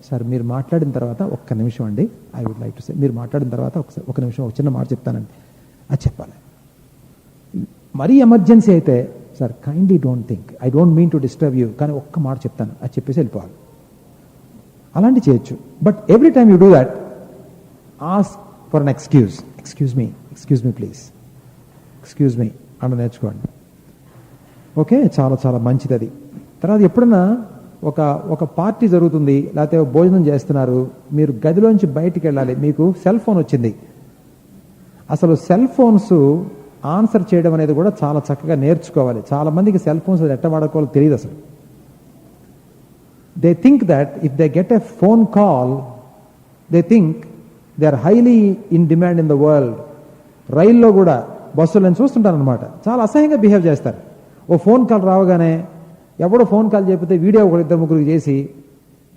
సార్ మీరు మాట్లాడిన తర్వాత ఒక్క నిమిషం అండి, I would like to say, మీరు మాట్లాడిన తర్వాత ఒక నిమిషం ఒక చిన్న మాట చెప్తానండి, అది చెప్పాలి. మరీ ఎమర్జెన్సీ అయితే, sir kindly don't think, I don't mean to disturb you, కానీ ఒక్క మాట చెప్తాను అది చెప్పేసి వెళ్ళిపోవాలి. అలాంటి చేయొచ్చు. But every time you do that, ask for an excuse. Excuse me please, excuse me అని నేర్చుకోండి. ఓకే, చాలా చాలా మంచిది అది. తర్వాత ఎప్పుడన్నా ఒక పార్టీ జరుగుతుంది, లేకపోతే భోజనం చేస్తున్నారు, మీరు గదిలోంచి బయటికి వెళ్ళాలి, మీకు సెల్ ఫోన్ వచ్చింది. అసలు సెల్ ఫోన్స్ ఆన్సర్ చేయడం అనేది కూడా చాలా చక్కగా నేర్చుకోవాలి. చాలా మందికి సెల్ ఫోన్స్ ఎట్ట వాడుకోవాలో తెలియదు అసలు. They think that if they get a phone call, they think they are highly in demand in the world. రైల్లో కూడా, బస్సులో నేను చూస్తుంటాను అనమాట, చాలా అసహ్యంగా బిహేవ్ చేస్తారు. ఓ ఫోన్ కాల్ రావగానే ఎవడో ఫోన్ కాల్ చెప్పితే వీడియో ఒకటి ఇద్దరు ముగ్గురికి చేసి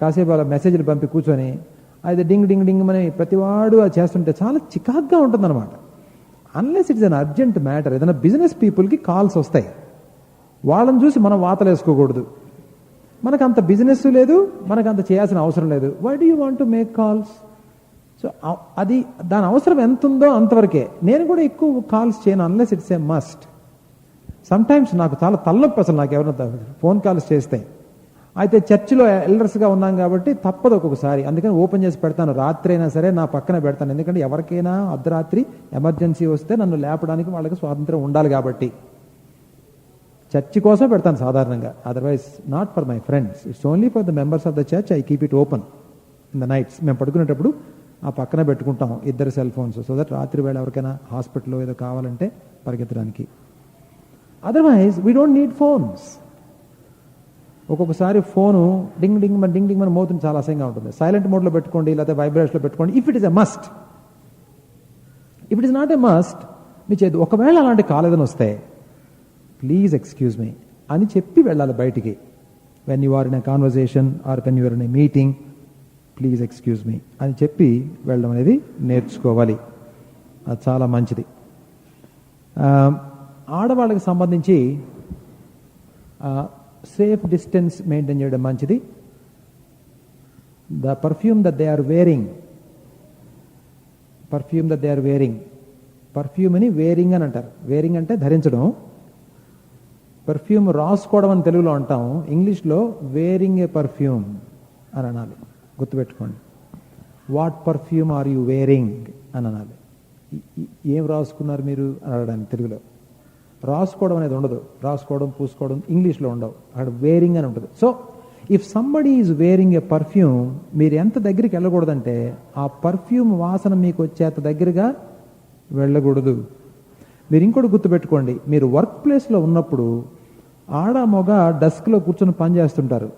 కాసేపు అలా మెసేజ్లు పంపి కూర్చొని అయితే డింగ్ డింగ్ డింగ్ అని ప్రతివాడు అది చేస్తుంటే చాలా చికాగ్గా ఉంటుంది అనమాట. Unless it's an urgent matter. ఏదైనా బిజినెస్ పీపుల్కి కాల్స్ వస్తాయి, వాళ్ళని చూసి మనం వాతలు వేసుకోకూడదు. మనకు అంత బిజినెస్ లేదు, మనకు అంత చేయాల్సిన అవసరం లేదు. Why do you want to make calls? So అది దాని అవసరం ఎంత ఉందో అంతవరకే. నేను కూడా ఎక్కువ కాల్స్ చేయను unless it's a must. Sometimes నాకు చాలా తలనొప్పి అసలు, నాకు ఎవరైనా ఫోన్ కాల్స్ చేస్తే. అయితే చర్చిలో ఎల్డర్స్గా ఉన్నాం కాబట్టి తప్పదు ఒక్కొక్కసారి, అందుకని ఓపెన్ చేసి పెడతాను. రాత్రి అయినా సరే నా పక్కన పెడతాను, ఎందుకంటే ఎవరికైనా అర్ధరాత్రి ఎమర్జెన్సీ వస్తే నన్ను లేపడానికి వాళ్ళకి స్వాతంత్రం ఉండాలి కాబట్టి చర్చి కోసం పెడతాను సాధారణంగా. Otherwise not for my friends, it's only for the members of the church. I keep it open in the nights. మేము పడుకునేటప్పుడు ఆ పక్కన పెట్టుకుంటాం ఇద్దరు సెల్ ఫోన్స్, సో దట్ రాత్రి వేళ ఎవరికైనా హాస్పిటల్లో ఏదో కావాలంటే పరిగెత్తడానికి. Otherwise we don't need phones. ఒక్కొక్కసారి ఫోను డింగ్ డింగ్ మన మోతుంది, చాలా అసహ్యంగా ఉంటుంది. సైలెంట్ మోడ్లో పెట్టుకోండి, లేకపోతే వైబ్రేషన్లో పెట్టుకోండి. If it is a must. If it is not a must, మీ చేతి ఒకవేళ అలాంటి కాల్ ఏదైనా వస్తే ప్లీజ్ ఎక్స్క్యూజ్ మీ అని చెప్పి వెళ్ళాలి బయటికి. When you are in a conversation or when you are in a meeting, please excuse me అని చెప్పి వెళ్ళడం అనేది నేర్చుకోవాలి. అది చాలా మంచిది. ఆడవాళ్ళకి సంబంధించి సేఫ్ డిస్టెన్స్ మెయింటైన్ చేయడం మంచిది. The perfume that they are wearing, perfume అని వేరింగ్ అని అంటారు. వేరింగ్ అంటే ధరించడం. పర్ఫ్యూమ్ రాసుకోవడం అని తెలుగులో అంటాం, ఇంగ్లీష్లో వేరింగ్ ఏ పర్ఫ్యూమ్ అని అనాలి. గుర్తుపెట్టుకోండి. What perfume are you wearing అని అనాలి. ఏం రాసుకున్నారు మీరు అని అడగడానికి తెలుగులో. రాసుకోవడం అనేది ఉండదు, రాసుకోవడం పూసుకోవడం ఇంగ్లీష్లో ఉండవు, అక్కడ వేరింగ్ అని ఉంటుంది. So if somebody is wearing a perfume, మీరు ఎంత దగ్గరికి వెళ్ళకూడదంటే ఆ పర్ఫ్యూమ్ వాసన మీకు వచ్చేంత దగ్గరగా వెళ్ళకూడదు. మీరు ఇంకోటి గుర్తుపెట్టుకోండి, మీరు వర్క్ ప్లేస్లో ఉన్నప్పుడు ఆడ మగ డెస్క్లో కూర్చొని పని చేస్తుంటారు,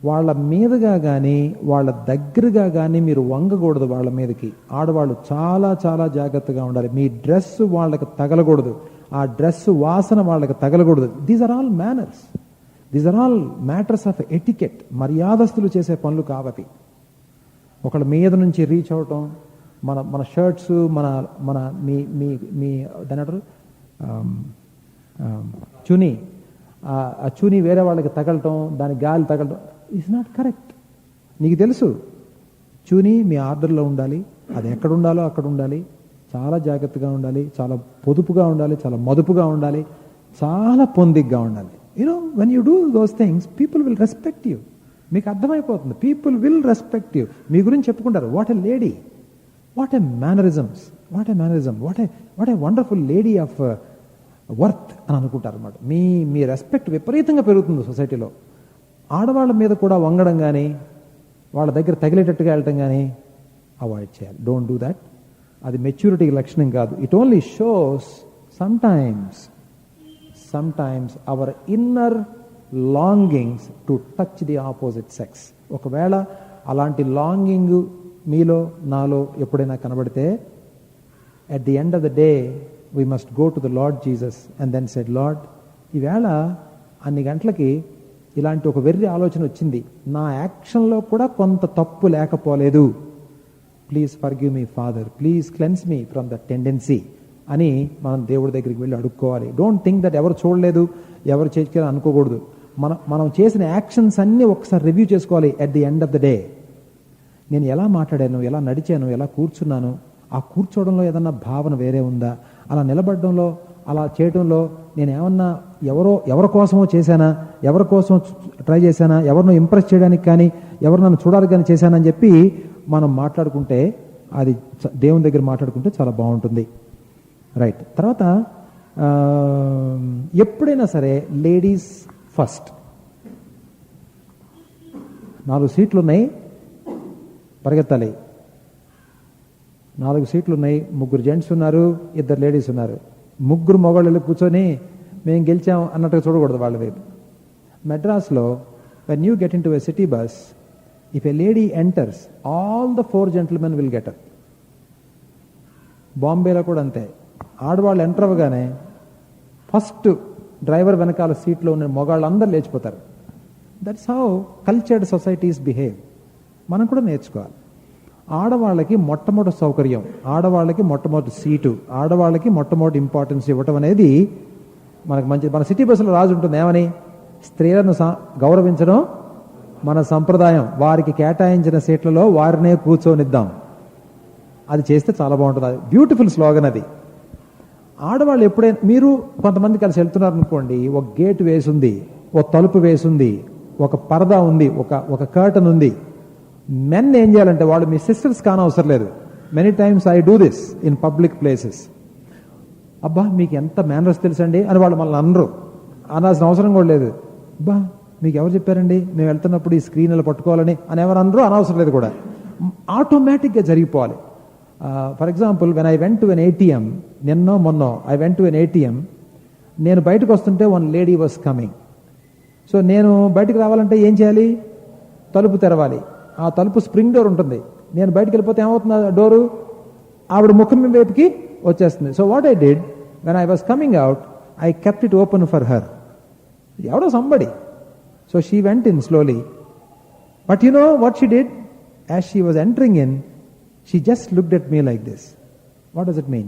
వాళ్ళ మీదుగా కానీ వాళ్ళ దగ్గరగా కానీ మీరు వంగకూడదు. వాళ్ళ మీదకి ఆడవాళ్ళు చాలా చాలా జాగ్రత్తగా ఉండాలి. మీ డ్రెస్ వాళ్ళకి తగలకూడదు, ఆ డ్రెస్ వాసన వాళ్ళకి తగలకూడదు. These are all manners, these are all matters of etiquette. మర్యాదస్తులు చేసే పనులు కావతి. ఒకళ్ళ మీద నుంచి రీచ్ అవటం, మన షర్ట్స్ మన మన మీ మీ మీ దాని అంటారు చునీ, ఆ చునీ వేరే వాళ్ళకి తగలటం, దాని గాలి తగలటం ఈజ్ నాట్ కరెక్ట్. నీకు తెలుసు చునీ మీ ఆర్డర్లో ఉండాలి, అది ఎక్కడ ఉండాలో అక్కడ ఉండాలి, చాలా జాగ్రత్తగా ఉండాలి, చాలా పొదుపుగా ఉండాలి, చాలా మదుపుగా ఉండాలి, చాలా పొందిగ్గా ఉండాలి. You know when you do those things people will respect you. మీకు అర్థమైపోతుంది, పీపుల్ విల్ రెస్పెక్ట్ యూ. మీ గురించి చెప్పుకుంటారు, what a lady, what a mannerisms, what a mannerism, what a wonderful lady of worth అని అనుకుంటారు అన్నమాట. మీ రెస్పెక్ట్ విపరీతంగా పెరుగుతుంది సొసైటీలో. ఆడవాళ్ళ మీద కూడా వంగడం కానీ వాళ్ళ దగ్గర తగిలేటట్టుగా వెళ్ళటం కానీ అవాయిడ్ చేయాలి. Don't do that. అది మెచ్యూరిటీకి లక్షణం కాదు. It only shows sometimes hour inner లాంగింగ్స్ to touch the opposite sex. ఒకవేళ అలాంటి లాంగింగ్ మీలో నాలో ఎప్పుడైనా కనబడితే, at the end of the day we must go to the Lord Jesus and then said, Lord, ఈవేళ అన్ని గంటలకి ఇలాంటి ఒక వెర్రి ఆలోచన వచ్చింది, నా యాక్షన్లో కూడా కొంత తప్పు లేకపోలేదు, please forgive me father, please cleanse me from the tendency అని మనం దేవుడి దగ్గరికి వెళ్ళి అడుక్కోవాలి. డోంట్ థింక్ దట్ ఎవరు చూడలేదు, ఎవరు చేసుకోవాలని అనుకోకూడదు. మనం చేసిన యాక్షన్స్ అన్నీ ఒకసారి రివ్యూ చేసుకోవాలి. At the end of the day నేను ఎలా మాట్లాడాను, ఎలా నడిచాను, ఎలా కూర్చున్నాను, ఆ కూర్చోవడంలో ఏదన్నా భావన వేరే ఉందా, అలా నిలబడడంలో, అలా చేయడంలో నేను ఏమన్నా ఎవరి కోసమో చేశానా, ఎవరి కోసం ట్రై చేశానా, ఎవరినో ఇంప్రెస్ చేయడానికి కానీ, ఎవరు నన్ను చూడాలి కానీ చేశానని చెప్పి మనం మాట్లాడుకుంటే, అది దేవుని దగ్గర మాట్లాడుకుంటే చాలా బాగుంటుంది. రైట్. తర్వాత ఎప్పుడైనా సరే లేడీస్ ఫస్ట్. 4 సీట్లు ఉన్నాయి, పరిగెత్తాలి. 4 సీట్లు ఉన్నాయి, 3 జెంట్స్ ఉన్నారు, 2 లేడీస్ ఉన్నారు. 3 మగవాళ్ళు కూర్చొని మేము గెలిచాం అన్నట్టుగా చూడకూడదు వాళ్ళ వైపు. మెడ్రాస్లో when you get into a city bus, if a lady enters, all the 4 gentlemen will get up. బాంబేలో కూడా అంతే. ఆడవాళ్ళు ఎంటర్ అవ్వగానే ఫస్ట్ డ్రైవర్ వెనకాల సీట్లో ఉన్న మగాళ్ళు అందరు లేచిపోతారు. That's how cultured societies behave. మనం కూడా నేర్చుకోవాలి. ఆడవాళ్ళకి మొట్టమొదటి సౌకర్యం, ఆడవాళ్ళకి మొట్టమొదటి సీటు, ఆడవాళ్ళకి మొట్టమొదటి ఇంపార్టెన్స్ ఇవ్వటం అనేది మనకు మంచిది. మన సిటీ బస్సులో రాజు ఉంటుంది ఏమని, స్త్రీలను గౌరవించడం మన సంప్రదాయం, వారికి కేటాయించిన సీట్లలో వారినే కూర్చొనిద్దాం. అది చేస్తే చాలా బాగుంటుంది. అది బ్యూటిఫుల్ స్లోగన్ అది. ఆడవాళ్ళు ఎప్పుడైనా, మీరు కొంతమంది కలిసి వెళ్తున్నారు అనుకోండి, ఒక గేట్ వేసుంది, ఒక తలుపు వేసుంది, ఒక పరదా ఉంది, ఒక కర్టన్ ఉంది. మెన్ ఏం చేయాలంటే, వాళ్ళు మీ సిస్టర్స్ కానవసరం లేదు. Many times I do this in public places. అబ్బా మీకు ఎంత మేనర్స్ తెలుసండి అని వాళ్ళు మనల్ని అనరు, అనాల్సిన అవసరం కూడా లేదు. అబ్బా మీకు ఎవరు చెప్పారండి మేము వెళ్తున్నప్పుడు ఈ స్క్రీన్ ఇలా పట్టుకోవాలని అని ఎవరు అనరు, అనవసరం లేదు కూడా. ఆటోమేటిక్గా జరిగిపోవాలి. For example, when I went to an ATM, మొన్నో I went to an ATM. నేను బయటకు వస్తుంటే 1 లేడీ వాస్ కమింగ్. సో నేను బయటకు రావాలంటే ఏం చేయాలి, తలుపు తెరవాలి. ఆ తలుపు స్ప్రింగ్ డోర్ ఉంటుంది. నేను బయటకు వెళ్ళిపోతే ఏమవుతుంది, డోరు ఆవిడ ముఖం వైపుకి వచ్చేస్తుంది. So what I did, when I was coming out, I kept it open for her. ఎవడో somebody. So she went in slowly. But you know what she did, as she was entering in, she just looked at me like this. What does it mean?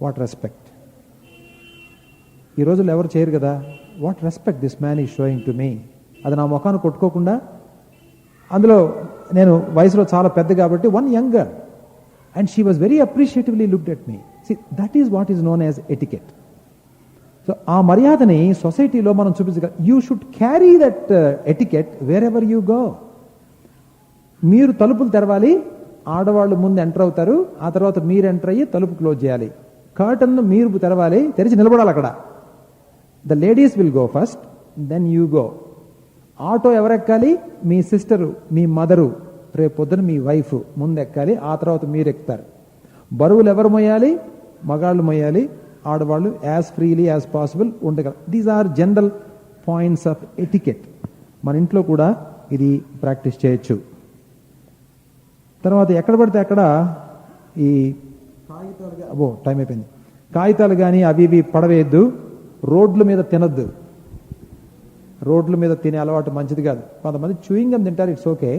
What respect? ఈ రోజుల్లో ఎవరు చేయరు కదా. What respect this man is showing to me. అది నా ముఖాన్ని కొట్టుకోకుండా, అందులో నేను వయసులో చాలా పెద్ద కాబట్టి 1 younger, and she was very appreciatively looked at me. See, that is what is known as etiquette. So ఆ మర్యాదని సొసైటీలో మనం చూపించగలం. You should carry that etiquette wherever you go. మీరు తలుపులు తెరవాలి, ఆడవాళ్ళు ముందు ఎంటర్ అవుతారు, ఆ తర్వాత మీరు ఎంటర్ అయ్యి తలుపు క్లోజ్ చేయాలి. కర్టన్ మీరు తెరవాలి, తెరిచి నిలబడాలి అక్కడ. The ladies will go first, then you go. Auto ఎవరెక్కాలి, మీ సిస్టరు, మీ మదరు, రేపు పొద్దున మీ వైఫ్ ముందు ఎక్కాలి, ఆ తర్వాత మీరు ఎక్కుతారు. బరువులు ఎవరు మోయాలి, మగాళ్ళు మోయాలి, ఆడవాళ్ళు యాజ్ ఫ్రీలీ యాజ్ పాసిబుల్ ఉండగలరు. These are general points of etiquette. మన ఇంట్లో కూడా ఇది ప్రాక్టీస్ చేయొచ్చు. తర్వాత ఎక్కడ పడితే అక్కడ ఈ కాగితాలు, టైం అయిపోయింది, కాగితాలు కానీ అవి ఇవి పడవేయద్దు. రోడ్ల మీద తినద్దు. రోడ్ల మీద తినే అలవాటు మంచిది కాదు. కొంతమంది చూయింగ్ గమ్ తింటారు, it's okay.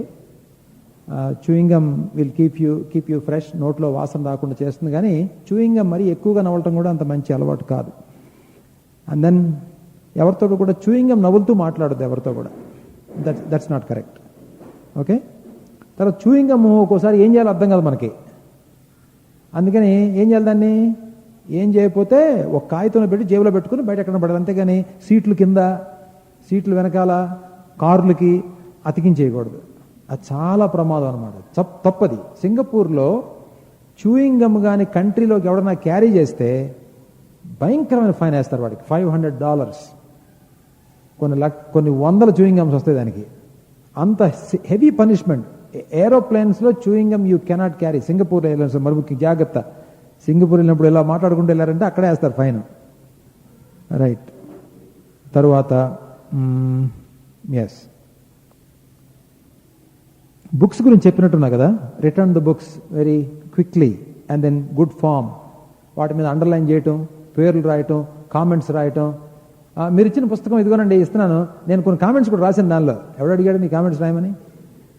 Chewing gum will keep you fresh, నోట్లో వాసన రాకుండా చేస్తుంది. కానీ చూయింగ్ గమ్ మరీ ఎక్కువగా నవ్వటం కూడా అంత మంచి అలవాటు కాదు. అండ్ దెన్ ఎవరితో కూడా చూయింగ్ గమ్ నవ్వులుతూ మాట్లాడద్దు ఎవరితో కూడా. That's not correct. ఓకే. తర్వాత చూయింగ్ గమ్ ఒక్కోసారి ఏం చేయాలో అర్థం కాదు మనకి. అందుకని ఏం చేయాలి, దాన్ని ఏం చేయకపోతే ఒక కాగితంలో పెట్టి జేబులో పెట్టుకుని బయట ఎక్కడ పడాలి. అంతేగాని సీట్లు కింద, సీట్లు వెనకాల, కార్లకి అతికించేయకూడదు. అది చాలా ప్రమాదం అనమాట. తప్పది. సింగపూర్లో చూయింగ్ గమ్ కానీ కంట్రీలోకి ఎవడన్నా క్యారీ చేస్తే భయంకరమైన ఫైన్ వేస్తారు వాడికి. $500, కొన్ని వందల చూయింగ్ గమ్స్ వస్తాయి దానికి. అంత హెవీ పనిష్మెంట్. ఏరోప్లేన్స్లో chewing gum you cannot carry. Singapore airlines మరి ముఖ్య జాగ్రత్త, సింగపూర్ వెళ్ళినప్పుడు ఇలా మాట్లాడుకుంటూ వెళ్ళారంటే అక్కడే వేస్తారు ఫైన్. రైట్. తరువాత ఎస్, బుక్స్ గురించి చెప్పినట్టున్నా కదా. Return the books very quickly and then good form. వాటి మీద అండర్లైన్ చేయటం, పేర్లు రాయటం, కామెంట్స్ రాయటం. మీరు ఇచ్చిన పుస్తకం ఇదిగోనండి ఇస్తున్నాను, నేను కొన్ని కామెంట్స్ కూడా రాశాను దానిలో. ఎవడు అడిగాడు నీ కామెంట్స్ రాయమని?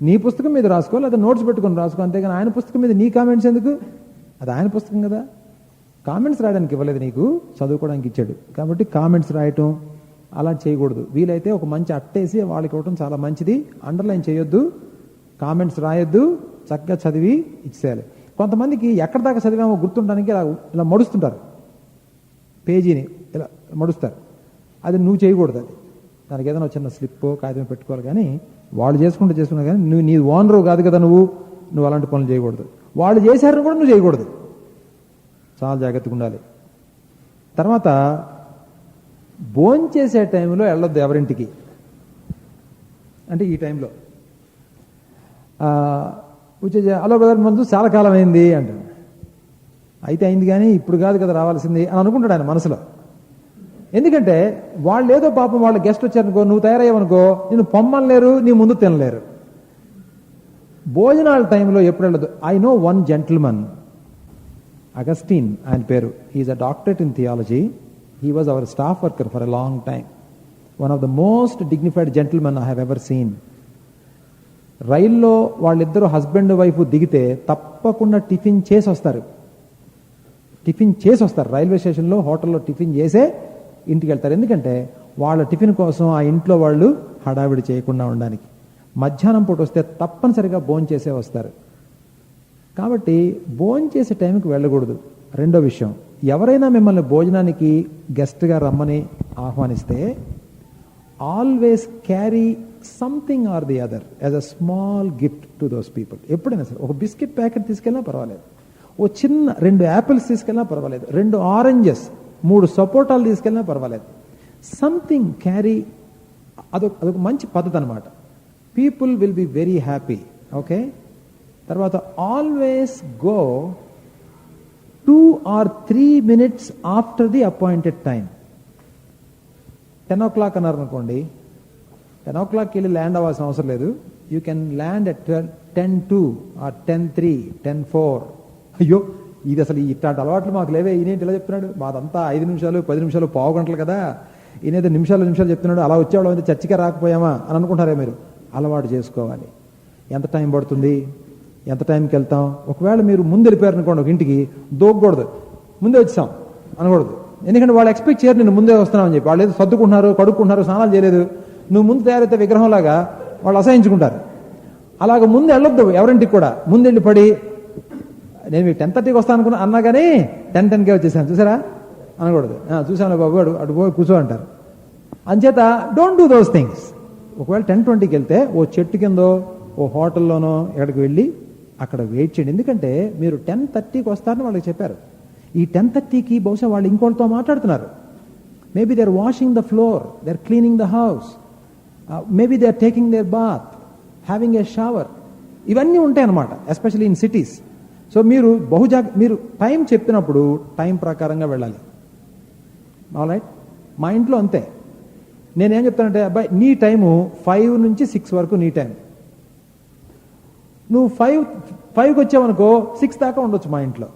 నీ పుస్తకం మీద రాసుకో, లేదా నోట్స్ పెట్టుకొని రాసుకో, అంతేగాని ఆయన పుస్తకం మీద నీ కామెంట్స్ ఎందుకు? అది ఆయన పుస్తకం కదా. కామెంట్స్ రాయడానికి ఇవ్వలేదు నీకు, చదువుకోవడానికి ఇచ్చాడు. కాబట్టి కామెంట్స్ రాయటం అలా చేయకూడదు. వీలైతే ఒక మంచి అట్టేసి వాళ్ళకి ఇవ్వటం చాలా మంచిది. అండర్లైన్ చేయొద్దు, కామెంట్స్ రాయొద్దు, చక్కగా చదివి ఇచ్చేయాలి. కొంతమందికి ఎక్కడ దాకా చదివామో గుర్తుండడానికి ఇలా మడుస్తుంటారు, పేజీని ఇలా మడుస్తారు. అది నువ్వు చేయకూడదు. అది దానికి ఏదైనా చిన్న స్లిప్ కాగితం పెట్టుకోవాలి. కానీ వాళ్ళు చేసుకున్నా కానీ నువ్వు నీ ఓనరు కాదు కదా, నువ్వు అలాంటి పనులు చేయకూడదు. వాళ్ళు చేశారని కూడా నువ్వు చేయకూడదు. చాలా జాగ్రత్తగా ఉండాలి. తర్వాత భోంచేసే టైంలో వెళ్ళొద్దు ఎవరింటికి. అంటే ఈ టైంలో హలో బ్రదర్ ముందు చాలా కాలం అయింది అంటాడు. అయితే అయింది కానీ ఇప్పుడు కాదు కదా రావాల్సింది అని అనుకుంటాడు ఆయన మనసులో. ఎందుకంటే వాళ్ళు ఏదో పాపం వాళ్ళ గెస్ట్ వచ్చారనుకో, నువ్వు తయారయ్యావనుకో, నేను పొమ్మనలేరు, నీ ముందు తినలేరు. భోజనాల టైంలో ఎప్పుడు వెళ్ళదు. I know one gentleman, Augustine ఆయన పేరు. He's a doctorate in theology. He was our staff worker for a long time. One of the most dignified gentlemen I have ever seen. రైల్లో వాళ్ళిద్దరూ హస్బెండ్ వైఫ్ దిగితే తప్పకుండా టిఫిన్ చేసి వస్తారు. రైల్వే స్టేషన్లో హోటల్లో టిఫిన్ చేసే ఇంటికి వెళ్తారు. ఎందుకంటే వాళ్ళ టిఫిన్ కోసం ఆ ఇంట్లో వాళ్ళు హడావిడి చేయకుండా ఉండడానికి. మధ్యాహ్నం పూట వస్తే తప్పనిసరిగా భోంచేసే వస్తారు. కాబట్టి భోంచేసే టైంకి వెళ్ళకూడదు. రెండో విషయం, ఎవరైనా మిమ్మల్ని భోజనానికి గెస్ట్గా రమ్మని ఆహ్వానిస్తే always carry something or the other as a small gift to those people. ఎప్పుడైనా సరే ఒక బిస్కెట్ ప్యాకెట్ తీసుకెళ్ళినా పర్వాలేదు, ఓ చిన్న 2 యాపిల్స్ తీసుకెళ్ళినా పర్వాలేదు, 2 ఆరెంజెస్, 3 సపోటాలు తీసుకెళ్ళినా పర్వాలేదు. Something carry. అదొక మంచి పద్ధతి అనమాట. People will be very happy. Okay. తర్వాత always go 2 or 3 minutes after the appointed time. 10 o'clock అన్నారు అనుకోండి, 10 o'clockకి వెళ్ళి ల్యాండ్ అవ్వాల్సిన అవసరం లేదు. You can land at 10:02 or 10:03, 10:04. అయ్యో ఇది అసలు ఇట్లాంటి అలవాట్లు మాకు లేవే, ఈయనేంటి ఇలా చెప్తున్నాడు, మాదంతా 5 నిమిషాలు 10 నిమిషాలు పావు గంటలు కదా, ఈయనైతే నిమిషాలు చెప్తున్నాడు, అలా వచ్చేవాళ్ళం అయితే చర్చికే రాకపోయామా అని అనుకుంటారే మీరు. అలవాటు చేసుకోవాలి. ఎంత టైం పడుతుంది, ఎంత టైంకి వెళ్తాం. ఒకవేళ మీరు ముందు వెళ్ళిపోయారు అనుకోండి ఒక ఇంటికి, దూకకూడదు, ముందే వచ్చాం అనకూడదు. ఎందుకంటే వాళ్ళు ఎక్స్పెక్ట్ చేయరు నేను ముందే వస్తున్నామని చెప్పి. వాళ్ళు ఏదో సర్దుకుంటున్నారు, కడుక్కుంటున్నారు, స్నానాలు చేయలేదు. నువ్వు ముందు తయారైతే విగ్రహంలాగా వాళ్ళు అసహించుకుంటారు. అలాగ ముందు వెళ్ళొద్దు ఎవరింటికి కూడా. ముందు వెళ్ళి పడి నేను మీకు 10:30కి వస్తాను అనుకున్నా అన్నా కానీ 10:10కే వచ్చేసాను చూసారా అనకూడదు. చూసాను బాబు అటు పోయి కూర్చో అంటారు. అంచేత డోంట్ డూ దోస్ థింగ్స్. ఒకవేళ 10:20కి వెళ్తే ఓ చెట్టు కిందో ఓ హోటల్లోనో ఎక్కడికి వెళ్ళి అక్కడ వెయిట్ చేయండి. ఎందుకంటే మీరు 10:30కి వస్తారని వాళ్ళకి చెప్పారు. ఈ 10:30కి బహుశా వాళ్ళు ఇంకోటితో మాట్లాడుతున్నారు. Maybe they are washing the floor, they are cleaning the house, maybe they are taking their bath, having a shower. ఇవన్నీ ఉంటాయి అన్నమాట, ఎస్పెషల్లీ ఇన్ సిటీస్. సో మీరు మీరు టైం చెప్పినప్పుడు టైం ప్రకారంగా వెళ్ళాలి. ఆల్రైట్. మా ఇంట్లో అంతే. నేనేం చెప్తానంటే, అబ్బాయి నీ టైము 5 నుంచి 6 వరకు నీ టైం. నువ్వు 5కి వచ్చావనుకో 6 దాకా ఉండొచ్చు మా ఇంట్లో.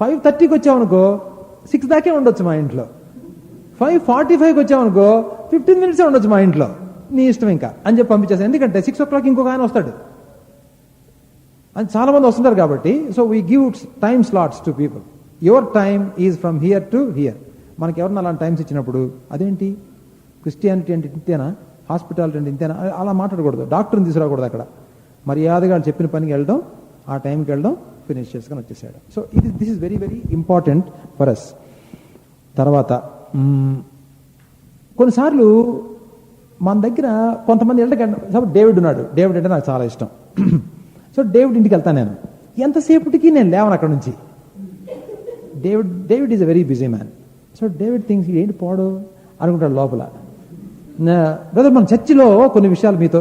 5:30కి వచ్చావనుకో 6 దాకే ఉండొచ్చు మా ఇంట్లో. 5:45కి వచ్చావనుకో 15 minutes ఉండొచ్చు మా ఇంట్లో. నీ ఇష్టం ఇంకా అని చెప్పి పంపించేస్తాను. ఎందుకంటే 6 o'clock ఇంకొక ఆయన వస్తాడు అని చాలా మంది వస్తుంటారు కాబట్టి. So we give time slots to people. Your time is from here to hear. మనకి ఎవరన్నా అలాంటి టైమ్స్ ఇచ్చినప్పుడు అదేంటి క్రిస్టియానిటీ అంటే ఇంతేనా, హాస్పిటాలిటీ అంటే ఇంతేనా అలా మాట్లాడకూడదు. డాక్టర్ని తీసుకురాకూడదు అక్కడ. మర్యాదగా చెప్పిన పనికి వెళ్ళడం, ఆ టైంకి వెళ్ళడం, ఫినిష్ చేసుకొని వచ్చేసాడు. So this is very very important for us. తర్వాత కొన్నిసార్లు మన దగ్గర కొంతమంది వెళ్ళకండి. డేవిడ్ ఉన్నాడు. డేవిడ్ అంటే నాకు చాలా ఇష్టం. సో డేవిడ్ ఇంటికి వెళ్తాను నేను. ఎంతసేపటికి నేను లేవను అక్కడ నుంచి. David is a very busy man. So David things ఏంటి పోడు అనుకుంటాడు లోపల. బ్రదర్ మన చర్చిలో కొన్ని విషయాలు మీతో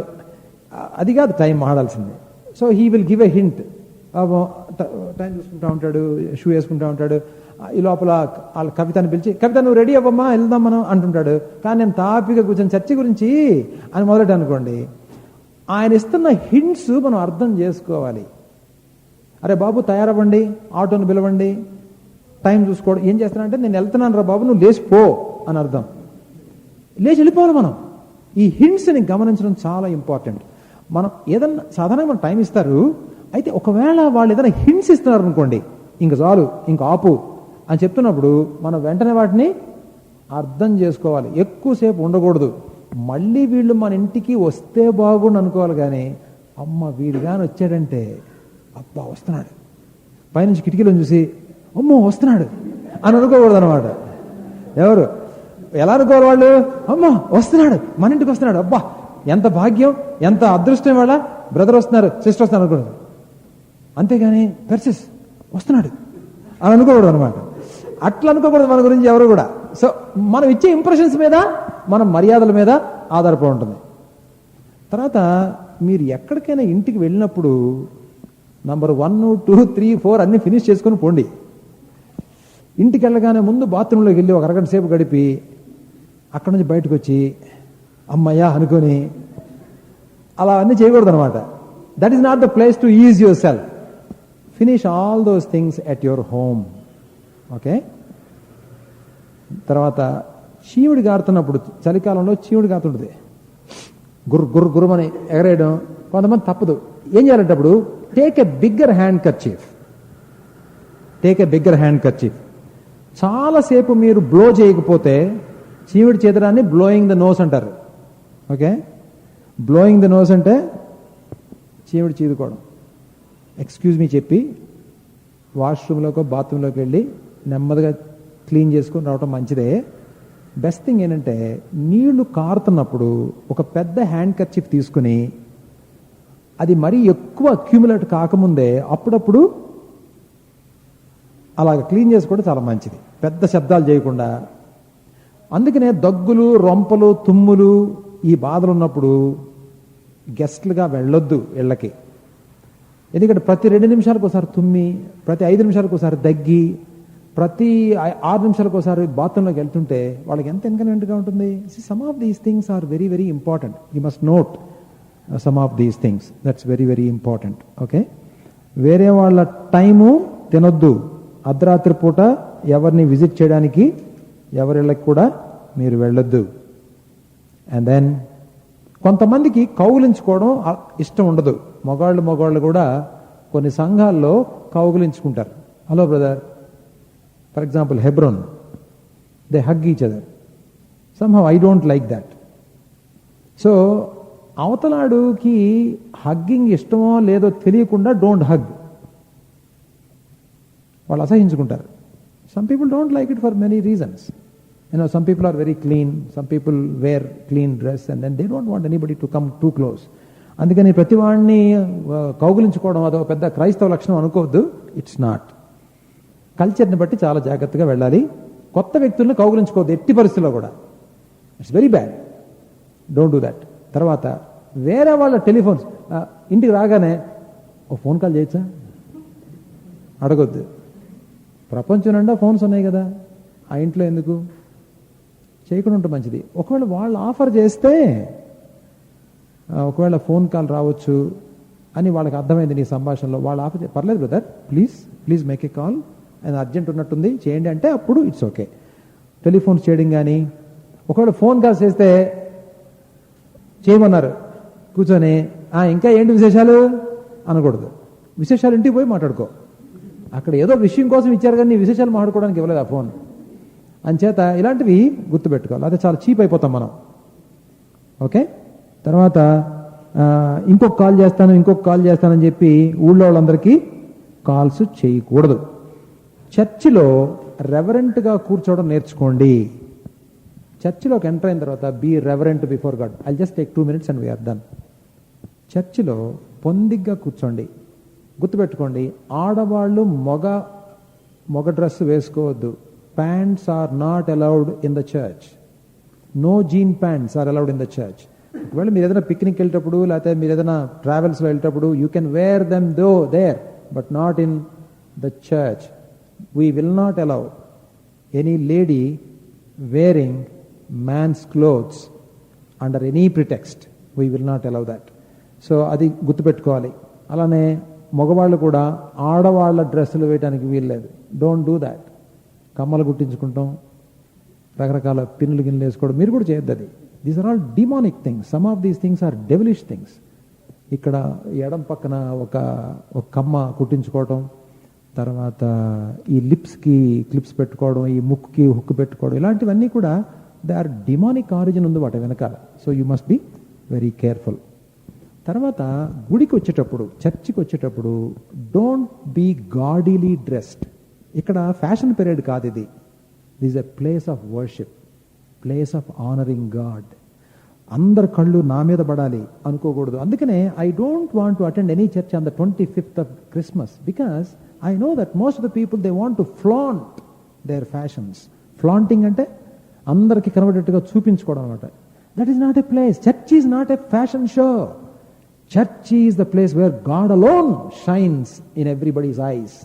అది కాదు టైం ఆడాల్సింది. So he will give a hint. Time చూసుకుంటా ఉంటాడు, షూ వేసుకుంటా ఉంటాడు. ఈ లోపల వాళ్ళ కవితని పిలిచి, కవిత నువ్వు రెడీ అవ్వమ్మా వెళ్దాం మనం అంటుంటాడు. కానీ నేను తాపిగా కూర్చొని చర్చ గురించి అని మొదలెట్టు అనుకోండి, ఆయన ఇస్తున్న హింట్స్ మనం అర్థం చేసుకోవాలి. అరే బాబు తయారవ్వండి, ఆటోను పిలవండి, టైం చూసుకోవడం. ఏం చేస్తున్నానంటే నేను వెళ్తున్నాను రా బాబు నువ్వు లేచిపో అని అర్థం. లేచి వెళ్ళిపోవాలి మనం. ఈ హింట్స్ని గమనించడం చాలా ఇంపార్టెంట్. మనం ఏదన్నా సాధారణంగా మనం టైం ఇస్తారు, అయితే ఒకవేళ వాళ్ళు ఏదైనా హింట్స్ ఇస్తున్నారు అనుకోండి, ఇంక చాలు ఇంక ఆపు అని చెప్తున్నప్పుడు మనం వెంటనే వాటిని అర్థం చేసుకోవాలి. ఎక్కువసేపు ఉండకూడదు. మళ్ళీ వీళ్ళు మన ఇంటికి వస్తే బాగుండు అనుకోవాలి. కానీ అమ్మ వీడు కానీ వచ్చాడంటే అబ్బా వస్తున్నాడు, పైనుంచి కిటికీలను చూసి అమ్మో వస్తున్నాడు అని అనుకోకూడదు అనమాట. ఎవరు ఎలా అనుకోవాలి వాళ్ళు? అమ్మో వస్తున్నాడు, మన ఇంటికి వస్తున్నాడు, అబ్బా ఎంత భాగ్యం, ఎంత అదృష్టం, వాళ్ళ బ్రదర్ వస్తున్నారు, సిస్టర్ వస్తున్నారు అనుకోండి. అంతేగాని పెర్సిస్ వస్తున్నాడు అని అనుకోకూడదు అనమాట. అట్లా అనుకోకూడదు మన గురించి ఎవరు కూడా. సో మనం ఇచ్చే ఇంప్రెషన్స్ మీద, మన మర్యాదల మీద ఆధారపడి ఉంటుంది. తర్వాత మీరు ఎక్కడికైనా ఇంటికి వెళ్ళినప్పుడు నంబర్ 1, 2, 3, 4 అన్ని ఫినిష్ చేసుకొని పోండి. ఇంటికి వెళ్ళగానే ముందు బాత్రూంలోకి వెళ్ళి ఒక అరగంట సేపు గడిపి అక్కడ నుంచి బయటకు వచ్చి అమ్మయ్యా అనుకొని అలా అన్నీ చేయకూడదు అనమాట. That is not the place to is your self. Finish all those things at your home. Okay. తర్వాత చీవుడి గారుతున్నప్పుడు, చలికాలంలో చీవుడి గారుతుంటుంది, గుర్రమని ఎగరేయడం కొంతమంది తప్పదు. ఏం చేయాలంటప్పుడు take a bigger handkerchief. చాలాసేపు మీరు బ్లో చేయకపోతే చీవుడి చేతడాన్ని బ్లోయింగ్ ద నోస్ అంటారు. ఓకే. బ్లోయింగ్ ద నోస్ అంటే చీవుడి చీదుకోవడం. ఎక్స్క్యూజ్ మీ చెప్పి వాష్రూమ్లోకో బాత్రూంలోకి వెళ్ళి నెమ్మదిగా క్లీన్ చేసుకొని రావడం మంచిదే. బెస్ట్ థింగ్ ఏంటంటే నీళ్లు కారుతున్నప్పుడు ఒక పెద్ద హ్యాండ్ కర్చీఫ్ తీసుకుని అది మరీ ఎక్కువ అక్యూములేట్ కాకముందే అప్పుడప్పుడు అలాగ క్లీన్ చేసుకోవడం చాలా మంచిది, పెద్ద శబ్దాలు చేయకుండా. అందుకనే దగ్గులు, రొంపలు, తుమ్ములు ఈ బాధలు ఉన్నప్పుడు గెస్ట్లుగా వెళ్ళొద్దు ఇళ్ళకి. ఎందుకంటే ప్రతి 2 నిమిషాలకు ఒకసారి తుమ్మి, ప్రతి 5 నిమిషాలకు ఒకసారి దగ్గి, ప్రతి 6 నిమిషాలకు ఒకసారి బాత్రూంలోకి వెళ్తుంటే వాళ్ళకి ఎంత ఇన్కన్వీనియంట్గా ఉంటుంది. Some of these things are very very important. You must note some of these things. That's very very important. Okay. వేరే వాళ్ళ టైము తినొద్దు. అర్ధరాత్రి పూట ఎవరిని విజిట్ చేయడానికి ఎవరిళ్ళకి కూడా మీరు వెళ్ళొద్దు. అండ్ దెన్ కొంతమందికి కౌగిలించుకోవడం ఇష్టం ఉండదు. మగాళ్ళు కూడా కొన్ని సంఘాల్లో కౌగిలించుకుంటారు. Hello brother, for example Hebron, they hug each other. Somehow I don't like that. So అవతలాడుకి హగ్గింగ్ ఇష్టమో లేదో తెలియకుండా డోంట్ హగ్. వాళ్ళు అసహించుకుంటారు. Some people don't like it for many reasons. some people are very clean, some people wear clean dress and then they don't want anybody to come too close. అందుకని ప్రతి వాడిని కౌగులించుకోవడం అదో పెద్ద క్రైస్తవ లక్షణం అనుకోవద్దు. It's not. కల్చర్ని బట్టి చాలా జాగ్రత్తగా వెళ్ళాలి. కొత్త వ్యక్తులను కౌగులించుకోవద్దు ఎట్టి పరిస్థితుల్లో కూడా. It's very bad. Don't do that. తర్వాత వేరే వాళ్ళ టెలిఫోన్స్, ఇంటికి రాగానే ఓ ఫోన్ కాల్ చేయొచ్చా అడగొద్దు. ప్రపంచం నిండా ఫోన్స్ ఉన్నాయి కదా, ఆ ఇంట్లో ఎందుకు చేయకుండా ఉంటే మంచిది. ఒకవేళ వాళ్ళు ఆఫర్ చేస్తే ఒకవేళ ఫోన్ కాల్ రావచ్చు అని వాళ్ళకి అర్థమైంది నీ సంభాషణలో, వాళ్ళు ఆఫర్ పర్లేదు brother please make a call, అది అర్జెంట్ ఉన్నట్టుంది చేయండి అంటే అప్పుడు ఇట్స్ ఓకే. టెలిఫోన్స్ చేయడం కానీ, ఒకవేళ ఫోన్ కాల్ చేస్తే చేయమన్నారు కూర్చొని ఇంకా ఏంటి విశేషాలు అనకూడదు. విశేషాలు ఇంటికి పోయి మాట్లాడుకో. అక్కడ ఏదో విషయం కోసం ఇచ్చారు కానీ నీ విశేషాలు మాట్లాడుకోవడానికి ఇవ్వలేదు ఆ ఫోన్. అంచేత ఇలాంటివి గుర్తుపెట్టుకోవాలి. అదే చాలా చీప్ అయిపోతాం మనం. ఓకే. తర్వాత ఇంకొక కాల్ చేస్తానని చెప్పి ఊళ్ళో వాళ్ళందరికీ కాల్స్ చేయకూడదు. చర్చిలో రెవరెంట్గా కూర్చోవడం నేర్చుకోండి. చర్చిలోకి ఎంటర్ అయిన తర్వాత be reverent before God. I just take 2 minutes and we're done. చర్చిలో పొందిగ్గా కూర్చోండి. గుర్తుపెట్టుకోండి, ఆడవాళ్ళు మొగ డ్రెస్ వేసుకోవద్దు. Pants are not allowed in the church. No jean pants are allowed in the church. ఒకవేళ మీరు ఏదైనా పిక్నిక్ వెళ్ళేటప్పుడు లేకపోతే మీరు ఏదైనా ట్రావెల్స్లో వెళ్ళేటప్పుడు you can wear them there but not in the church. We will not allow any lady wearing man's clothes under any pretext. We will not allow that. So అది గుర్తుపెట్టుకోవాలి. అలానే మగవాళ్ళు కూడా ఆడవాళ్ళ డ్రెస్సులు వేయడానికి వీల్లేదు. Don't do that. కమ్మలు గుట్టించుకుంటాం, రకరకాల పిన్నులు గిన్నెలు వేసుకోవడం మీరు కూడా చేయొద్దు. అది these are all demonic things. Some of these things are devilish things. ఇక్కడ ఎడం పక్కన ఒక కమ్మ కుట్టించుకోవడం, తర్వాత ఈ లిప్స్కి క్లిప్స్ పెట్టుకోవడం, ఈ ముక్కుకి హుక్ పెట్టుకోవడం, ఇలాంటివన్నీ కూడా దే ఆర్ డిమానిక్ ఆరిజిన్ ఉంది వాటి వెనకాల. So you must be very careful. తర్వాత గుడికి వచ్చేటప్పుడు, చర్చికి వచ్చేటప్పుడు డోంట్ బీ గాడీలీ డ్రెస్డ్. ఇక్కడ ఫ్యాషన్ పీరియడ్ కాదు ఇది. This a place of worship, place of honouring God. అందరు కళ్ళు నా మీద పడాలి అనుకోకూడదు. అందుకనే I don't want to attend any church on the 25th of Christmas because I know that most of the people they want to flaunt their fashions. Flaunting అంటే అందరికి కనబడేట్టుగా చూపించుకోవడం అనమాట. That is not a place. Church is not a fashion show. Church is the place where God alone shines in everybody's ice.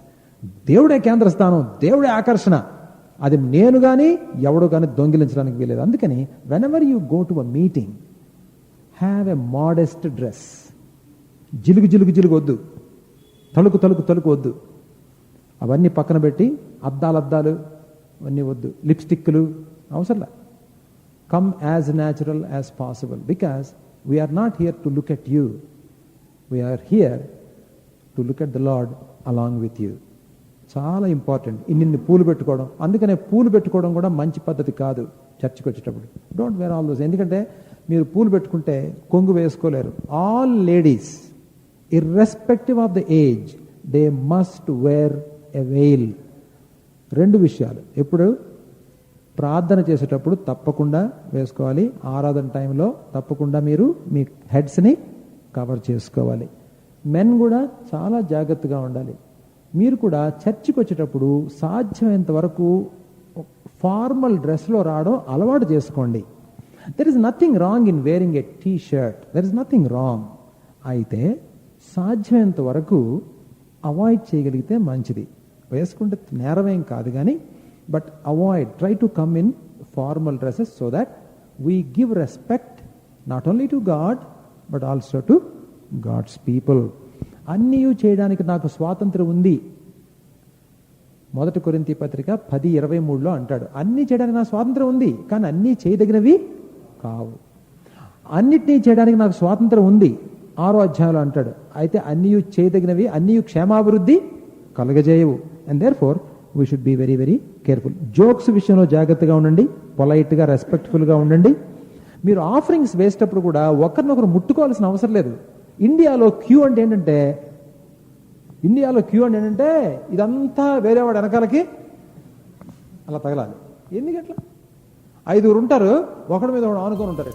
దేవుడే కేంద్ర స్థానం, దేవుడే ఆకర్షణ. అది నేను కానీ ఎవడు కానీ దొంగిలించడానికి వీలేదు. అందుకని when ever you go to a meeting have a modest dress. జిలుగు జిలుగు జిలుగు వద్దు, తలుకు తలుకు తలుకు వద్దు, అవన్నీ పక్కన పెట్టి అద్దాలు అవన్నీ వద్దు, లిప్స్టిక్లు అవసరంలా. Come as natural as possible because we're not here to look at you, we're here to look at the Lord along with you. చాలా ఇంపార్టెంట్. ఇన్ని పూలు పెట్టుకోవడం, అందుకనే పూలు పెట్టుకోవడం కూడా మంచి పద్ధతి కాదు చర్చికి వచ్చేటప్పుడు. Don't wear all those. ఎందుకంటే మీరు పూలు పెట్టుకుంటే కొంగు వేసుకోలేరు. All ladies irrespective of the age they must wear a veil. 2 విషయాలు. ఎప్పుడు ప్రార్థన చేసేటప్పుడు తప్పకుండా వేసుకోవాలి. ఆరాధన టైంలో తప్పకుండా మీరు మీ హెడ్స్ని కవర్ చేసుకోవాలి. మెన్ కూడా చాలా జాగ్రత్తగా ఉండాలి. మీరు కూడా చర్చికి వచ్చేటప్పుడు సాధ్యమైనంత వరకు ఫార్మల్ డ్రెస్లో రావడం అలవాటు చేసుకోండి. There is nothing wrong in wearing a T shirt, there is nothing wrong. అయితే సాధ్యమైనంత వరకు అవాయిడ్ చేయగలిగితే మంచిది. వేసుకుంటే నేరమేం కాదు కానీ, but avoid, try to come in formal dresses so that we give respect not only to God but also to God's people. అన్నీ చేయడానికి నాకు స్వాతంత్రం ఉంది. 1 కొరింథీ పత్రిక 10:23 అంటాడు. అన్నీ చేయడానికి నాకు స్వాతంత్రం ఉంది, కానీ అన్నీ చేయదగినవి కావు. అన్నిటినీ చేయడానికి నాకు స్వాతంత్రం ఉంది 6వ అధ్యాయంలో అంటాడు. అయితే అన్నీ చేయదగినవి, అన్నీ క్షేమాభివృద్ధి కలగజేయవు. And therefore we should be very very careful. Jokes విషయంలో జాగ్రత్తగా ఉండండి, పొలైట్గా రెస్పెక్ట్ఫుల్గా ఉండండి. మీరు ఆఫరింగ్స్ వేసేటప్పుడు కూడా ఒకరినొకరు ముట్టుకోవాల్సిన అవసరం లేదు. ఇండియాలో క్యూ అంటే ఏంటంటే ఇదంతా వేరేవాడు వెనకాలకి అలా తగలాలి. ఎందుకట్లా 5 ఉంటారు, ఒకడి మీద ఒకడు ఆనుకొని ఉంటారు.